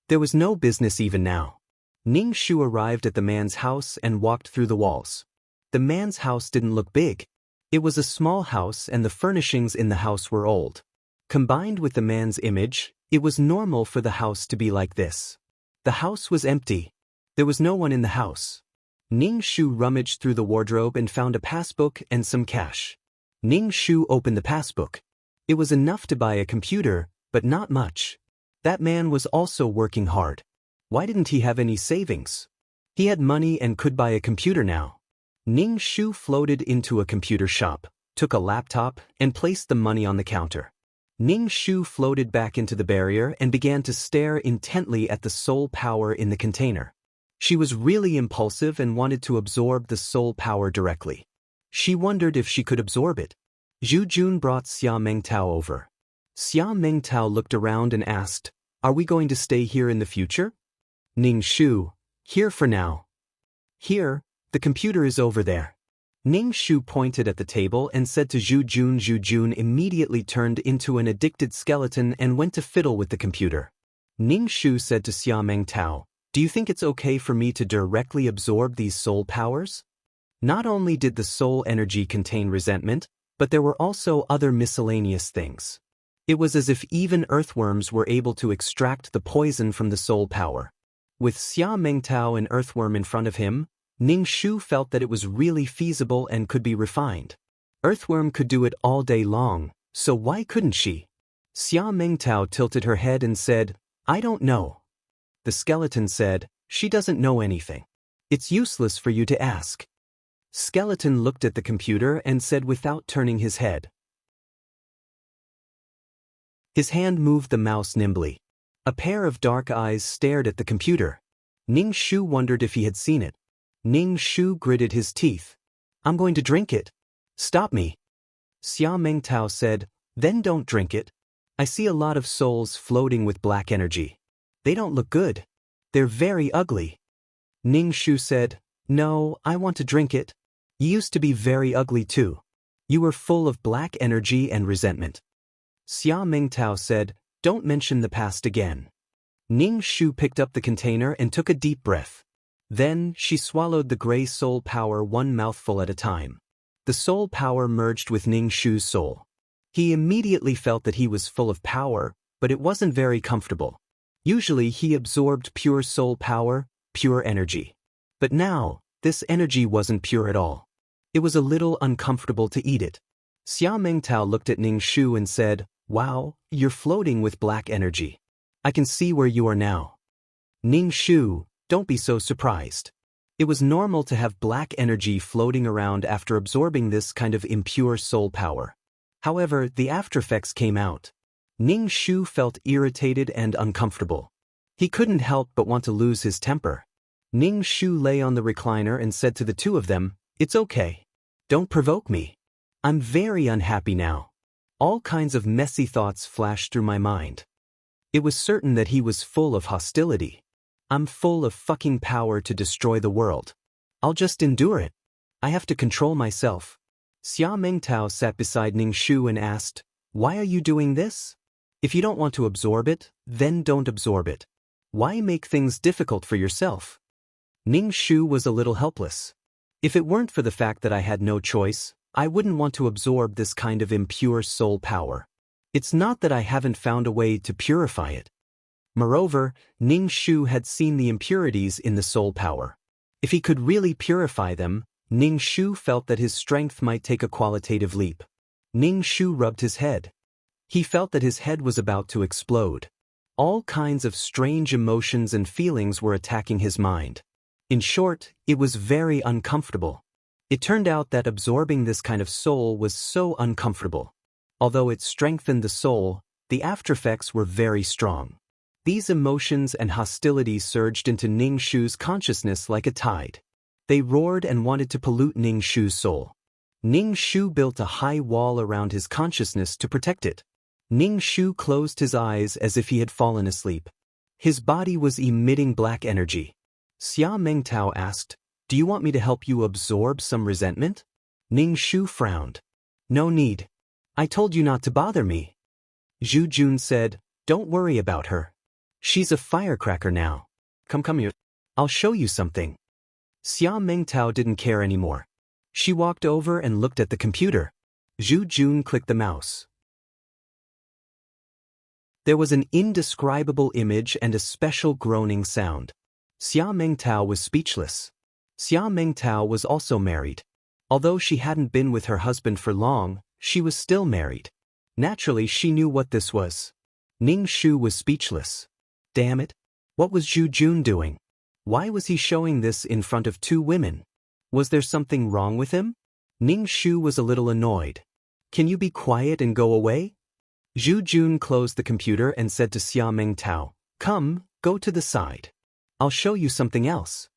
There was no business even now. Ning Shu arrived at the man's house and walked through the walls. The man's house didn't look big. It was a small house and the furnishings in the house were old. Combined with the man's image, it was normal for the house to be like this. The house was empty. There was no one in the house. Ning Shu rummaged through the wardrobe and found a passbook and some cash. Ning Shu opened the passbook. It was enough to buy a computer, but not much. That man was also working hard. Why didn't he have any savings? He had money and could buy a computer now. Ning Shu floated into a computer shop, took a laptop, and placed the money on the counter. Ning Shu floated back into the barrier and began to stare intently at the soul power in the container. She was really impulsive and wanted to absorb the soul power directly. She wondered if she could absorb it. Zhu Jun brought Xia Mengtao over. Xia Mengtao looked around and asked, "Are we going to stay here in the future?" Ning Shu, "Here for now." "Here, the computer is over there." Ning Shu pointed at the table and said to Zhu Jun. Zhu Jun immediately turned into an addicted skeleton and went to fiddle with the computer. Ning Shu said to Xia Mengtao, "Do you think it's okay for me to directly absorb these soul powers?" Not only did the soul energy contain resentment, but there were also other miscellaneous things. It was as if even earthworms were able to extract the poison from the soul power. With Xia Mengtao and earthworm in front of him, Ning Shu felt that it was really feasible and could be refined. Earthworm could do it all day long, so why couldn't she? Xia Mengtao tilted her head and said, "I don't know." The skeleton said, "She doesn't know anything. It's useless for you to ask." Skeleton looked at the computer and said without turning his head. His hand moved the mouse nimbly. A pair of dark eyes stared at the computer. Ning Shu wondered if he had seen it. Ning Shu gritted his teeth. "I'm going to drink it. Stop me." Xia Mengtao said, "Then don't drink it. I see a lot of souls floating with black energy. They don't look good. They're very ugly." Ning Shu said, "No, I want to drink it. You used to be very ugly too. You were full of black energy and resentment." Xia Mengtao said, "Don't mention the past again." Ning Shu picked up the container and took a deep breath. Then she swallowed the gray soul power one mouthful at a time. The soul power merged with Ning Shu's soul. He immediately felt that he was full of power, but it wasn't very comfortable. Usually he absorbed pure soul power, pure energy. But now, this energy wasn't pure at all. It was a little uncomfortable to eat it. Xia Mengtao looked at Ning Shu and said, "Wow, you're floating with black energy. I can see where you are now." Ning Shu, don't be so surprised. It was normal to have black energy floating around after absorbing this kind of impure soul power. However, the aftereffects came out. Ning Shu felt irritated and uncomfortable. He couldn't help but want to lose his temper. Ning Shu lay on the recliner and said to the two of them, "It's okay. Don't provoke me. I'm very unhappy now." All kinds of messy thoughts flashed through my mind. It was certain that he was full of hostility. I'm full of fucking power to destroy the world. I'll just endure it. I have to control myself. Xia Mengtao sat beside Ning Shu and asked, "Why are you doing this? If you don't want to absorb it, then don't absorb it. Why make things difficult for yourself?" Ning Shu was a little helpless. If it weren't for the fact that I had no choice, I wouldn't want to absorb this kind of impure soul power. It's not that I haven't found a way to purify it. Moreover, Ning Shu had seen the impurities in the soul power. If he could really purify them, Ning Shu felt that his strength might take a qualitative leap. Ning Shu rubbed his head. He felt that his head was about to explode. All kinds of strange emotions and feelings were attacking his mind. In short, it was very uncomfortable. It turned out that absorbing this kind of soul was so uncomfortable. Although it strengthened the soul, the aftereffects were very strong. These emotions and hostility surged into Ning Shu's consciousness like a tide. They roared and wanted to pollute Ning Shu's soul. Ning Shu built a high wall around his consciousness to protect it. Ning Shu closed his eyes as if he had fallen asleep. His body was emitting black energy. Xia Mengtao asked, "Do you want me to help you absorb some resentment?" Ning Shu frowned. "No need. I told you not to bother me." Zhu Jun said, "Don't worry about her. She's a firecracker now. Come here. I'll show you something." Xia Mengtao didn't care anymore. She walked over and looked at the computer. Zhu Jun clicked the mouse. There was an indescribable image and a special groaning sound. Xia Mengtao was speechless. Xia Mengtao was also married. Although she hadn't been with her husband for long, she was still married. Naturally, she knew what this was. Ning Shu was speechless. Damn it! What was Zhu Jun doing? Why was he showing this in front of two women? Was there something wrong with him? Ning Shu was a little annoyed. "Can you be quiet and go away?" Zhu Jun closed the computer and said to Xia Mengtao, "Come, go to the side. I'll show you something else."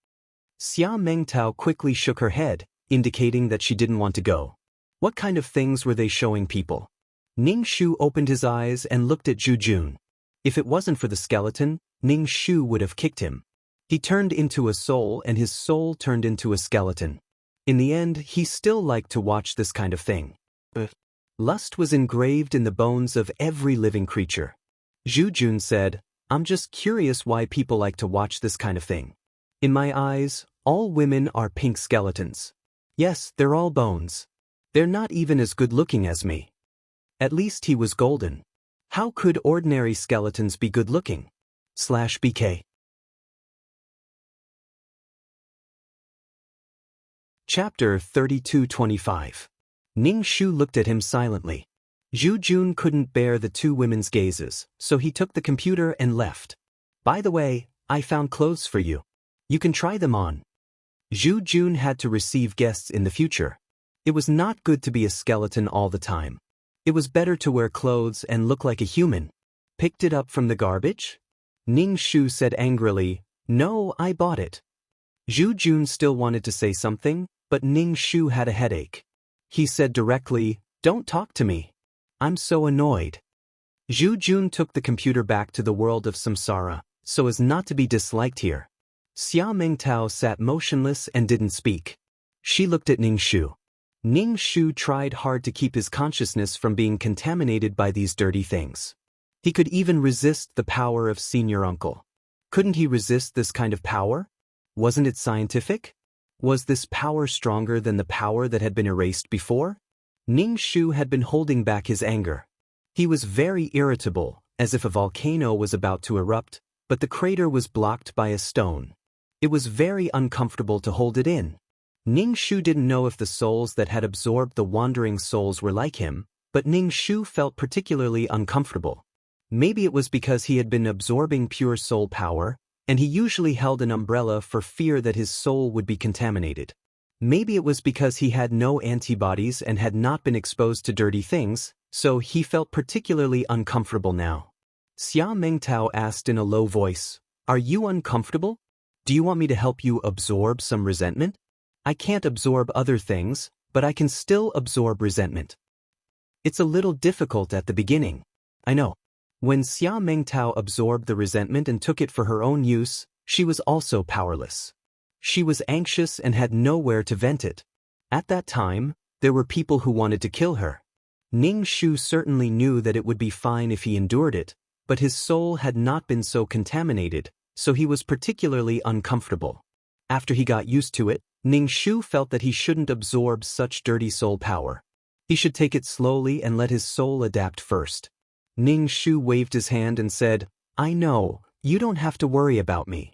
Xia Mengtao quickly shook her head, indicating that she didn't want to go. What kind of things were they showing people? Ning Shu opened his eyes and looked at Zhu Jun. If it wasn't for the skeleton, Ning Shu would have kicked him. He turned into a soul and his soul turned into a skeleton. In the end, he still liked to watch this kind of thing. Lust was engraved in the bones of every living creature. Zhu Jun said, "I'm just curious why people like to watch this kind of thing. In my eyes, all women are pink skeletons. Yes, they're all bones. They're not even as good looking as me." At least he was golden. How could ordinary skeletons be good looking? /BK. Chapter 32-25. Ning Shu looked at him silently. Zhu Jun couldn't bear the two women's gazes, so he took the computer and left. "By the way, I found clothes for you. You can try them on." Zhu Jun had to receive guests in the future. It was not good to be a skeleton all the time. It was better to wear clothes and look like a human. "Picked it up from the garbage?" Ning Shu said angrily, "No, I bought it." Zhu Jun still wanted to say something, but Ning Shu had a headache. He said directly, "Don't talk to me. I'm so annoyed." Zhu Jun took the computer back to the world of samsara, so as not to be disliked here. Xia Mengtao sat motionless and didn't speak. She looked at Ning Shu. Ning Shu tried hard to keep his consciousness from being contaminated by these dirty things. He could even resist the power of senior uncle. Couldn't he resist this kind of power? Wasn't it scientific? Was this power stronger than the power that had been erased before? Ning Shu had been holding back his anger. He was very irritable, as if a volcano was about to erupt, but the crater was blocked by a stone. It was very uncomfortable to hold it in. Ning Shu didn't know if the souls that had absorbed the wandering souls were like him, but Ning Shu felt particularly uncomfortable. Maybe it was because he had been absorbing pure soul power, and he usually held an umbrella for fear that his soul would be contaminated. Maybe it was because he had no antibodies and had not been exposed to dirty things, so he felt particularly uncomfortable now. Xia Mengtao asked in a low voice, "Are you uncomfortable? Do you want me to help you absorb some resentment?" "I can't absorb other things, but I can still absorb resentment. It's a little difficult at the beginning." "I know." When Xia Mengtao absorbed the resentment and took it for her own use, she was also powerless. She was anxious and had nowhere to vent it. At that time, there were people who wanted to kill her. Ning Shu certainly knew that it would be fine if he endured it, but his soul had not been so contaminated, so he was particularly uncomfortable. After he got used to it, Ning Shu felt that he shouldn't absorb such dirty soul power. He should take it slowly and let his soul adapt first. Ning Shu waved his hand and said, "I know, you don't have to worry about me."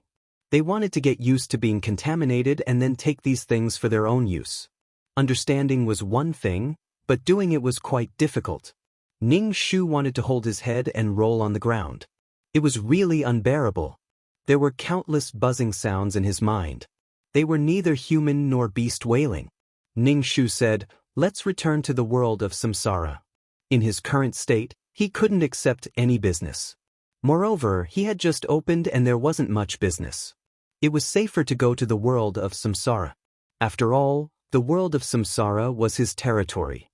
They wanted to get used to being contaminated and then take these things for their own use. Understanding was one thing, but doing it was quite difficult. Ning Shu wanted to hold his head and roll on the ground. It was really unbearable. There were countless buzzing sounds in his mind. They were neither human nor beast wailing. Ning Shu said, "Let's return to the world of samsara." In his current state, he couldn't accept any business. Moreover, he had just opened and there wasn't much business. It was safer to go to the world of samsara. After all, the world of samsara was his territory.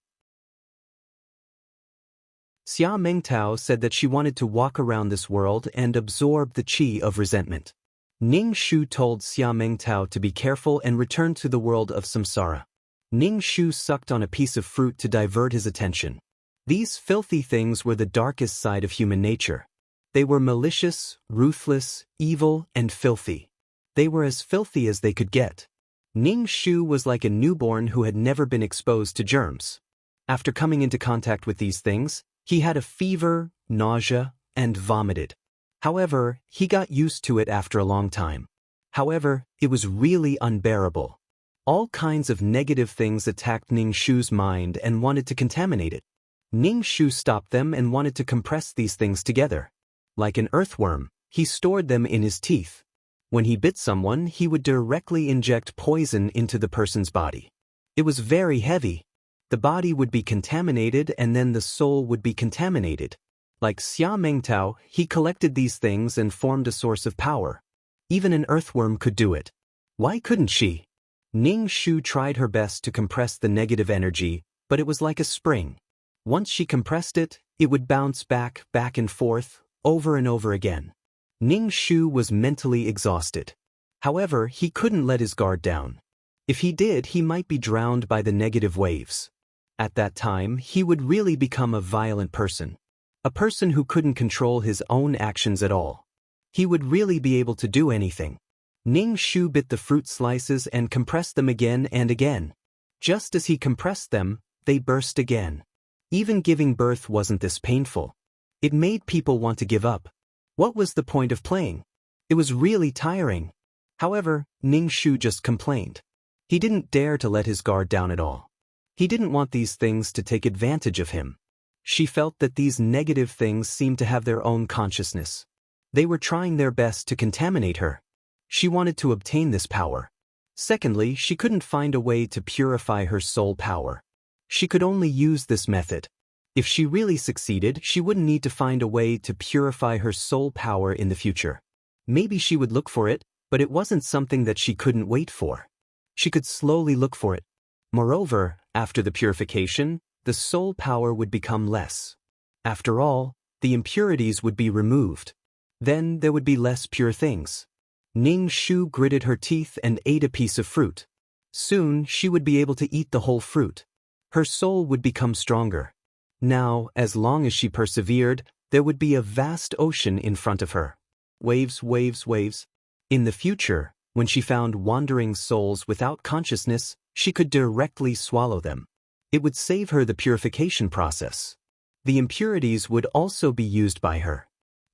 Xia Mengtao said that she wanted to walk around this world and absorb the qi of resentment. Ning Shu told Xia Mengtao to be careful and return to the world of samsara. Ning Shu sucked on a piece of fruit to divert his attention. These filthy things were the darkest side of human nature. They were malicious, ruthless, evil, and filthy. They were as filthy as they could get. Ning Shu was like a newborn who had never been exposed to germs. After coming into contact with these things, he had a fever, nausea, and vomited. However, he got used to it after a long time. However, it was really unbearable. All kinds of negative things attacked Ning Shu's mind and wanted to contaminate it. Ning Shu stopped them and wanted to compress these things together. Like an earthworm, he stored them in his teeth. When he bit someone, he would directly inject poison into the person's body. It was very heavy. The body would be contaminated and then the soul would be contaminated. Like Xia Mengtao, he collected these things and formed a source of power. Even an earthworm could do it. Why couldn't she? Ning Shu tried her best to compress the negative energy, but it was like a spring. Once she compressed it, it would bounce back and forth, over and over again. Ning Shu was mentally exhausted. However, he couldn't let his guard down. If he did, he might be drowned by the negative waves. At that time, he would really become a violent person. A person who couldn't control his own actions at all. He would really be able to do anything. Ning Shu bit the fruit slices and compressed them again and again. Just as he compressed them, they burst again. Even giving birth wasn't this painful. It made people want to give up. What was the point of playing? It was really tiring. However, Ning Shu just complained. He didn't dare to let his guard down at all. He didn't want these things to take advantage of him. She felt that these negative things seemed to have their own consciousness. They were trying their best to contaminate her. She wanted to obtain this power. Secondly, she couldn't find a way to purify her soul power. She could only use this method. If she really succeeded, she wouldn't need to find a way to purify her soul power in the future. Maybe she would look for it, but it wasn't something that she couldn't wait for. She could slowly look for it. Moreover, after the purification, the soul power would become less. After all, the impurities would be removed. Then there would be less pure things. Ning Shu gritted her teeth and ate a piece of fruit. Soon, she would be able to eat the whole fruit. Her soul would become stronger. Now, as long as she persevered, there would be a vast ocean in front of her. Waves, waves, waves. In the future, when she found wandering souls without consciousness, she could directly swallow them. It would save her the purification process. The impurities would also be used by her.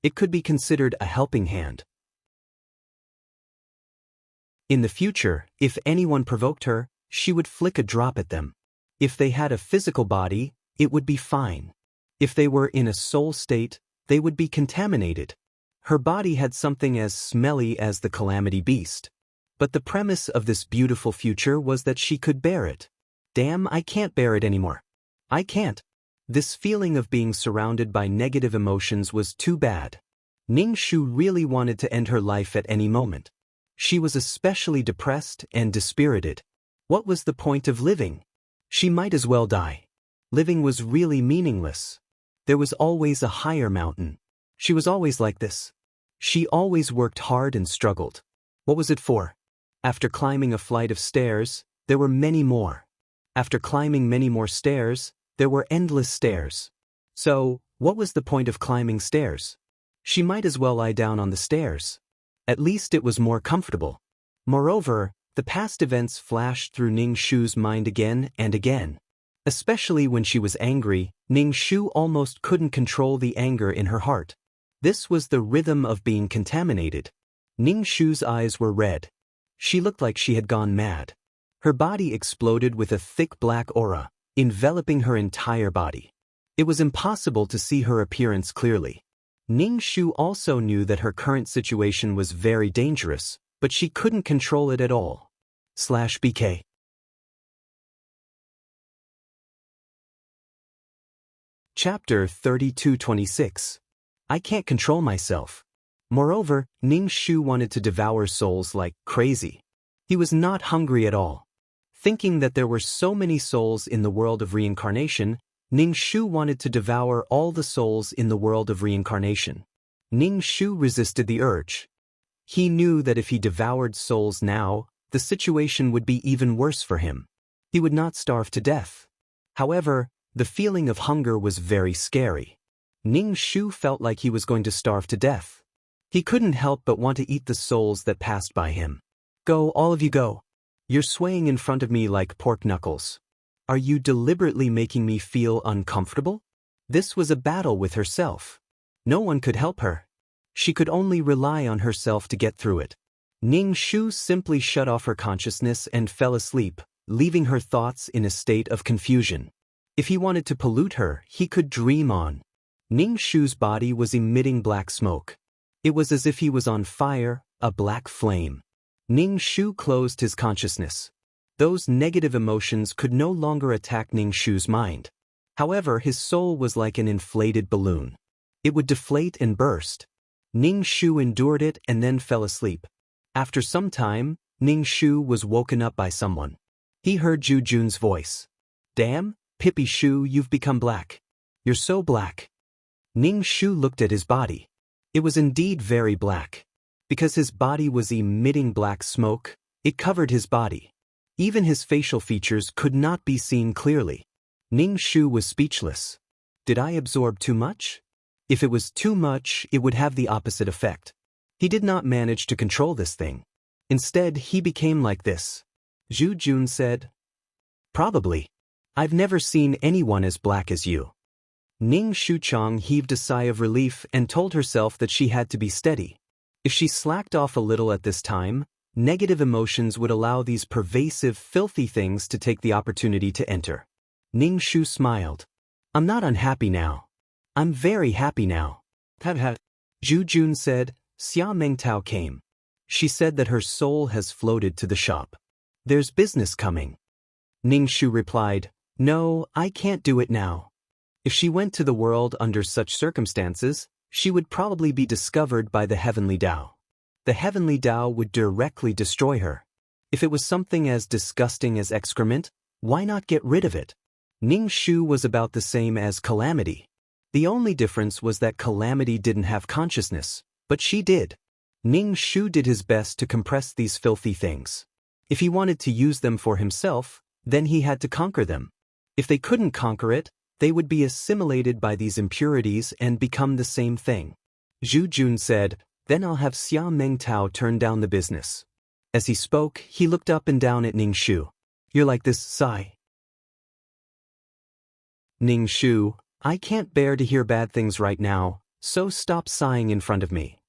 It could be considered a helping hand. In the future, if anyone provoked her, she would flick a drop at them. If they had a physical body, it would be fine. If they were in a soul state, they would be contaminated. Her body had something as smelly as the calamity beast. But the premise of this beautiful future was that she could bear it. Damn, I can't bear it anymore. I can't. This feeling of being surrounded by negative emotions was too bad. Ning Shu really wanted to end her life at any moment. She was especially depressed and dispirited. What was the point of living? She might as well die. Living was really meaningless. There was always a higher mountain. She was always like this. She always worked hard and struggled. What was it for? After climbing a flight of stairs, there were many more. After climbing many more stairs, there were endless stairs. So, what was the point of climbing stairs? She might as well lie down on the stairs. At least it was more comfortable. Moreover, the past events flashed through Ning Shu's mind again and again. Especially when she was angry, Ning Shu almost couldn't control the anger in her heart. This was the rhythm of being contaminated. Ning Shu's eyes were red. She looked like she had gone mad. Her body exploded with a thick black aura, enveloping her entire body. It was impossible to see her appearance clearly. Ning Shu also knew that her current situation was very dangerous, but she couldn't control it at all. /BK Chapter 3226. I can't control myself. Moreover, Ning Shu wanted to devour souls like crazy. He was not hungry at all. Thinking that there were so many souls in the world of reincarnation, Ning Shu wanted to devour all the souls in the world of reincarnation. Ning Shu resisted the urge. He knew that if he devoured souls now, the situation would be even worse for him. He would not starve to death. However, the feeling of hunger was very scary. Ning Shu felt like he was going to starve to death. He couldn't help but want to eat the souls that passed by him. Go, all of you go. You're swaying in front of me like pork knuckles. Are you deliberately making me feel uncomfortable? This was a battle with herself. No one could help her. She could only rely on herself to get through it. Ning Shu simply shut off her consciousness and fell asleep, leaving her thoughts in a state of confusion. If he wanted to pollute her, he could dream on. Ning Shu's body was emitting black smoke. It was as if he was on fire, a black flame. Ning Shu closed his consciousness. Those negative emotions could no longer attack Ning Shu's mind. However, his soul was like an inflated balloon. It would deflate and burst. Ning Shu endured it and then fell asleep. After some time, Ning Shu was woken up by someone. He heard Zhu Jun's voice. Damn, Pippi Shu, you've become black. You're so black. Ning Shu looked at his body. It was indeed very black. Because his body was emitting black smoke, it covered his body. Even his facial features could not be seen clearly. Ning Shu was speechless. Did I absorb too much? If it was too much, it would have the opposite effect. He did not manage to control this thing. Instead, he became like this. Zhu Jun said, Probably. I've never seen anyone as black as you. Ning Shuchang heaved a sigh of relief and told herself that she had to be steady. If she slacked off a little at this time, negative emotions would allow these pervasive, filthy things to take the opportunity to enter. Ning Shu smiled. I'm not unhappy now. I'm very happy now. Zhu Jun said. Xia Mengtao came. She said that her soul has floated to the shop. There's business coming. Ning Shu replied, No, I can't do it now. If she went to the world under such circumstances, she would probably be discovered by the heavenly Tao. The heavenly Tao would directly destroy her. If it was something as disgusting as excrement, why not get rid of it? Ning Shu was about the same as Calamity. The only difference was that Calamity didn't have consciousness, but she did. Ning Shu did his best to compress these filthy things. If he wanted to use them for himself, then he had to conquer them. If they couldn't conquer it, they would be assimilated by these impurities and become the same thing. Zhu Jun said, Then I'll have Xia Mengtao turn down the business. As he spoke, he looked up and down at Ning Shu. You're like this, sigh. Ning Shu, I can't bear to hear bad things right now, so stop sighing in front of me.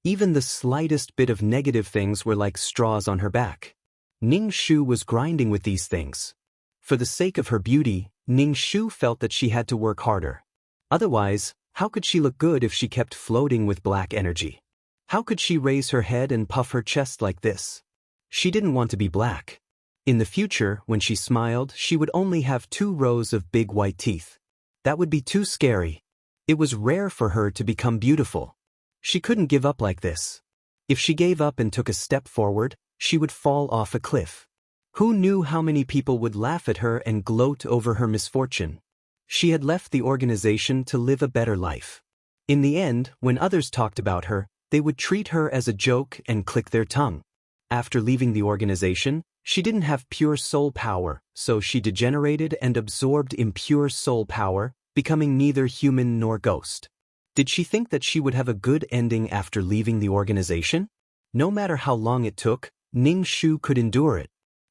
Even the slightest bit of negative things were like straws on her back. Ning Shu was grinding with these things. For the sake of her beauty, Ning Shu felt that she had to work harder. Otherwise, how could she look good if she kept floating with black energy? How could she raise her head and puff her chest like this? She didn't want to be black. In the future, when she smiled, she would only have 2 rows of big white teeth. That would be too scary. It was rare for her to become beautiful. She couldn't give up like this. If she gave up and took a step forward, she would fall off a cliff. Who knew how many people would laugh at her and gloat over her misfortune? She had left the organization to live a better life. In the end, when others talked about her, they would treat her as a joke and click their tongue. After leaving the organization, she didn't have pure soul power, so she degenerated and absorbed impure soul power, becoming neither human nor ghost. Did she think that she would have a good ending after leaving the organization? No matter how long it took, Ning Shu could endure it.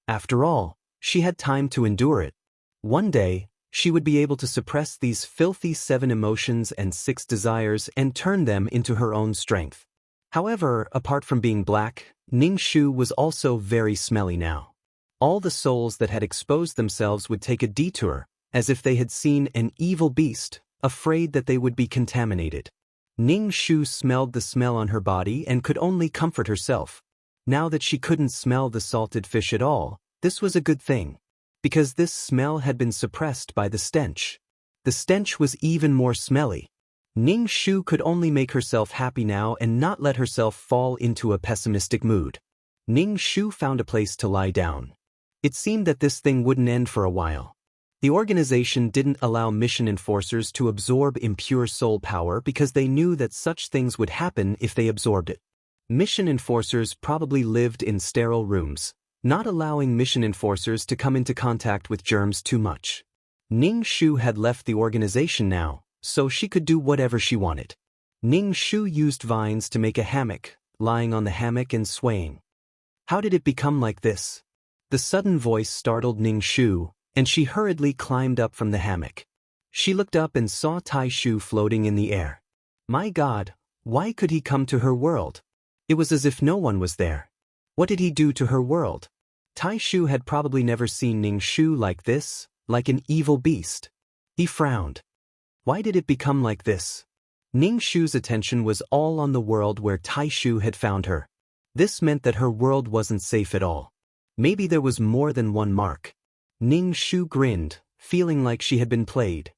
After all, she had time to endure it. One day, she would be able to suppress these filthy 7 emotions and 6 desires and turn them into her own strength. However, apart from being black, Ning Shu was also very smelly now. All the souls that had exposed themselves would take a detour, as if they had seen an evil beast, afraid that they would be contaminated. Ning Shu smelled the smell on her body and could only comfort herself. Now that she couldn't smell the salted fish at all, this was a good thing. Because this smell had been suppressed by the stench. The stench was even more smelly. Ning Shu could only make herself happy now and not let herself fall into a pessimistic mood. Ning Shu found a place to lie down. It seemed that this thing wouldn't end for a while. The organization didn't allow mission enforcers to absorb impure soul power because they knew that such things would happen if they absorbed it. Mission enforcers probably lived in sterile rooms, not allowing mission enforcers to come into contact with germs too much. Ning Shu had left the organization now, so she could do whatever she wanted. Ning Shu used vines to make a hammock, lying on the hammock and swaying. How did it become like this? The sudden voice startled Ning Shu, and she hurriedly climbed up from the hammock. She looked up and saw Tai Shu floating in the air. My God, why could he come to her world? It was as if no one was there. What did he do to her world? Tai Shu had probably never seen Ning Shu like this, like an evil beast. He frowned. Why did it become like this? Ning Shu's attention was all on the world where Tai Shu had found her. This meant that her world wasn't safe at all. Maybe there was more than one mark. Ning Shu grinned, feeling like she had been played.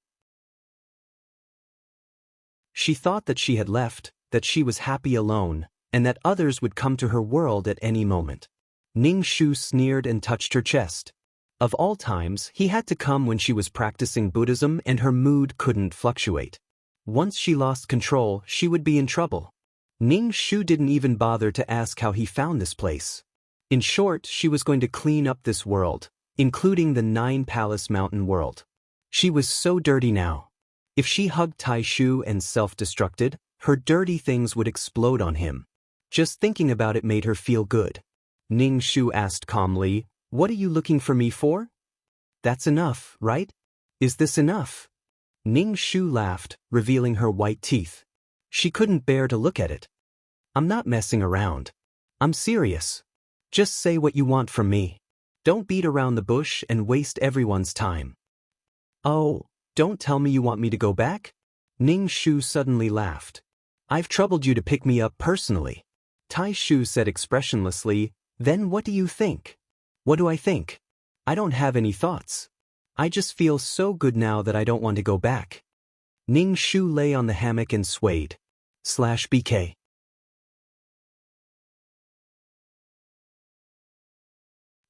She thought that she had left, that she was happy alone, and that others would come to her world at any moment. Ning Shu sneered and touched her chest. Of all times, he had to come when she was practicing Buddhism and her mood couldn't fluctuate. Once she lost control, she would be in trouble. Ning Shu didn't even bother to ask how he found this place. In short, she was going to clean up this world, including the 9-Palace Mountain world. She was so dirty now. If she hugged Tai Shu and self-destructed, her dirty things would explode on him. Just thinking about it made her feel good. Ning Shu asked calmly, "What are you looking for me for?" "That's enough, right? Is this enough?" Ning Shu laughed, revealing her white teeth. She couldn't bear to look at it. "I'm not messing around. I'm serious. Just say what you want from me. Don't beat around the bush and waste everyone's time." "Oh, don't tell me you want me to go back?" Ning Shu suddenly laughed. "I've troubled you to pick me up personally." Tai Shu said expressionlessly, "Then what do you think?" "What do I think? I don't have any thoughts. I just feel so good now that I don't want to go back." Ning Shu lay on the hammock and swayed. /BK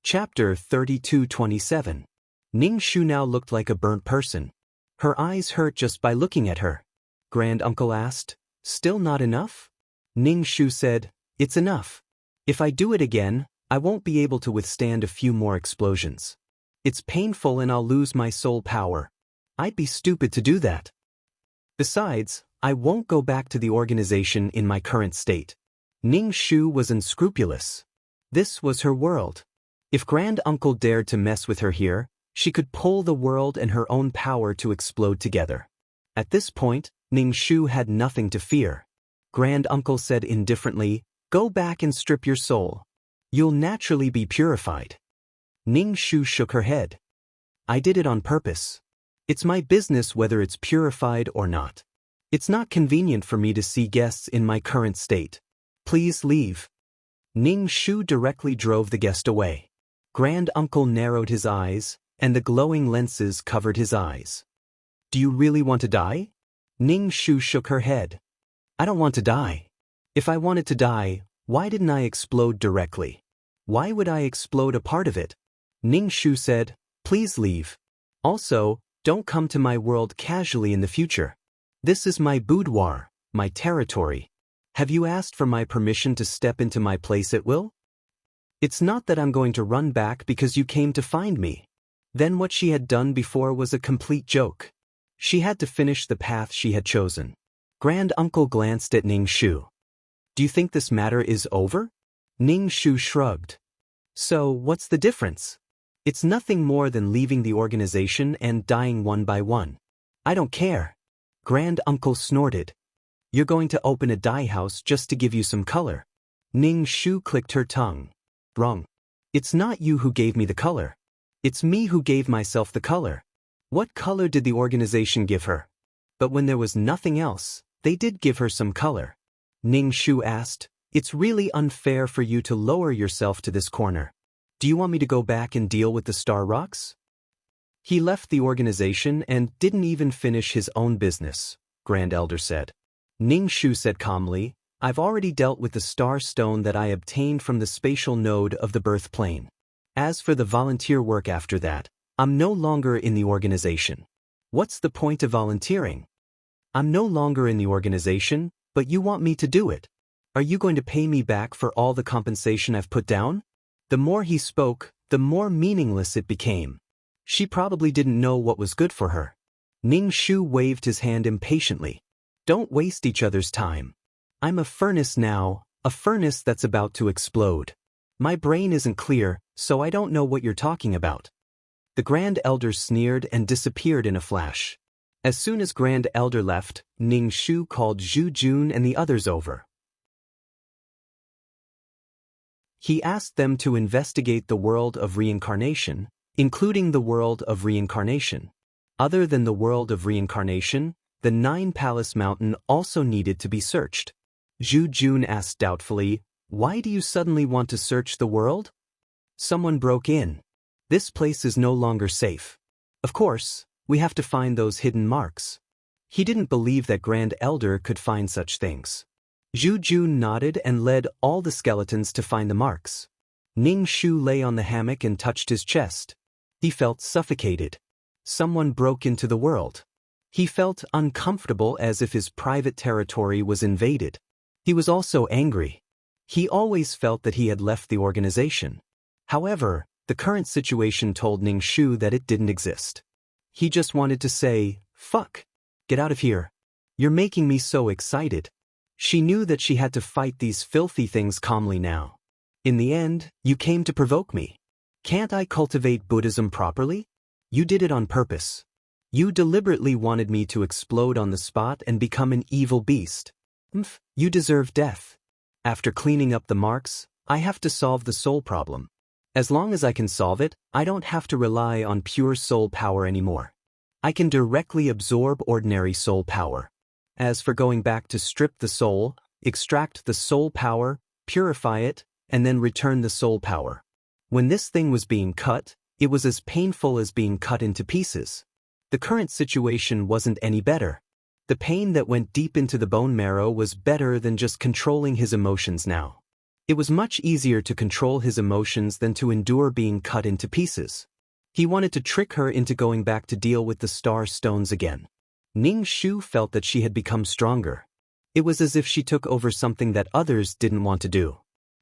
Chapter 32:27. Ning Shu now looked like a burnt person. Her eyes hurt just by looking at her. Grand Uncle asked, "Still not enough?" Ning Shu said, "It's enough. If I do it again, I won't be able to withstand a few more explosions. It's painful and I'll lose my soul power. I'd be stupid to do that. Besides, I won't go back to the organization in my current state." Ning Shu was unscrupulous. This was her world. If Grand Uncle dared to mess with her here, she could pull the world and her own power to explode together. At this point, Ning Shu had nothing to fear. Grand Uncle said indifferently, "Go back and strip your soul. You'll naturally be purified." Ning Shu shook her head. "I did it on purpose. It's my business whether it's purified or not. It's not convenient for me to see guests in my current state. Please leave." Ning Shu directly drove the guest away. Grand Uncle narrowed his eyes, and the glowing lenses covered his eyes. "Do you really want to die?" Ning Shu shook her head. "I don't want to die. If I wanted to die, why didn't I explode directly? Why would I explode a part of it?" Ning Shu said, "Please leave. Also, don't come to my world casually in the future. This is my boudoir, my territory. Have you asked for my permission to step into my place at will? It's not that I'm going to run back because you came to find me." Then what she had done before was a complete joke. She had to finish the path she had chosen. Grand Uncle glanced at Ning Shu. "Do you think this matter is over?" Ning Shu shrugged. "So, what's the difference? It's nothing more than leaving the organization and dying one by one. I don't care." Grand Uncle snorted. "You're going to open a dye house just to give you some color." Ning Shu clicked her tongue. "Wrong. It's not you who gave me the color. It's me who gave myself the color. What color did the organization give her?" But when there was nothing else, they did give her some color. Ning Shu asked, "It's really unfair for you to lower yourself to this corner. Do you want me to go back and deal with the Star Rocks?" He left the organization and didn't even finish his own business. Grand Elder said. Ning Shu said calmly, I've already dealt with the star stone that I obtained from the spatial node of the birth plane. As for the volunteer work after that, I'm no longer in the organization. What's the point of volunteering? I'm no longer in the organization, but you want me to do it. Are you going to pay me back for all the compensation I've put down? The more he spoke, the more meaningless it became. She probably didn't know what was good for her. Ning Shu waved his hand impatiently. Don't waste each other's time. I'm a furnace now, a furnace that's about to explode. My brain isn't clear, so I don't know what you're talking about. The Grand Elder sneered and disappeared in a flash. As soon as Grand Elder left, Ning Shu called Zhu Jun and the others over. He asked them to investigate the world of reincarnation, including the world of reincarnation. Other than the world of reincarnation, the Nine Palace Mountain also needed to be searched. Zhu Jun asked doubtfully, Why do you suddenly want to search the world? Someone broke in. This place is no longer safe. Of course, we have to find those hidden marks. He didn't believe that Grand Elder could find such things. Zhu Jun nodded and led all the skeletons to find the marks. Ning Shu lay on the hammock and touched his chest. He felt suffocated. Someone broke into the world. He felt uncomfortable as if his private territory was invaded. He was also angry. He always felt that he had left the organization. However, the current situation told Ning Shu that it didn't exist. He just wanted to say, fuck. Get out of here. You're making me so excited. She knew that she had to fight these filthy things calmly now. In the end, you came to provoke me. Can't I cultivate Buddhism properly? You did it on purpose. You deliberately wanted me to explode on the spot and become an evil beast. You deserve death. After cleaning up the marks, I have to solve the soul problem. As long as I can solve it, I don't have to rely on pure soul power anymore. I can directly absorb ordinary soul power. As for going back to strip the soul, extract the soul power, purify it, and then return the soul power. When this thing was being cut, it was as painful as being cut into pieces. The current situation wasn't any better. The pain that went deep into the bone marrow was better than just controlling his emotions now. It was much easier to control his emotions than to endure being cut into pieces. He wanted to trick her into going back to deal with the star stones again. Ning Shu felt that she had become stronger. It was as if she took over something that others didn't want to do.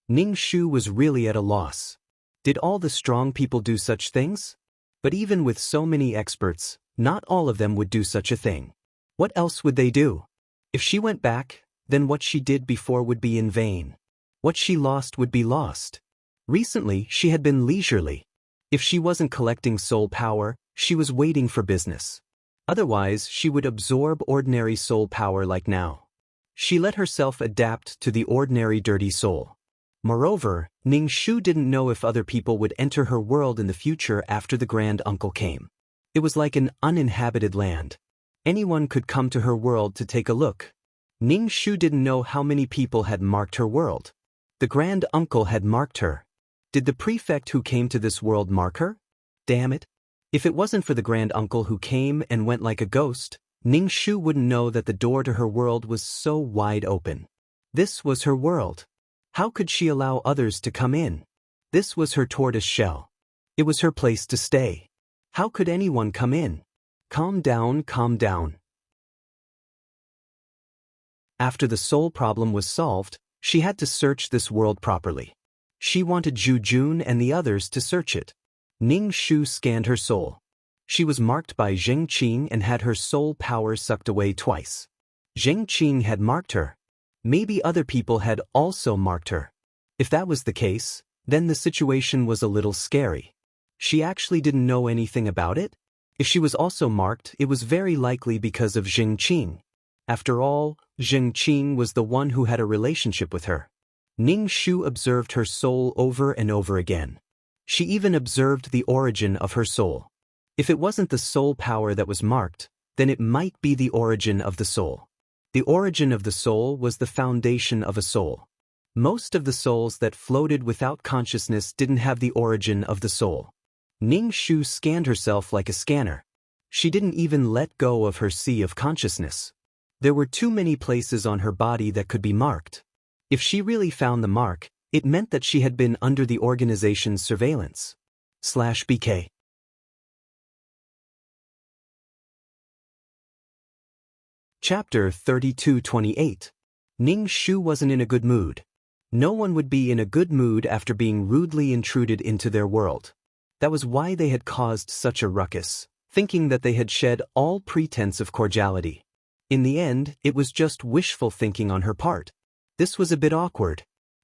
Ning Shu was really at a loss. Did all the strong people do such things? But even with so many experts, not all of them would do such a thing. What else would they do? If she went back, then what she did before would be in vain. What she lost would be lost. Recently, she had been leisurely. If she wasn't collecting soul power, she was waiting for business. Otherwise, she would absorb ordinary soul power like now. She let herself adapt to the ordinary dirty soul. Moreover, Ning Shu didn't know if other people would enter her world in the future after the Grand Uncle came. It was like an uninhabited land. Anyone could come to her world to take a look. Ning Shu didn't know how many people had marked her world. The Grand Uncle had marked her. Did the prefect who came to this world mark her? Damn it. If it wasn't for the Grand Uncle who came and went like a ghost, Ning Shu wouldn't know that the door to her world was so wide open. This was her world. How could she allow others to come in? This was her tortoise shell. It was her place to stay. How could anyone come in? Calm down, calm down. After the soul problem was solved, she had to search this world properly. She wanted Zhu Jun and the others to search it. Ning Shu scanned her soul. She was marked by Zheng Qing and had her soul power sucked away twice. Zheng Qing had marked her. Maybe other people had also marked her. If that was the case, then the situation was a little scary. She actually didn't know anything about it? If she was also marked, it was very likely because of Zheng Qing. After all, Zheng Qing was the one who had a relationship with her. Ning Shu observed her soul over and over again. She even observed the origin of her soul. If it wasn't the soul power that was marked, then it might be the origin of the soul. The origin of the soul was the foundation of a soul. Most of the souls that floated without consciousness didn't have the origin of the soul. Ning Shu scanned herself like a scanner. She didn't even let go of her sea of consciousness. There were too many places on her body that could be marked. If she really found the mark, it meant that she had been under the organization's surveillance. /BK. Chapter 32-28. Ning Shu wasn't in a good mood. No one would be in a good mood after being rudely intruded into their world. That was why they had caused such a ruckus, thinking that they had shed all pretense of cordiality. In the end, it was just wishful thinking on her part. This was a bit awkward.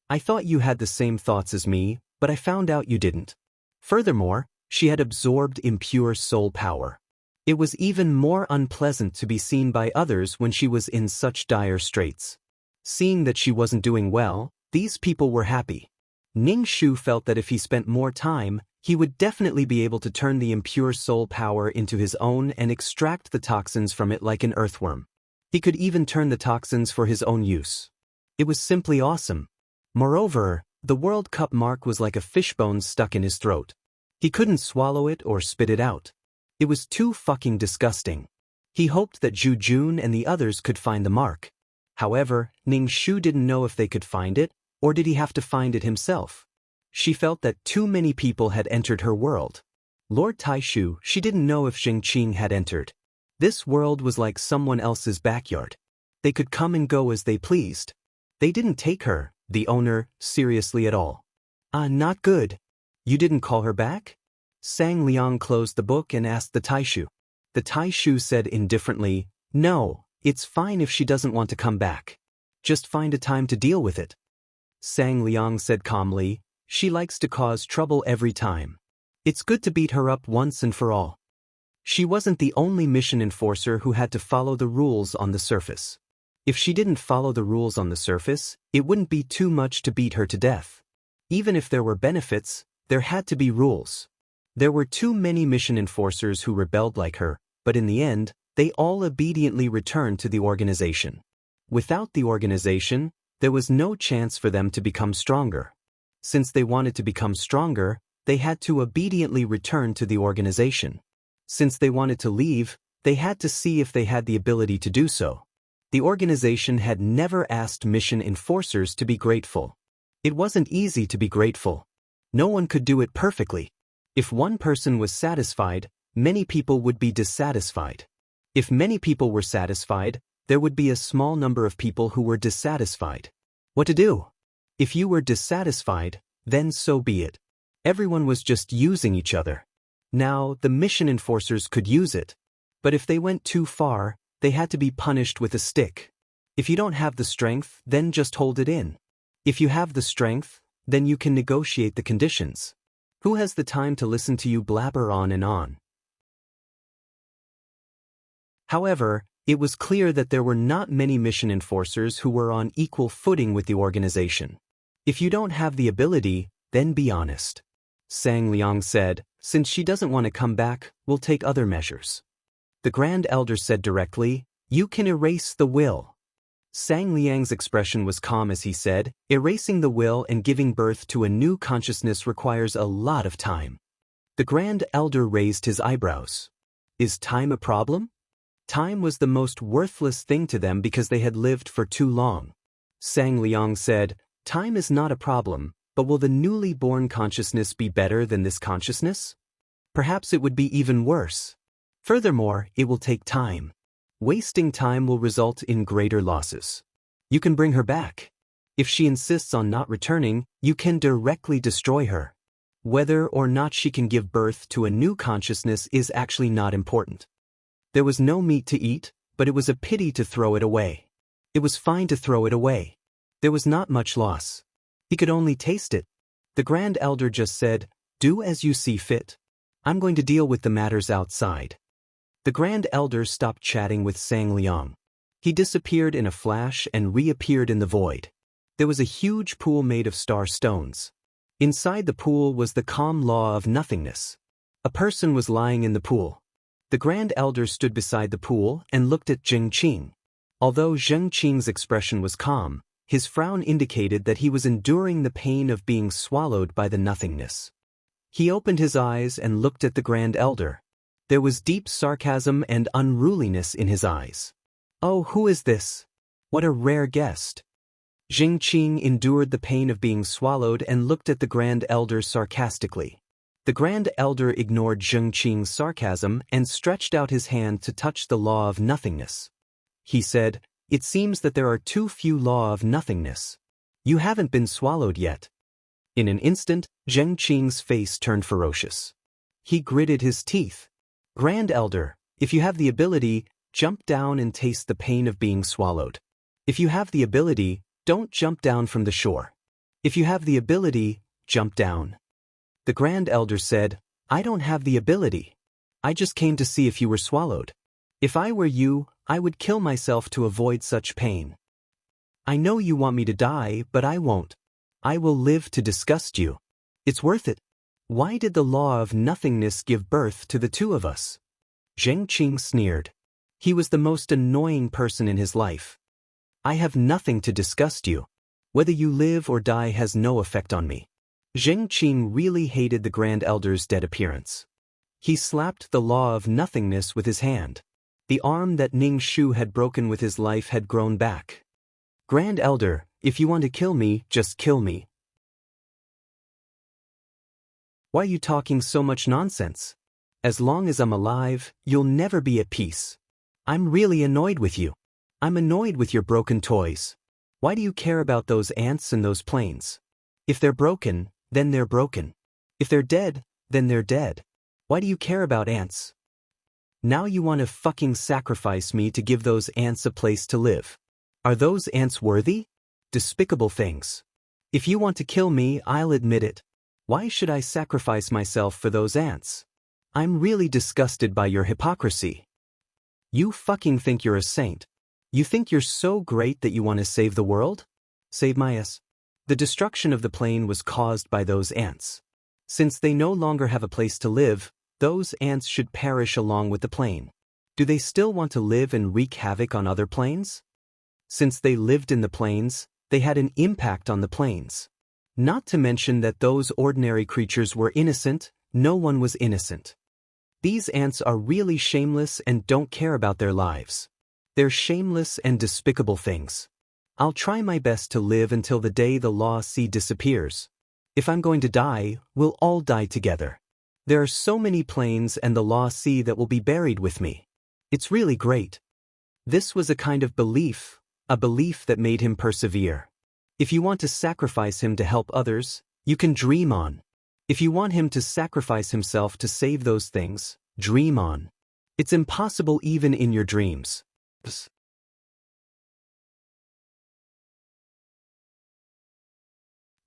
I thought you had the same thoughts as me, but I found out you didn't. Furthermore, she had absorbed impure soul power. It was even more unpleasant to be seen by others when she was in such dire straits. Seeing that she wasn't doing well, these people were happy. Ning Shu felt that if he spent more time, he would definitely be able to turn the impure soul power into his own and extract the toxins from it like an earthworm. He could even turn the toxins for his own use. It was simply awesome. Moreover, the World Cup mark was like a fishbone stuck in his throat. He couldn't swallow it or spit it out. It was too fucking disgusting. He hoped that Zhu Jun and the others could find the mark. However, Ning Shu didn't know if they could find it, or did he have to find it himself? She felt that too many people had entered her world. Lord Taishu, she didn't know if Xingqing had entered. This world was like someone else's backyard. They could come and go as they pleased. They didn't take her, the owner, seriously at all. Not good. You didn't call her back? Sang Liang closed the book and asked the Taishu. The Taishu said indifferently, no, it's fine if she doesn't want to come back. Just find a time to deal with it. Sang Liang said calmly, she likes to cause trouble every time. It's good to beat her up once and for all. She wasn't the only mission enforcer who had to follow the rules on the surface. If she didn't follow the rules on the surface, it wouldn't be too much to beat her to death. Even if there were benefits, there had to be rules. There were too many mission enforcers who rebelled like her, but in the end, they all obediently returned to the organization. Without the organization, there was no chance for them to become stronger. Since they wanted to become stronger, they had to obediently return to the organization. Since they wanted to leave, they had to see if they had the ability to do so. The organization had never asked mission enforcers to be grateful. It wasn't easy to be grateful. No one could do it perfectly. If one person was satisfied, many people would be dissatisfied. If many people were satisfied, there would be a small number of people who were dissatisfied. What to do? If you were dissatisfied, then so be it. Everyone was just using each other. Now, the mission enforcers could use it. But if they went too far, they had to be punished with a stick. If you don't have the strength, then just hold it in. If you have the strength, then you can negotiate the conditions. Who has the time to listen to you blabber on and on? However, it was clear that there were not many mission enforcers who were on equal footing with the organization. If you don't have the ability, then be honest. Sang Liang said, since she doesn't want to come back, we'll take other measures. The Grand Elder said directly, you can erase the will. Sang Liang's expression was calm as he said, erasing the will and giving birth to a new consciousness requires a lot of time. The Grand Elder raised his eyebrows. Is time a problem? Time was the most worthless thing to them because they had lived for too long. Sang Liang said, time is not a problem, but will the newly born consciousness be better than this consciousness? Perhaps it would be even worse. Furthermore, it will take time. Wasting time will result in greater losses. You can bring her back. If she insists on not returning, you can directly destroy her. Whether or not she can give birth to a new consciousness is actually not important. There was no meat to eat, but it was a pity to throw it away. It was fine to throw it away. There was not much loss. He could only taste it. The Grand Elder just said, do as you see fit. I'm going to deal with the matters outside. The Grand Elder stopped chatting with Sang Liang. He disappeared in a flash and reappeared in the void. There was a huge pool made of star stones. Inside the pool was the calm law of nothingness. A person was lying in the pool. The Grand Elder stood beside the pool and looked at Xingqing. Although Xingqing's expression was calm, his frown indicated that he was enduring the pain of being swallowed by the nothingness. He opened his eyes and looked at the Grand Elder. There was deep sarcasm and unruliness in his eyes. Oh, who is this? What a rare guest. Jing Qing endured the pain of being swallowed and looked at the Grand Elder sarcastically. The Grand Elder ignored Jing Qing's sarcasm and stretched out his hand to touch the law of nothingness. He said, "It seems that there are too few law of nothingness. You haven't been swallowed yet." In an instant, Jing Qing's face turned ferocious. He gritted his teeth. "Grand Elder, if you have the ability, jump down and taste the pain of being swallowed. If you have the ability, don't jump down from the shore. If you have the ability, jump down." The Grand Elder said, "I don't have the ability. I just came to see if you were swallowed. If I were you, I would kill myself to avoid such pain. I know you want me to die, but I won't. I will live to disgust you. It's worth it. Why did the law of nothingness give birth to the two of us?" Zheng Qing sneered. He was the most annoying person in his life. "I have nothing to disgust you. Whether you live or die has no effect on me." Zheng Qing really hated the Grand Elder's dead appearance. He slapped the law of nothingness with his hand. The arm that Ning Shu had broken with his life had grown back. "Grand Elder, if you want to kill me, just kill me. Why are you talking so much nonsense? As long as I'm alive, you'll never be at peace. I'm really annoyed with you. I'm annoyed with your broken toys. Why do you care about those ants and those planes? If they're broken, then they're broken. If they're dead, then they're dead. Why do you care about ants? Now you want to fucking sacrifice me to give those ants a place to live. Are those ants worthy? Despicable things. If you want to kill me, I'll admit it. Why should I sacrifice myself for those ants? I'm really disgusted by your hypocrisy. You fucking think you're a saint. You think you're so great that you want to save the world? Save my ass. The destruction of the plane was caused by those ants. Since they no longer have a place to live, those ants should perish along with the plane. Do they still want to live and wreak havoc on other planes? Since they lived in the planes, they had an impact on the planes. Not to mention that those ordinary creatures were innocent, no one was innocent. These ants are really shameless and don't care about their lives. They're shameless and despicable things. I'll try my best to live until the day the Law Sea disappears. If I'm going to die, we'll all die together. There are so many planes and the Law Sea that will be buried with me. It's really great." This was a kind of belief, a belief that made him persevere. If you want to sacrifice him to help others, you can dream on. If you want him to sacrifice himself to save those things, dream on. It's impossible even in your dreams.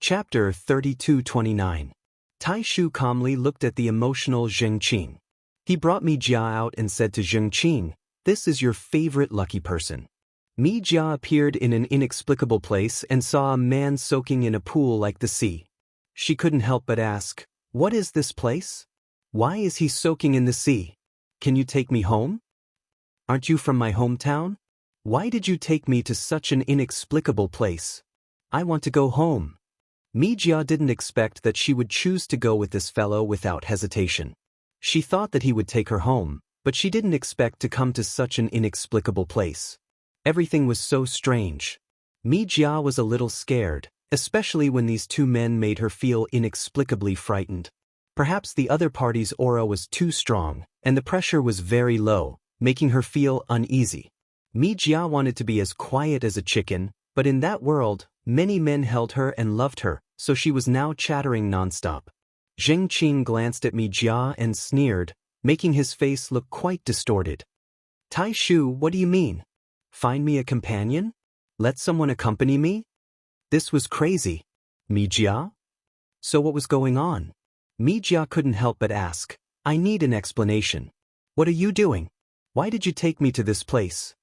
Chapter 32-29. Tai Shu calmly looked at the emotional Zheng Qing. He brought Mi Jia out and said to Zheng Qing, "This is your favorite lucky person." Mi Jia appeared in an inexplicable place and saw a man soaking in a pool like the sea. She couldn't help but ask, "What is this place? Why is he soaking in the sea? Can you take me home? Aren't you from my hometown? Why did you take me to such an inexplicable place? I want to go home." Mi Jia didn't expect that she would choose to go with this fellow without hesitation. She thought that he would take her home, but she didn't expect to come to such an inexplicable place. Everything was so strange. Mi Jia was a little scared, especially when these two men made her feel inexplicably frightened. Perhaps the other party's aura was too strong, and the pressure was very low, making her feel uneasy. Mi Jia wanted to be as quiet as a chicken, but in that world, many men held her and loved her, so she was now chattering nonstop. Zheng Qing glanced at Mi Jia and sneered, making his face look quite distorted. "Tai Shu, what do you mean? Find me a companion? Let someone accompany me?" This was crazy. Mi Jia? So what was going on? Mi Jia couldn't help but ask, "I need an explanation. What are you doing? Why did you take me to this place?"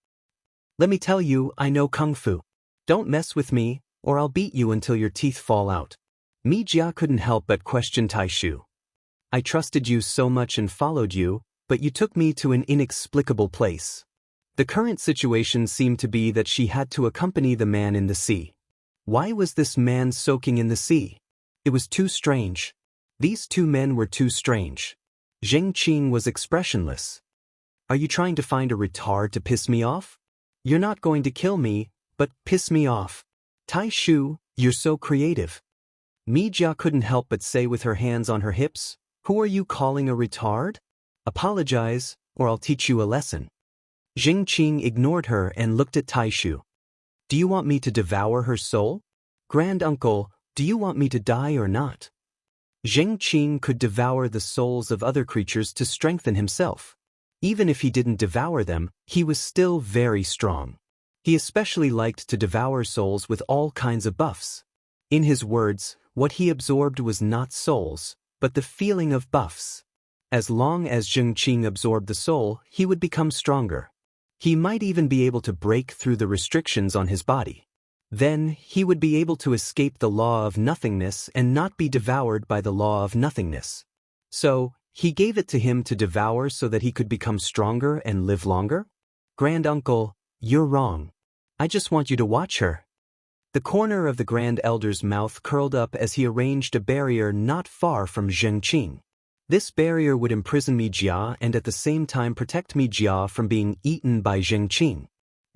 "Let me tell you, I know Kung Fu. Don't mess with me, or I'll beat you until your teeth fall out." Mi Jia couldn't help but question Tai Shu. "I trusted you so much and followed you, but you took me to an inexplicable place." The current situation seemed to be that she had to accompany the man in the sea. Why was this man soaking in the sea? It was too strange. These two men were too strange. Zheng Qing was expressionless. "Are you trying to find a retard to piss me off? You're not going to kill me, but piss me off. Tai Shu, you're so creative. Mi Jia couldn't help but say with her hands on her hips, who are you calling a retard? Apologize, or I'll teach you a lesson. Jing Qing ignored her and looked at Tai Shu. Do you want me to devour her soul? Grand Uncle, do you want me to die or not? Jing Qing could devour the souls of other creatures to strengthen himself. Even if he didn't devour them, he was still very strong. He especially liked to devour souls with all kinds of buffs. In his words, what he absorbed was not souls, but the feeling of buffs. As long as Jing Qing absorbed the soul, he would become stronger. He might even be able to break through the restrictions on his body. Then, he would be able to escape the law of nothingness and not be devoured by the law of nothingness. So, he gave it to him to devour so that he could become stronger and live longer? Grand Uncle, you're wrong. I just want you to watch her. The corner of the Grand Elder's mouth curled up as he arranged a barrier not far from Jing Qing. This barrier would imprison Mi Jia and at the same time protect Mi Jia from being eaten by Jing Qing.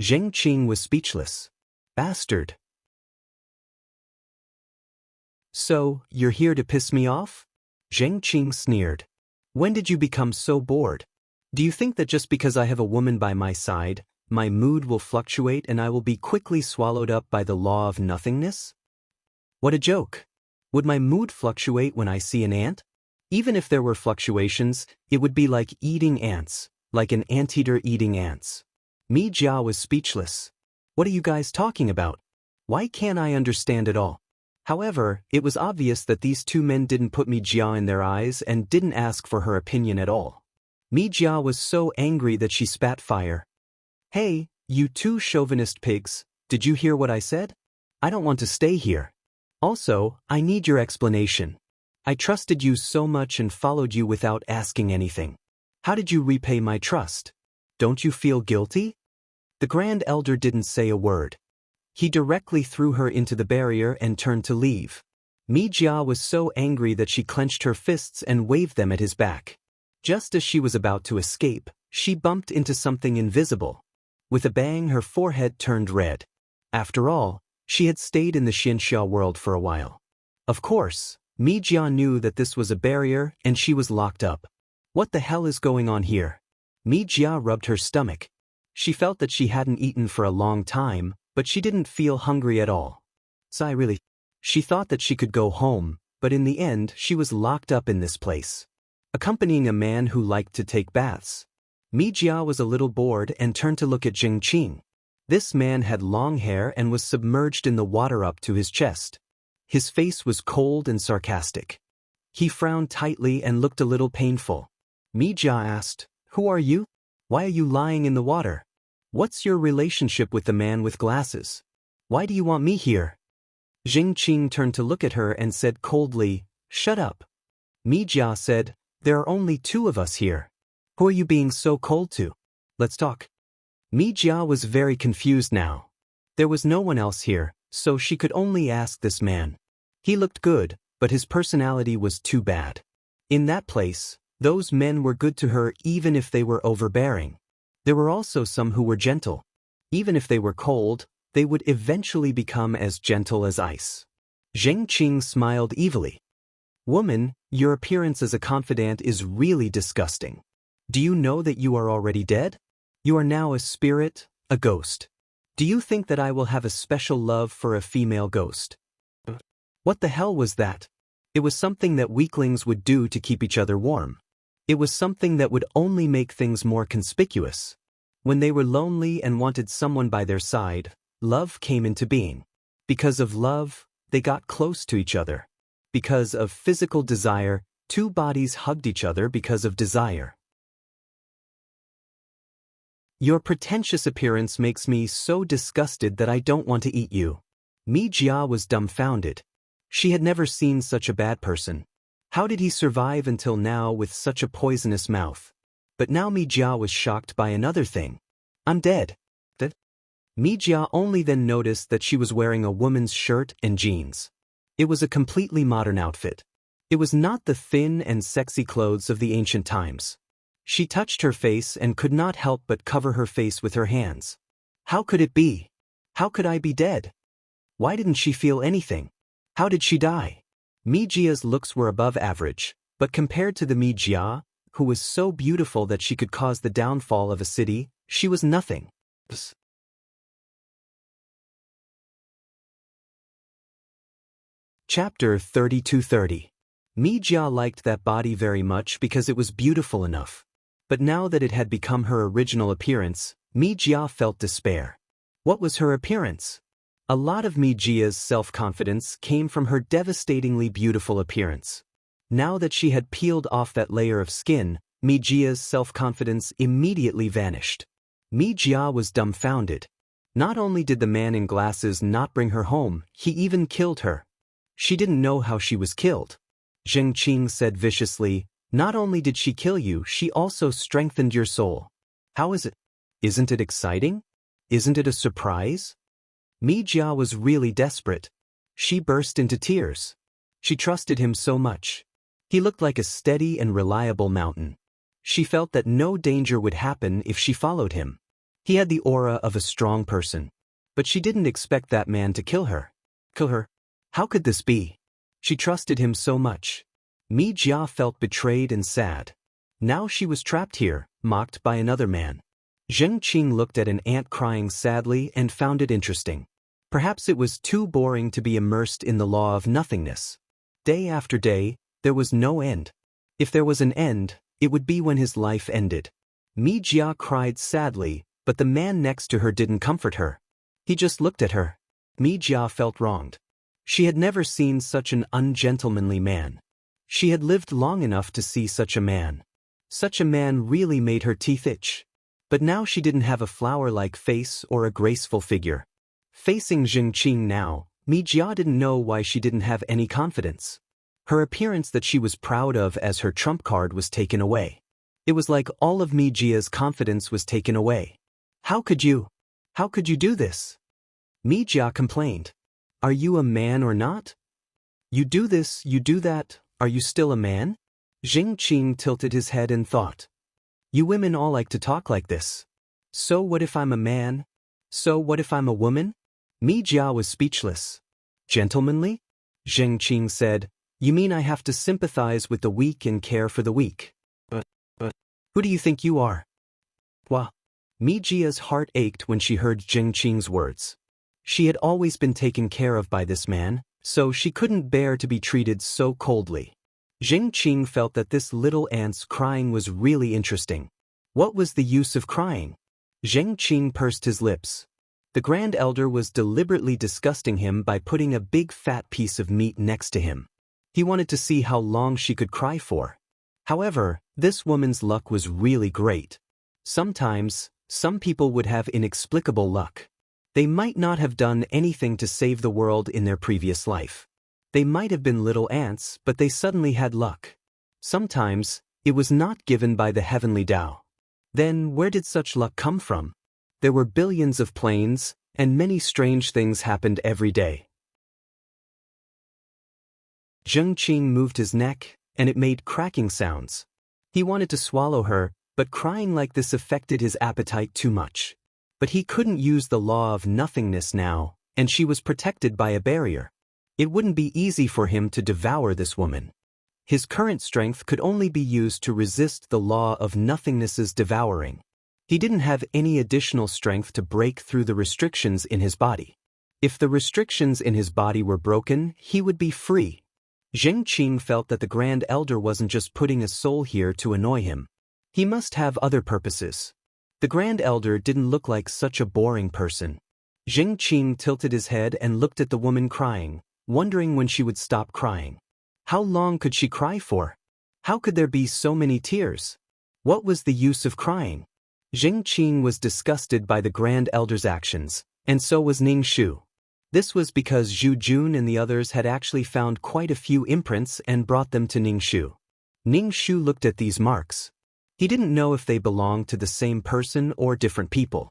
Jing Qing was speechless. Bastard. So, you're here to piss me off? Jing Qing sneered. When did you become so bored? Do you think that just because I have a woman by my side, my mood will fluctuate and I will be quickly swallowed up by the law of nothingness? What a joke. Would my mood fluctuate when I see an ant? Even if there were fluctuations, it would be like eating ants, like an anteater eating ants. Mi Jia was speechless. What are you guys talking about? Why can't I understand it all? However, it was obvious that these two men didn't put Mi Jia in their eyes and didn't ask for her opinion at all. Mi Jia was so angry that she spat fire. Hey, you two chauvinist pigs, did you hear what I said? I don't want to stay here. Also, I need your explanation. I trusted you so much and followed you without asking anything. How did you repay my trust? Don't you feel guilty? The Grand Elder didn't say a word. He directly threw her into the barrier and turned to leave. Mi Jia was so angry that she clenched her fists and waved them at his back. Just as she was about to escape, she bumped into something invisible. With a bang, her forehead turned red. After all, she had stayed in the Xianxia world for a while. Of course, Mi Jia knew that this was a barrier and she was locked up. What the hell is going on here? Mi Jia rubbed her stomach. She felt that she hadn't eaten for a long time, but she didn't feel hungry at all. She thought that she could go home, but in the end she was locked up in this place. Accompanying a man who liked to take baths. Mi Jia was a little bored and turned to look at Jing Qing. This man had long hair and was submerged in the water up to his chest. His face was cold and sarcastic. He frowned tightly and looked a little painful. Mi Jia asked, "Who are you? Why are you lying in the water? What's your relationship with the man with glasses? Why do you want me here?" Jing Qing turned to look at her and said coldly, "Shut up." Mi Jia said, "There are only two of us here. Who are you being so cold to? Let's talk." Mi Jia was very confused now. There was no one else here, so she could only ask this man. He looked good, but his personality was too bad. In that place, those men were good to her even if they were overbearing. There were also some who were gentle. Even if they were cold, they would eventually become as gentle as ice. Jing Qing smiled evilly. "Woman, your appearance as a confidant is really disgusting. Do you know that you are already dead? You are now a spirit, a ghost. Do you think that I will have a special love for a female ghost?" What the hell was that? It was something that weaklings would do to keep each other warm. It was something that would only make things more conspicuous. When they were lonely and wanted someone by their side, love came into being. Because of love, they got close to each other. Because of physical desire, two bodies hugged each other because of desire. Your pretentious appearance makes me so disgusted that I don't want to eat you. Mi Jia was dumbfounded. She had never seen such a bad person. How did he survive until now with such a poisonous mouth? But now Mi Jia was shocked by another thing. "I'm dead." Mi Jia only then noticed that she was wearing a woman's shirt and jeans. It was a completely modern outfit. It was not the thin and sexy clothes of the ancient times. She touched her face and could not help but cover her face with her hands. How could it be? How could I be dead? Why didn't she feel anything? How did she die? Mi Jia's looks were above average, but compared to the Mi Jia, who was so beautiful that she could cause the downfall of a city, she was nothing. Chapter 3230. Mi Jia liked that body very much because it was beautiful enough. But now that it had become her original appearance, Mi Jia felt despair. What was her appearance? A lot of Mi Jia's self-confidence came from her devastatingly beautiful appearance. Now that she had peeled off that layer of skin, Mi Jia's self-confidence immediately vanished. Mi Jia was dumbfounded. Not only did the man in glasses not bring her home, he even killed her. She didn't know how she was killed. Zheng Qing said viciously, "Not only did she kill you, she also strengthened your soul. How is it? Isn't it exciting? Isn't it a surprise?" Mi Jia was really desperate. She burst into tears. She trusted him so much. He looked like a steady and reliable mountain. She felt that no danger would happen if she followed him. He had the aura of a strong person. But she didn't expect that man to kill her. Kill her? How could this be? She trusted him so much. Mi Jia felt betrayed and sad. Now she was trapped here, mocked by another man. Zheng Qing looked at an ant crying sadly and found it interesting. Perhaps it was too boring to be immersed in the law of nothingness. Day after day, there was no end. If there was an end, it would be when his life ended. Mi Jia cried sadly, but the man next to her didn't comfort her. He just looked at her. Mi Jia felt wronged. She had never seen such an ungentlemanly man. She had lived long enough to see such a man. Such a man really made her teeth itch. But now she didn't have a flower-like face or a graceful figure. Facing Zheng Qing now, Mi Jia didn't know why she didn't have any confidence. Her appearance that she was proud of as her trump card was taken away. It was like all of Mi Jia's confidence was taken away. How could you do this? Mi Jia complained. Are you a man or not? You do this, you do that, are you still a man? Zheng Qing tilted his head and thought. You women all like to talk like this. So what if I'm a man? So what if I'm a woman? Mi Jia was speechless. Gentlemanly? Zheng Qing said, you mean I have to sympathize with the weak and care for the weak? But, who do you think you are? Wah. Mi Jia's heart ached when she heard Zheng Qing's words. She had always been taken care of by this man, so she couldn't bear to be treated so coldly. Zheng Qing felt that this little ant's crying was really interesting. What was the use of crying? Zheng Qing pursed his lips. The Grand Elder was deliberately disgusting him by putting a big fat piece of meat next to him. He wanted to see how long she could cry for. However, this woman's luck was really great. Sometimes, some people would have inexplicable luck. They might not have done anything to save the world in their previous life. They might have been little ants, but they suddenly had luck. Sometimes, it was not given by the heavenly Tao. Then, where did such luck come from? There were billions of planes, and many strange things happened every day. Zheng Qing moved his neck, and it made cracking sounds. He wanted to swallow her, but crying like this affected his appetite too much. But he couldn't use the law of nothingness now, and she was protected by a barrier. It wouldn't be easy for him to devour this woman. His current strength could only be used to resist the law of nothingness's devouring. He didn't have any additional strength to break through the restrictions in his body. If the restrictions in his body were broken, he would be free. Zheng Qing felt that the Grand Elder wasn't just putting a soul here to annoy him. He must have other purposes. The Grand Elder didn't look like such a boring person. Zheng Qing tilted his head and looked at the woman crying, wondering when she would stop crying. How long could she cry for? How could there be so many tears? What was the use of crying? Zheng Qing was disgusted by the Grand Elder's actions, and so was Ning Shu. This was because Zhu Jun and the others had actually found quite a few imprints and brought them to Ning Shu. Ning Shu looked at these marks. He didn't know if they belonged to the same person or different people.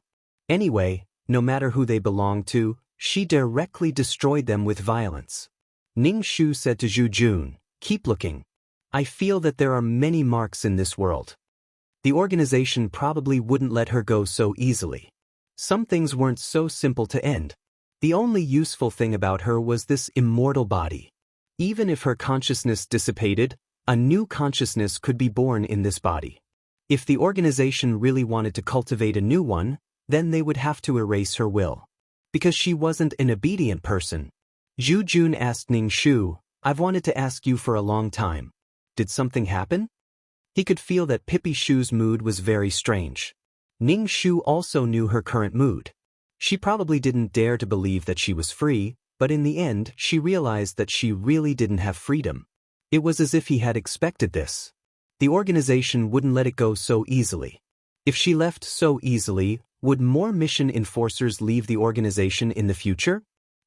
Anyway, no matter who they belonged to, she directly destroyed them with violence. Ning Shu said to Zhu Jun, keep looking. I feel that there are many marks in this world. The organization probably wouldn't let her go so easily. Some things weren't so simple to end. The only useful thing about her was this immortal body. Even if her consciousness dissipated, a new consciousness could be born in this body. If the organization really wanted to cultivate a new one, then they would have to erase her will. Because she wasn't an obedient person. Zhu Jun asked Ning Shu, "I've wanted to ask you for a long time. Did something happen?" He could feel that Pippi Shu's mood was very strange. Ning Shu also knew her current mood. She probably didn't dare to believe that she was free, but in the end she realized that she really didn't have freedom. It was as if he had expected this. The organization wouldn't let it go so easily. If she left so easily, would more mission enforcers leave the organization in the future?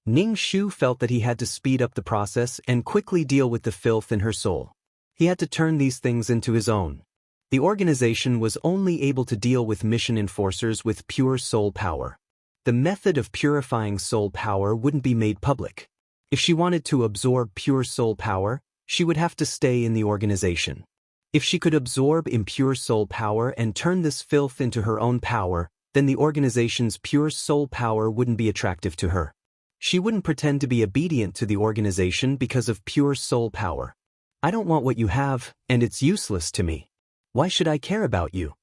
Ning Shu felt that he had to speed up the process and quickly deal with the filth in her soul. He had to turn these things into his own. The organization was only able to deal with mission enforcers with pure soul power. The method of purifying soul power wouldn't be made public. If she wanted to absorb pure soul power, she would have to stay in the organization. If she could absorb impure soul power and turn this filth into her own power, then the organization's pure soul power wouldn't be attractive to her. She wouldn't pretend to be obedient to the organization because of pure soul power. "I don't want what you have, and it's useless to me. Why should I care about you?"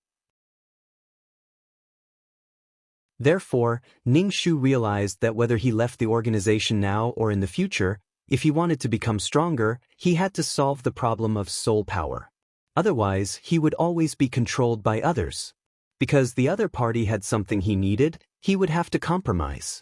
Therefore, Ning Shu realized that whether he left the organization now or in the future, if he wanted to become stronger, he had to solve the problem of soul power. Otherwise, he would always be controlled by others. Because the other party had something he needed, he would have to compromise.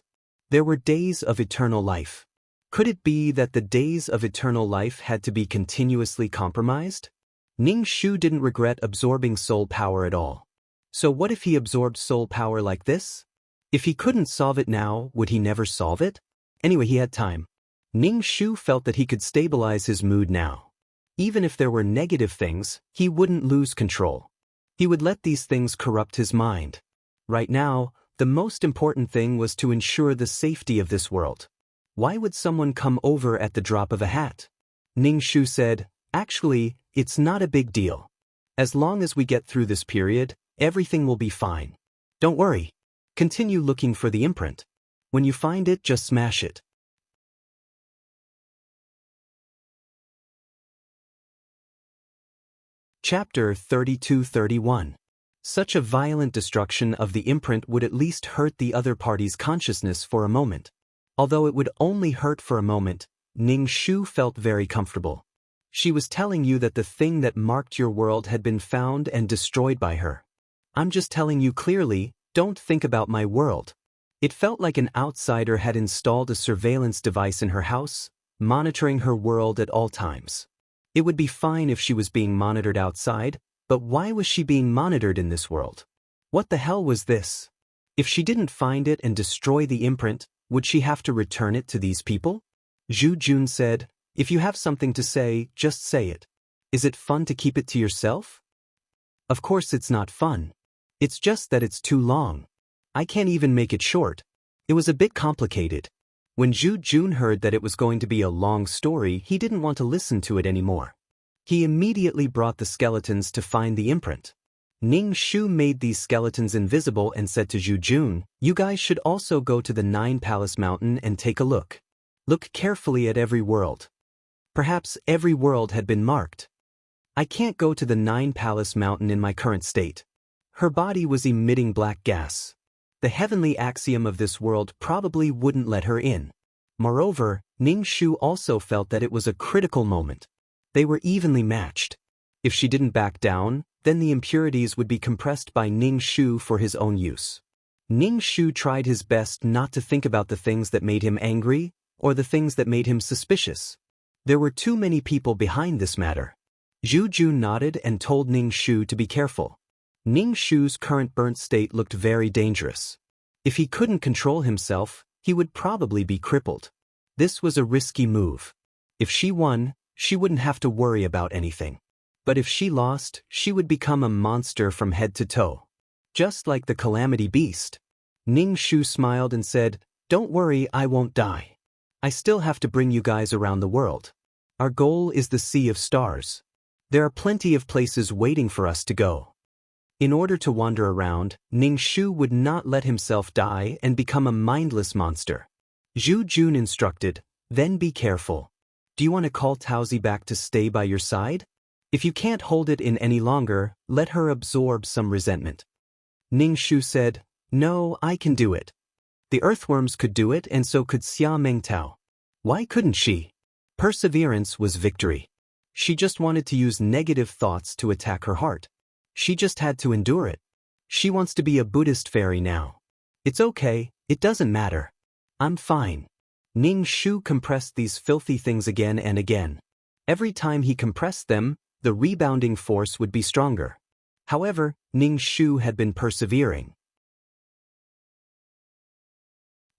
There were days of eternal life. Could it be that the days of eternal life had to be continuously compromised? Ning Shu didn't regret absorbing soul power at all. So what if he absorbed soul power like this? If he couldn't solve it now, would he never solve it? Anyway, he had time. Ning Shu felt that he could stabilize his mood now. Even if there were negative things, he wouldn't lose control. He would let these things corrupt his mind. Right now, the most important thing was to ensure the safety of this world. Why would someone come over at the drop of a hat? Ning Shu said, "Actually, it's not a big deal. As long as we get through this period, everything will be fine. Don't worry. Continue looking for the imprint. When you find it, just smash it." Chapter 32-31. Such a violent destruction of the imprint would at least hurt the other party's consciousness for a moment. Although it would only hurt for a moment, Ning Shu felt very comfortable. She was telling you that the thing that marked your world had been found and destroyed by her. "I'm just telling you clearly, don't think about my world." It felt like an outsider had installed a surveillance device in her house, monitoring her world at all times. It would be fine if she was being monitored outside, but why was she being monitored in this world? What the hell was this? If she didn't find it and destroy the imprint, would she have to return it to these people? Zhu Jun said, "If you have something to say, just say it. Is it fun to keep it to yourself?" Of course it's not fun. It's just that it's too long. I can't even make it short. It was a bit complicated. When Zhu Jun heard that it was going to be a long story, he didn't want to listen to it anymore. He immediately brought the skeletons to find the imprint. Ning Shu made these skeletons invisible and said to Zhu Jun, "You guys should also go to the 9 Palace Mountain and take a look. Look carefully at every world." Perhaps every world had been marked. "I can't go to the 9 Palace Mountain in my current state." Her body was emitting black gas. The heavenly axiom of this world probably wouldn't let her in. Moreover, Ning Shu also felt that it was a critical moment. They were evenly matched. If she didn't back down, then the impurities would be compressed by Ning Shu for his own use. Ning Shu tried his best not to think about the things that made him angry, or the things that made him suspicious. There were too many people behind this matter. Zhu Jun nodded and told Ning Shu to be careful. Ning Shu's current burnt state looked very dangerous. If he couldn't control himself, he would probably be crippled. This was a risky move. If she won, she wouldn't have to worry about anything. But if she lost, she would become a monster from head to toe. Just like the Calamity Beast. Ning Shu smiled and said, "Don't worry, I won't die. I still have to bring you guys around the world. Our goal is the Sea of Stars. There are plenty of places waiting for us to go." In order to wander around, Ning Shu would not let himself die and become a mindless monster. Zhu Jun instructed, "Then be careful. Do you want to call Taozi back to stay by your side? If you can't hold it in any longer, let her absorb some resentment." Ning Shu said, "No, I can do it. The earthworms could do it and so could Xia Mengtao. Why couldn't she?" Perseverance was victory. She just wanted to use negative thoughts to attack her heart. She just had to endure it. She wants to be a Buddhist fairy now. It's okay, it doesn't matter. I'm fine. Ning Shu compressed these filthy things again and again. Every time he compressed them, the rebounding force would be stronger. However, Ning Shu had been persevering.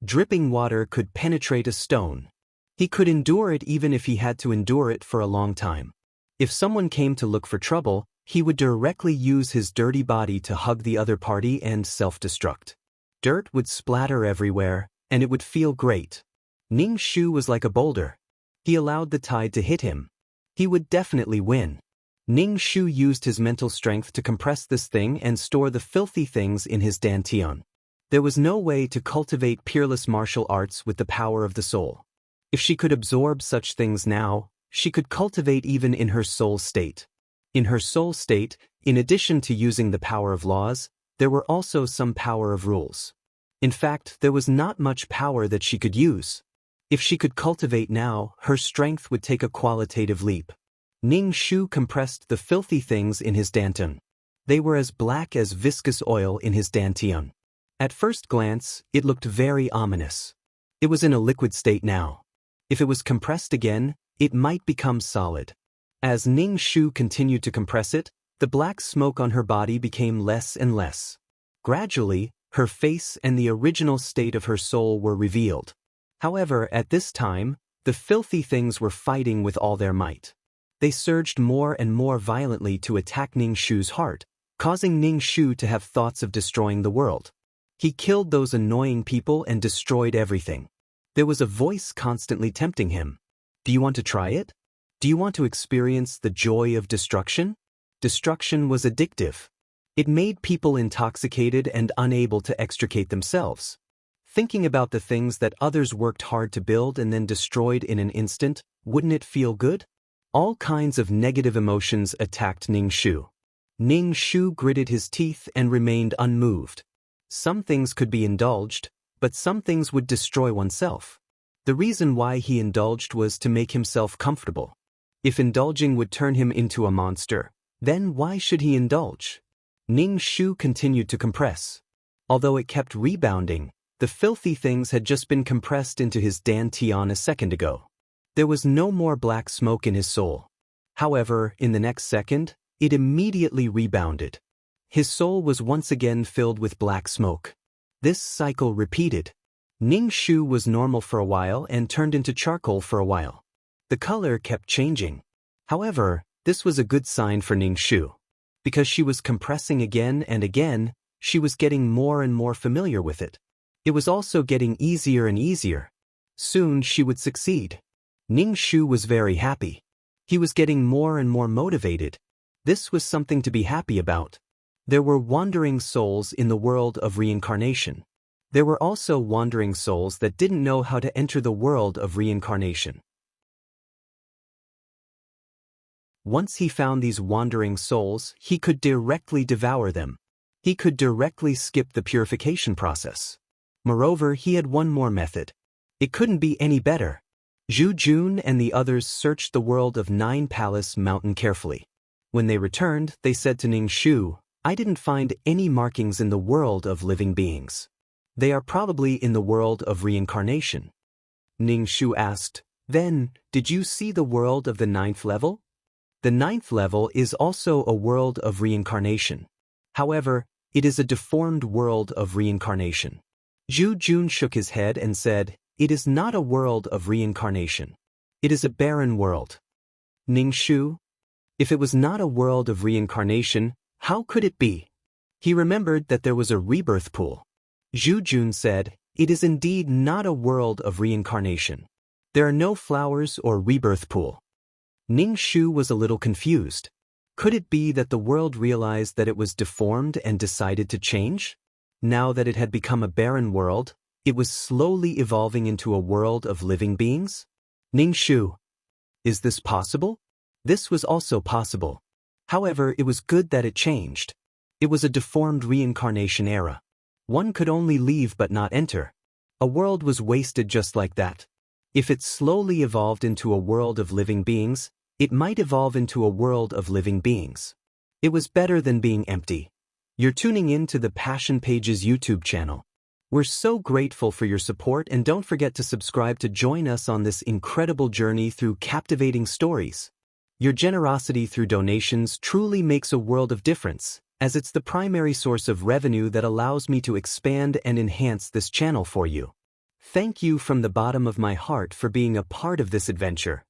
Dripping water could penetrate a stone. He could endure it even if he had to endure it for a long time. If someone came to look for trouble, he would directly use his dirty body to hug the other party and self-destruct. Dirt would splatter everywhere, and it would feel great. Ning Shu was like a boulder. He allowed the tide to hit him. He would definitely win. Ning Shu used his mental strength to compress this thing and store the filthy things in his dantian. There was no way to cultivate peerless martial arts with the power of the soul. If she could absorb such things now, she could cultivate even in her soul state. In her soul state, in addition to using the power of laws, there were also some power of rules. In fact, there was not much power that she could use. If she could cultivate now, her strength would take a qualitative leap. Ning Shu compressed the filthy things in his dantian. They were as black as viscous oil in his dantian. At first glance, it looked very ominous. It was in a liquid state now. If it was compressed again, it might become solid. As Ning Shu continued to compress it, the black smoke on her body became less and less. Gradually, her face and the original state of her soul were revealed. However, at this time, the filthy things were fighting with all their might. They surged more and more violently to attack Ning Shu's heart, causing Ning Shu to have thoughts of destroying the world. He killed those annoying people and destroyed everything. There was a voice constantly tempting him. Do you want to try it? Do you want to experience the joy of destruction? Destruction was addictive. It made people intoxicated and unable to extricate themselves. Thinking about the things that others worked hard to build and then destroyed in an instant, wouldn't it feel good? All kinds of negative emotions attacked Ning Shu. Ning Shu gritted his teeth and remained unmoved. Some things could be indulged, but some things would destroy oneself. The reason why he indulged was to make himself comfortable. If indulging would turn him into a monster, then why should he indulge? Ning Shu continued to compress. Although it kept rebounding, the filthy things had just been compressed into his dantian a second ago. There was no more black smoke in his soul. However, in the next second, it immediately rebounded. His soul was once again filled with black smoke. This cycle repeated. Ning Shu was normal for a while and turned into charcoal for a while. The color kept changing. However, this was a good sign for Ning Shu. Because she was compressing again and again, she was getting more and more familiar with it. It was also getting easier and easier. Soon she would succeed. Ning Shu was very happy. He was getting more and more motivated. This was something to be happy about. There were wandering souls in the world of reincarnation. There were also wandering souls that didn't know how to enter the world of reincarnation. Once he found these wandering souls, he could directly devour them. He could directly skip the purification process. Moreover, he had one more method. It couldn't be any better. Zhu Jun and the others searched the world of Nine Palace Mountain carefully. When they returned, they said to Ning Shu, "I didn't find any markings in the world of living beings. They are probably in the world of reincarnation." Ning Shu asked, "Then, did you see the world of the 9th level?" The 9th level is also a world of reincarnation. However, it is a deformed world of reincarnation. Zhu Jun shook his head and said, "It is not a world of reincarnation. It is a barren world." Ning Shu, if it was not a world of reincarnation, how could it be? He remembered that there was a rebirth pool. Zhu Jun said, "It is indeed not a world of reincarnation. There are no flowers or rebirth pool." Ning Shu was a little confused. Could it be that the world realized that it was deformed and decided to change? Now that it had become a barren world, it was slowly evolving into a world of living beings? Ningshu. Is this possible? This was also possible. However, it was good that it changed. It was a deformed reincarnation era. One could only leave but not enter. A world was wasted just like that. If it slowly evolved into a world of living beings, it might evolve into a world of living beings. It was better than being empty. You're tuning in to the Passion Pages YouTube channel. We're so grateful for your support, and don't forget to subscribe to join us on this incredible journey through captivating stories. Your generosity through donations truly makes a world of difference, as it's the primary source of revenue that allows me to expand and enhance this channel for you. Thank you from the bottom of my heart for being a part of this adventure.